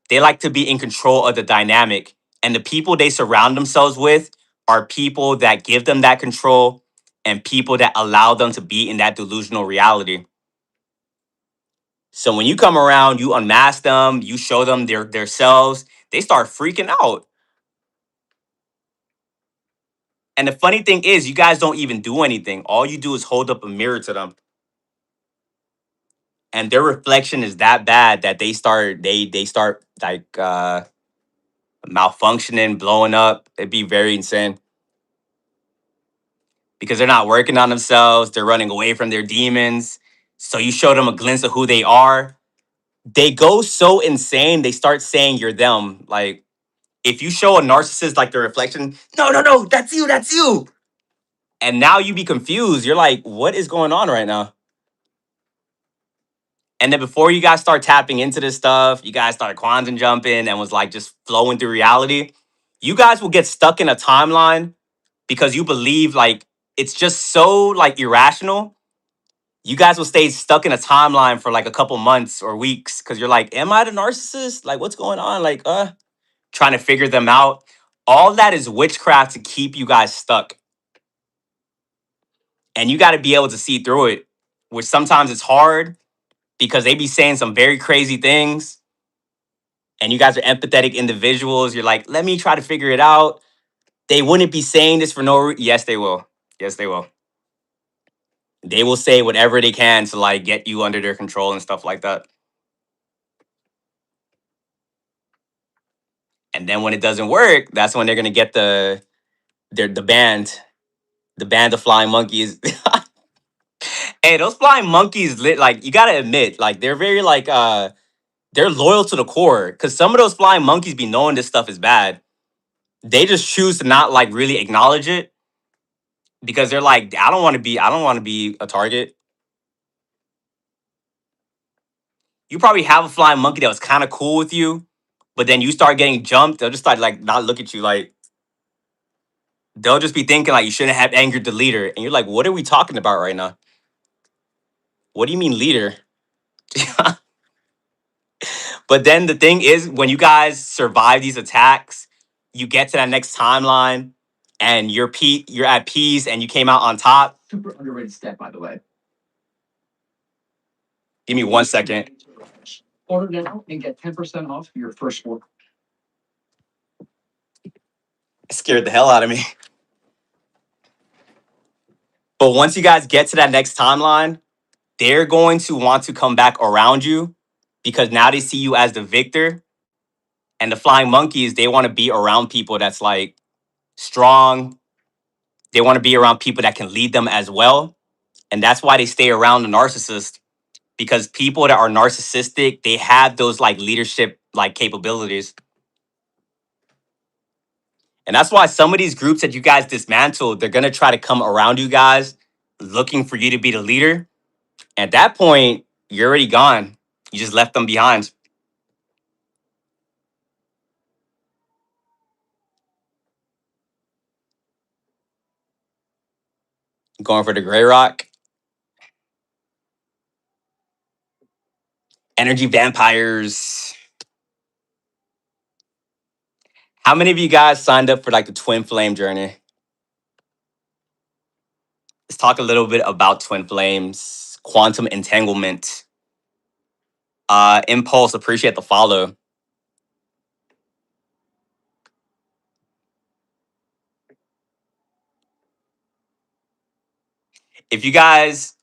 They like to be in control of the dynamic. And the people they surround themselves with are people that give them that control and people that allow them to be in that delusional reality. So when you come around, you unmask them, you show them their selves, they start freaking out. And the funny thing is, you guys don't even do anything. All you do is hold up a mirror to them. And their reflection is that bad that they start like malfunctioning, blowing up. It'd be very insane. Because they're not working on themselves, they're running away from their demons. So you show them a glimpse of who they are. They go so insane, they start saying you're them. Like if you show a narcissist like the reflection, no, no, no, that's you, that's you. And now you be confused. You're like, what is going on right now? And then before you guys start tapping into this stuff, you guys start quantum jumping and was like just flowing through reality. You guys will get stuck in a timeline because you believe like it's just so like irrational. You guys will stay stuck in a timeline for like a couple months or weeks because you're like, am I the narcissist? Like, what's going on? Like, trying to figure them out. All that is witchcraft to keep you guys stuck. And you got to be able to see through it, which sometimes it's hard because they be saying some very crazy things. And you guys are empathetic individuals. You're like, let me try to figure it out. They wouldn't be saying this for no reason. Yes, they will. Yes, they will. They will say whatever they can to like get you under their control and stuff like that. And then when it doesn't work, that's when they're gonna get the band of flying monkeys. Hey, those flying monkeys lit like you gotta admit, like they're very like they're loyal to the core. Cause some of those flying monkeys be knowing this stuff is bad. They just choose to not like really acknowledge it because they're like, I don't want to be a target. You probably have a flying monkey that was kind of cool with you, but then you start getting jumped, they'll just start like not look at you like they'll just be thinking like you shouldn't have angered the leader. And you're like, what are we talking about right now? What do you mean leader? But then the thing is, when you guys survive these attacks, you get to that next timeline and you're at peace and you came out on top. Super underrated stat, by the way. Give me 1 second. Order now and get 10% off your first order. It scared the hell out of me. But once you guys get to that next timeline, they're going to want to come back around you because now they see you as the victor. And the flying monkeys, they want to be around people that's like strong. They want to be around people that can lead them as well. And that's why they stay around the narcissist because people that are narcissistic, they have those like leadership like capabilities. And that's why some of these groups that you guys dismantled, they're going to try to come around you guys looking for you to be the leader. At that point, you're already gone. You just left them behind. Going for the gray rock. Energy vampires. How many of you guys signed up for like the twin flame journey? Let's talk a little bit about twin flames, quantum entanglement. Impulse, appreciate the follow. If you guys,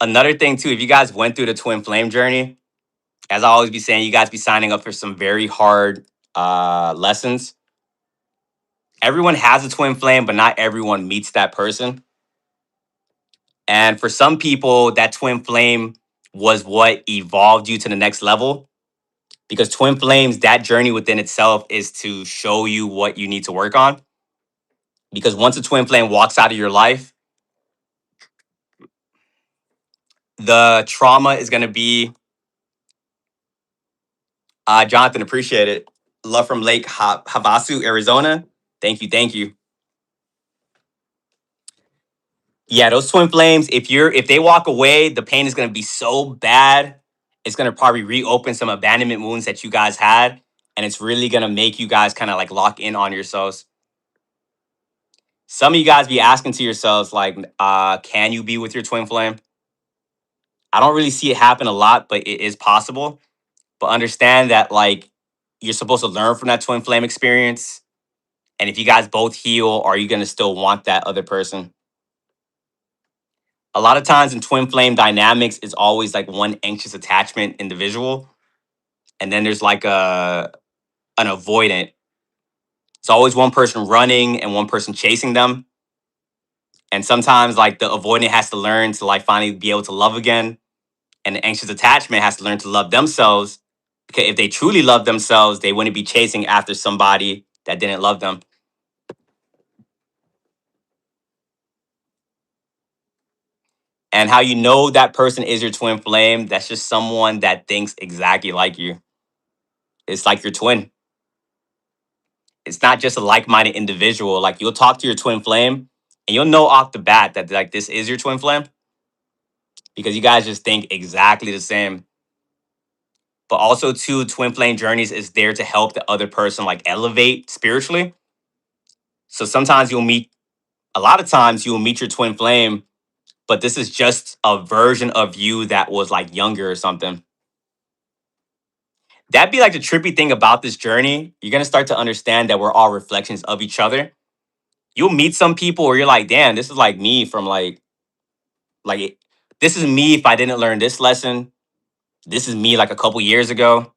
another thing too, if you guys went through the twin flame journey, as I always be saying, you guys be signing up for some very hard lessons. Everyone has a twin flame, but not everyone meets that person. And for some people, that twin flame was what evolved you to the next level. Because twin flames, that journey within itself is to show you what you need to work on. Because once a twin flame walks out of your life, the trauma is going to be, Jonathan, appreciate it. Love from Lake Havasu, Arizona. Thank you. Thank you. Yeah, those twin flames, if they walk away, the pain is going to be so bad. It's going to probably reopen some abandonment wounds that you guys had. And it's really going to make you guys kind of like lock in on yourselves. Some of you guys be asking to yourselves, like, can you be with your twin flame? I don't really see it happen a lot, but it is possible. But understand that, like, you're supposed to learn from that twin flame experience. And if you guys both heal, are you going to still want that other person? A lot of times in twin flame dynamics, it's always like one anxious attachment individual. And then there's like an avoidant. It's always one person running and one person chasing them. And sometimes like the avoidant has to learn to like finally be able to love again. And the anxious attachment has to learn to love themselves. Because if they truly love themselves, they wouldn't be chasing after somebody that didn't love them. And how you know that person is your twin flame, that's just someone that thinks exactly like you. It's like your twin. It's not just a like-minded individual. Like you'll talk to your twin flame and you'll know off the bat that like this is your twin flame because you guys just think exactly the same. But also too, twin flame journeys is there to help the other person like elevate spiritually. So sometimes a lot of times you'll meet your twin flame, but this is just a version of you that was like younger or something. That'd be like the trippy thing about this journey. You're gonna start to understand that we're all reflections of each other. You'll meet some people where you're like, damn, this is like me from like This is me if I didn't learn this lesson. This is me like a couple years ago.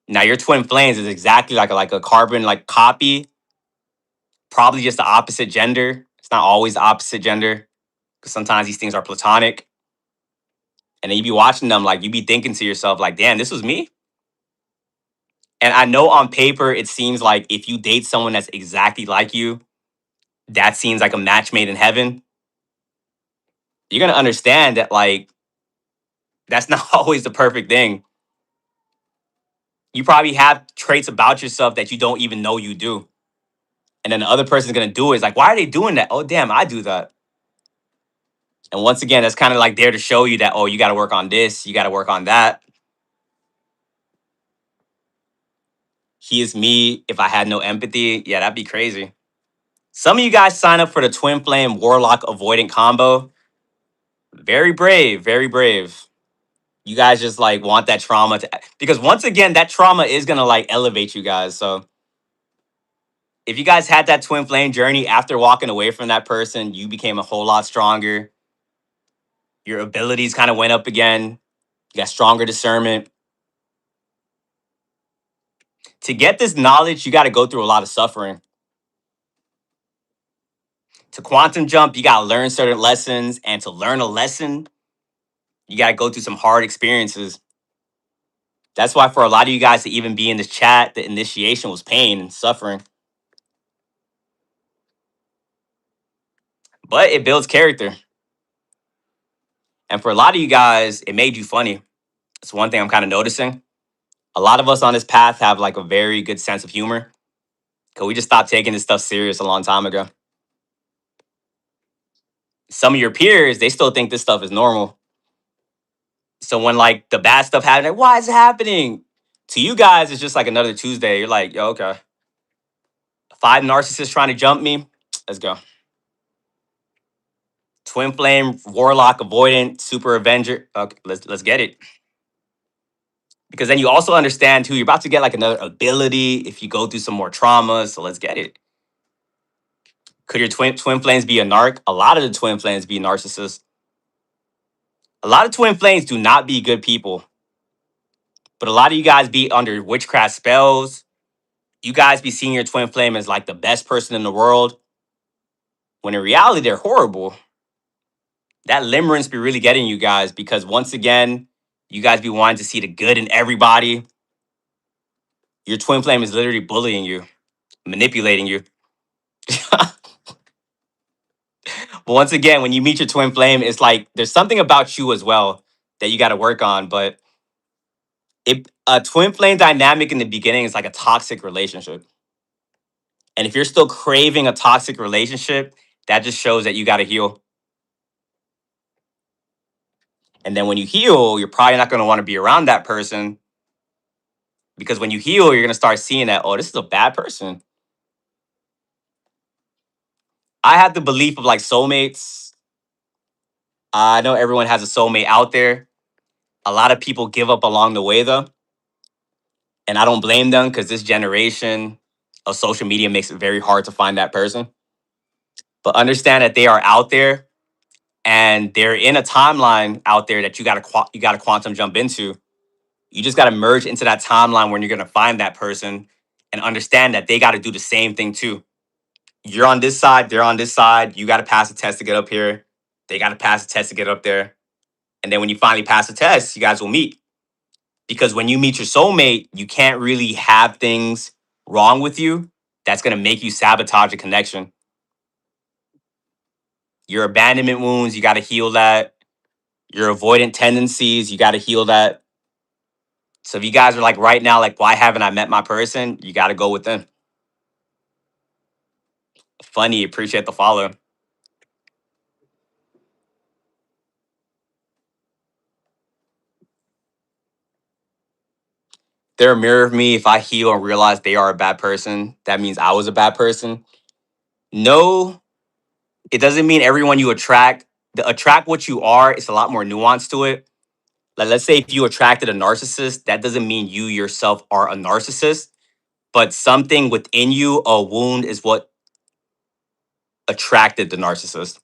Now your twin flames is exactly like a carbon like copy, probably just the opposite gender. It's not always the opposite gender because sometimes these things are platonic. And then you be watching them like you be thinking to yourself like, damn, this was me. And I know on paper it seems like if you date someone that's exactly like you, that seems like a match made in heaven. You're gonna understand that like that's not always the perfect thing. You probably have traits about yourself that you don't even know you do. And then the other person's gonna do it. It's like, why are they doing that? Oh damn, I do that. And once again, that's kind of like there to show you that, oh, you gotta work on this, you gotta work on that. He is me. If I had no empathy, yeah, that'd be crazy. Some of you guys sign up for the twin flame warlock avoidant combo. Very brave, very brave. You guys just like want that trauma to, because once again, that trauma is gonna like elevate you guys. So if you guys had that twin flame journey after walking away from that person, you became a whole lot stronger. Your abilities kind of went up again. You got stronger discernment. To get this knowledge, you got to go through a lot of suffering. To quantum jump, you got to learn certain lessons. And to learn a lesson, you got to go through some hard experiences. That's why for a lot of you guys to even be in this chat, the initiation was pain and suffering. But it builds character. And for a lot of you guys, it made you funny. It's one thing I'm kind of noticing. A lot of us on this path have like a very good sense of humor. Cause we just stopped taking this stuff serious a long time ago. Some of your peers, they still think this stuff is normal. So when like the bad stuff happens, like, why is it happening? To you guys, it's just like another Tuesday. You're like, yo, okay. 5 narcissists trying to jump me. Let's go. Twin flame, warlock, avoidant, super avenger. Okay, let's get it. Because then you also understand too, you're about to get like another ability if you go through some more trauma. So let's get it. Could your twin flames be a narc? A lot of the twin flames be narcissists. A lot of twin flames do not be good people. But a lot of you guys be under witchcraft spells. You guys be seeing your twin flame as like the best person in the world. When in reality, they're horrible. That limerence be really getting you guys because once again, you guys be wanting to see the good in everybody. Your twin flame is literally bullying you, manipulating you. But once again, when you meet your twin flame, it's like there's something about you as well that you got to work on. But a twin flame dynamic in the beginning is like a toxic relationship. And if you're still craving a toxic relationship, that just shows that you got to heal. And then when you heal, you're probably not going to want to be around that person because when you heal, you're going to start seeing that, oh, this is a bad person. I have the belief of like soulmates. I know everyone has a soulmate out there. A lot of people give up along the way though. And I don't blame them because this generation of social media makes it very hard to find that person. But understand that they are out there and they're in a timeline out there that you got to quantum jump into. You just got to merge into that timeline when you're going to find that person and understand that they got to do the same thing too. You're on this side, they're on this side. You got to pass a test to get up here. They got to pass a test to get up there. And then when you finally pass the test, you guys will meet. Because when you meet your soulmate, you can't really have things wrong with you that's going to make you sabotage a connection. Your abandonment wounds, you got to heal that. Your avoidant tendencies, you got to heal that. So if you guys are like right now, like, why haven't I met my person? You got to go with them. Funny, appreciate the follow. They're a mirror of me. If I heal and realize they are a bad person, that means I was a bad person. No, it doesn't mean everyone you attract, the attract what you are, it's a lot more nuance to it. Like, let's say if you attracted a narcissist, that doesn't mean you yourself are a narcissist, but something within you, a wound, is what attracted the narcissist.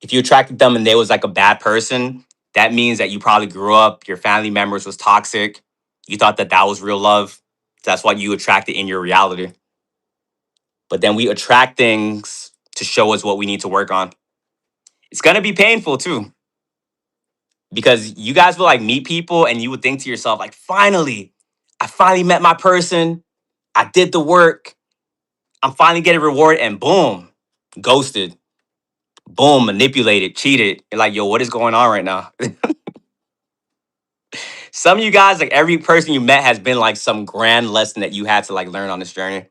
If you attracted them and they was like a bad person, that means that you probably grew up, your family members was toxic. You thought that that was real love. So that's why you attracted in your reality. But then we attract things to show us what we need to work on. It's gonna be painful too, because you guys will like meet people and you would think to yourself, like, finally, I finally met my person. I did the work. I'm finally getting reward, and boom, ghosted. Boom, manipulated, cheated. You're like, yo, what is going on right now? Some of you guys, like every person you met has been like some grand lesson that you had to like learn on this journey.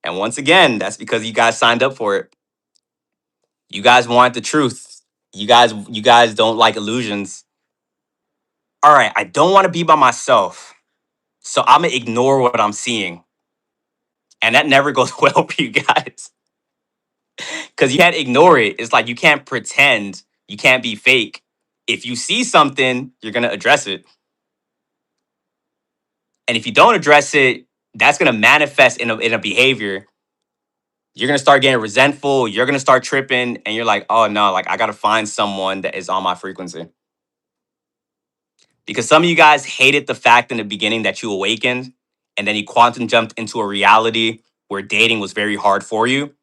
And once again, that's because you guys signed up for it. You guys want the truth. You guys don't like illusions. All right, I don't want to be by myself. So I'm gonna ignore what I'm seeing. And that never goes well for you guys. Cause you can't ignore it. It's like you can't pretend, you can't be fake. If you see something, you're gonna address it. And if you don't address it, that's gonna manifest in a behavior. You're gonna start getting resentful, you're gonna start tripping, and you're like, oh no, like I gotta find someone that is on my frequency. Because some of you guys hated the fact in the beginning that you awakened and then you quantum jumped into a reality where dating was very hard for you.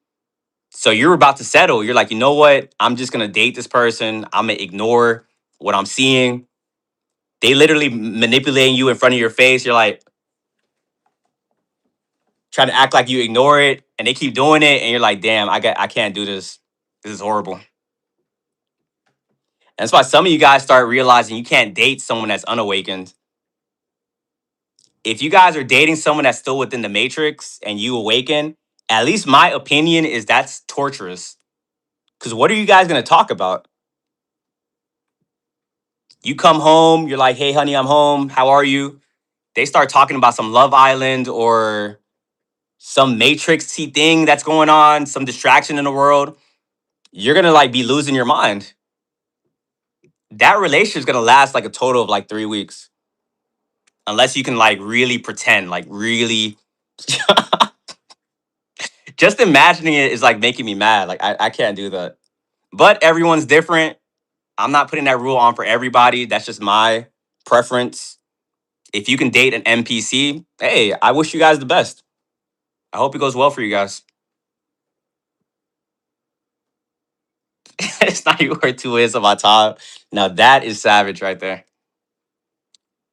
So you're about to settle. You're like, you know what? I'm just gonna date this person. I'm gonna ignore what I'm seeing. They literally manipulating you in front of your face. You're like trying to act like you ignore it, and they keep doing it, and you're like, damn, I can't do this. This is horrible. And that's why some of you guys start realizing you can't date someone that's unawakened. If you guys are dating someone that's still within the matrix and you awaken, at least my opinion is that's torturous. Because what are you guys gonna talk about? You come home, you're like, hey, honey, I'm home. How are you? They start talking about some Love Island or some matrixy thing that's going on, some distraction in the world. You're gonna like be losing your mind. That relationship's gonna last like a total of like 3 weeks. Unless you can like really pretend, like really just imagining it is like making me mad. Like I can't do that. But everyone's different. I'm not putting that rule on for everybody. That's just my preference. If you can date an NPC, hey, I wish you guys the best. I hope it goes well for you guys. It's not even worth 2 minutes of my time. Now that is savage right there.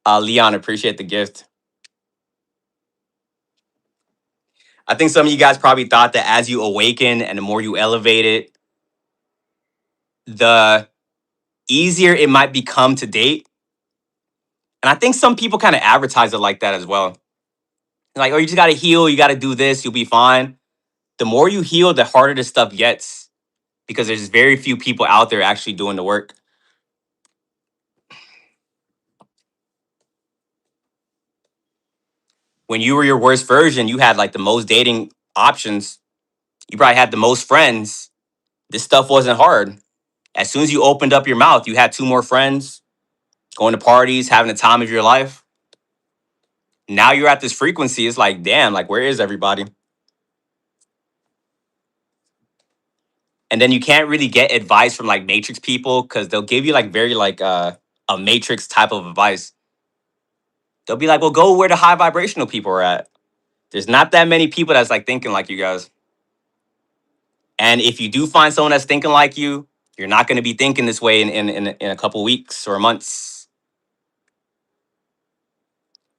Leon, appreciate the gift. I think some of you guys probably thought that as you awaken and the more you elevate it, the easier it might become to date. And I think some people kind of advertise it like that as well. Like, oh, you just got to heal. You got to do this. You'll be fine. The more you heal, the harder this stuff gets because there's very few people out there actually doing the work. When you were your worst version, you had like the most dating options. You probably had the most friends. This stuff wasn't hard. As soon as you opened up your mouth, you had two more friends, going to parties, having the time of your life. Now you're at this frequency. It's like, damn, like, where is everybody? And then you can't really get advice from like matrix people because they'll give you like very like a matrix type of advice. They'll be like, well, go where the high vibrational people are at. There's not that many people that's like thinking like you guys. And if you do find someone that's thinking like you're not going to be thinking this way in a couple weeks or months.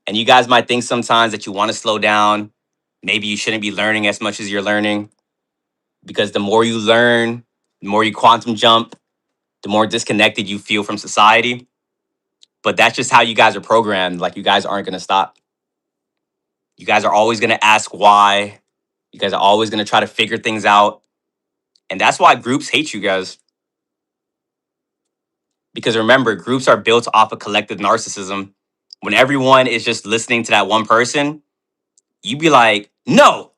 And you guys might think sometimes that you want to slow down. Maybe you shouldn't be learning as much as you're learning because the more you learn, the more you quantum jump, the more disconnected you feel from society. But that's just how you guys are programmed. Like, you guys aren't going to stop. You guys are always going to ask why. You guys are always going to try to figure things out. And that's why groups hate you guys. Because remember, groups are built off of collective narcissism. When everyone is just listening to that one person, you be like, no.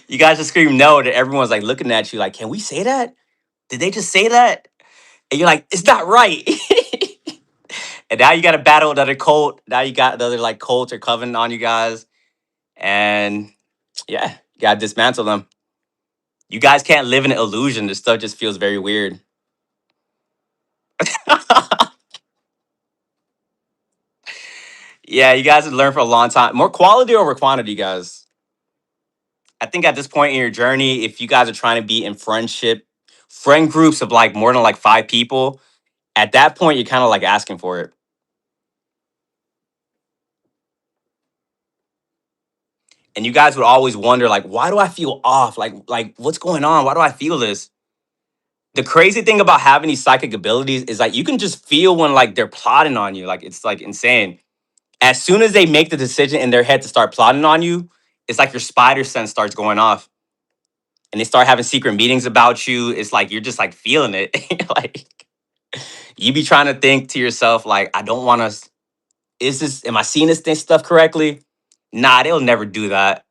You guys just scream no, that everyone's like looking at you like, can we say that? Did they just say that? And you're like, it's not right. And now you got to battle another cult. Now you got another like cult or coven on you guys. And yeah, you got to dismantle them. You guys can't live in an illusion. This stuff just feels very weird. Yeah, you guys have learned for a long time. More quality over quantity, guys. I think at this point in your journey, if you guys are trying to be in friend groups of like more than like 5 people, at that point you're kind of like asking for it. And you guys would always wonder, like, why do I feel off? Like what's going on? Why do I feel this? The crazy thing about having these psychic abilities is like you can just feel when like they're plotting on you. Like it's like insane. As soon as they make the decision in their head to start plotting on you, it's like your spider sense starts going off and they start having secret meetings about you. It's like you're just like feeling it. Like you be trying to think to yourself, like, I don't want to. Is this? Am I seeing this stuff correctly? Nah, they'll never do that.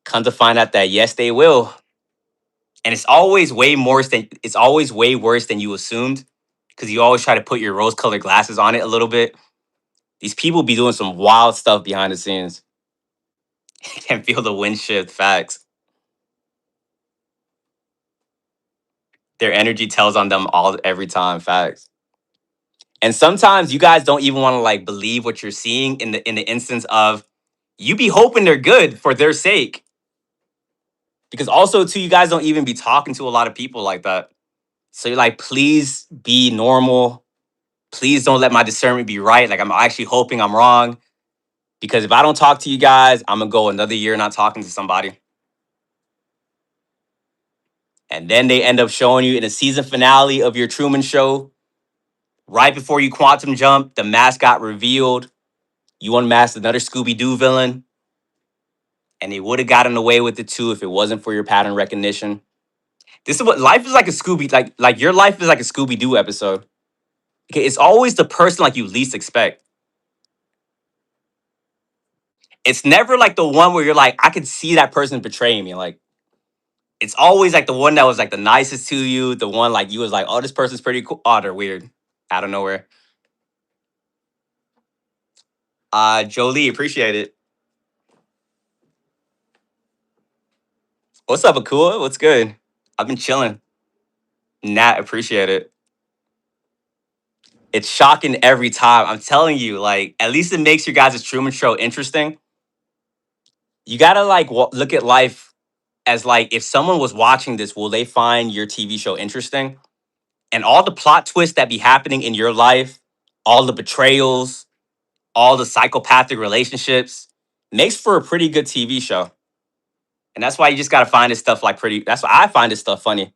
Come to find out that yes, they will, and it's always way worse than you assumed, because you always try to put your rose-colored glasses on it a little bit. These people be doing some wild stuff behind the scenes. Can feel the wind shift. Facts. Their energy tells on them all every time. Facts. And sometimes you guys don't even want to like believe what you're seeing in the instance of you be hoping they're good for their sake. Because also too, you guys don't even be talking to a lot of people like that. So you're like, please be normal. Please don't let my discernment be right. Like I'm actually hoping I'm wrong. Because if I don't talk to you guys, I'm gonna go another year not talking to somebody. And then they end up showing you in a season finale of your Truman Show, right before you quantum jump, the mask got revealed. You unmasked another Scooby Doo villain, and they would have gotten away with it too if it wasn't for your pattern recognition. This is what life is like, a Scooby, like your life is like a Scooby Doo episode. Okay, it's always the person like you least expect. It's never like the one where you're like, I could see that person betraying me. Like it's always like the one that was like the nicest to you, the one like you was like, oh, this person's pretty cool. Oh, they're weird. Out of nowhere. Jolie, appreciate it. What's up, Akua? What's good? I've been chilling. Nat, appreciate it. It's shocking every time. I'm telling you, like, at least it makes your guys' Truman Show interesting. You gotta like look at life as like, if someone was watching this, will they find your TV show interesting? And all the plot twists that be happening in your life, all the betrayals, all the psychopathic relationships, makes for a pretty good TV show. And that's why you just gotta find this stuff like pretty. That's why I find this stuff funny.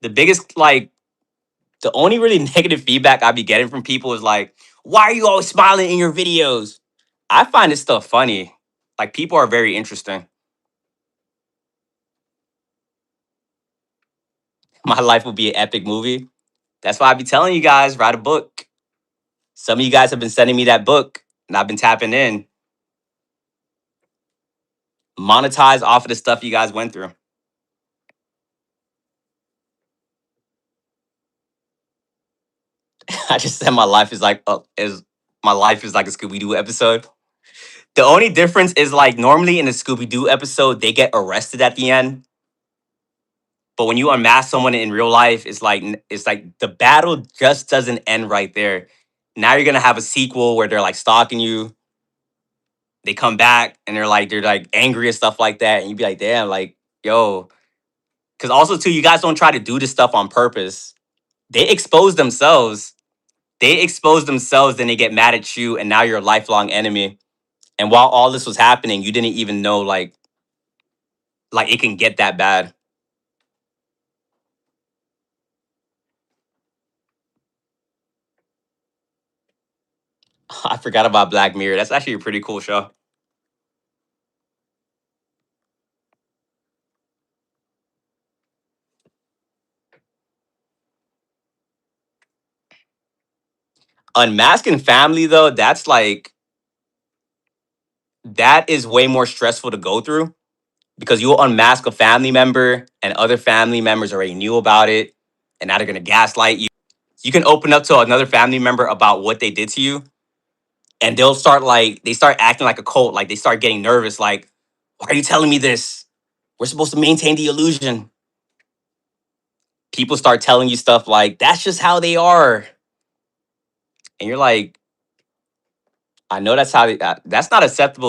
The biggest like the only really negative feedback I be getting from people is like, why are you always smiling in your videos? I find this stuff funny. Like people are very interesting. My life would be an epic movie. That's why I be telling you guys, write a book. Some of you guys have been sending me that book and I've been tapping in. Monetize off of the stuff you guys went through. I just said my life is like a Scooby Doo episode. The only difference is like normally in a Scooby Doo episode, they get arrested at the end. But when you unmask someone in real life, it's like the battle just doesn't end right there. Now you're gonna have a sequel where they're like stalking you. They come back and they're like angry and stuff like that, and you'd be like, damn, like yo. Because also too, you guys don't try to do this stuff on purpose. They expose themselves. They expose themselves, then they get mad at you, and now you're a lifelong enemy. And while all this was happening, you didn't even know like it can get that bad. I forgot about Black Mirror. That's actually a pretty cool show. Unmasking family though, that is way more stressful to go through because you'll unmask a family member and other family members already knew about it and now they're gonna gaslight you. You can open up to another family member about what they did to you and they start acting like a cult, like they start getting nervous, like, why are you telling me this? We're supposed to maintain the illusion. People start telling you stuff like, that's just how they are. And you're like, I know that's how that's not acceptable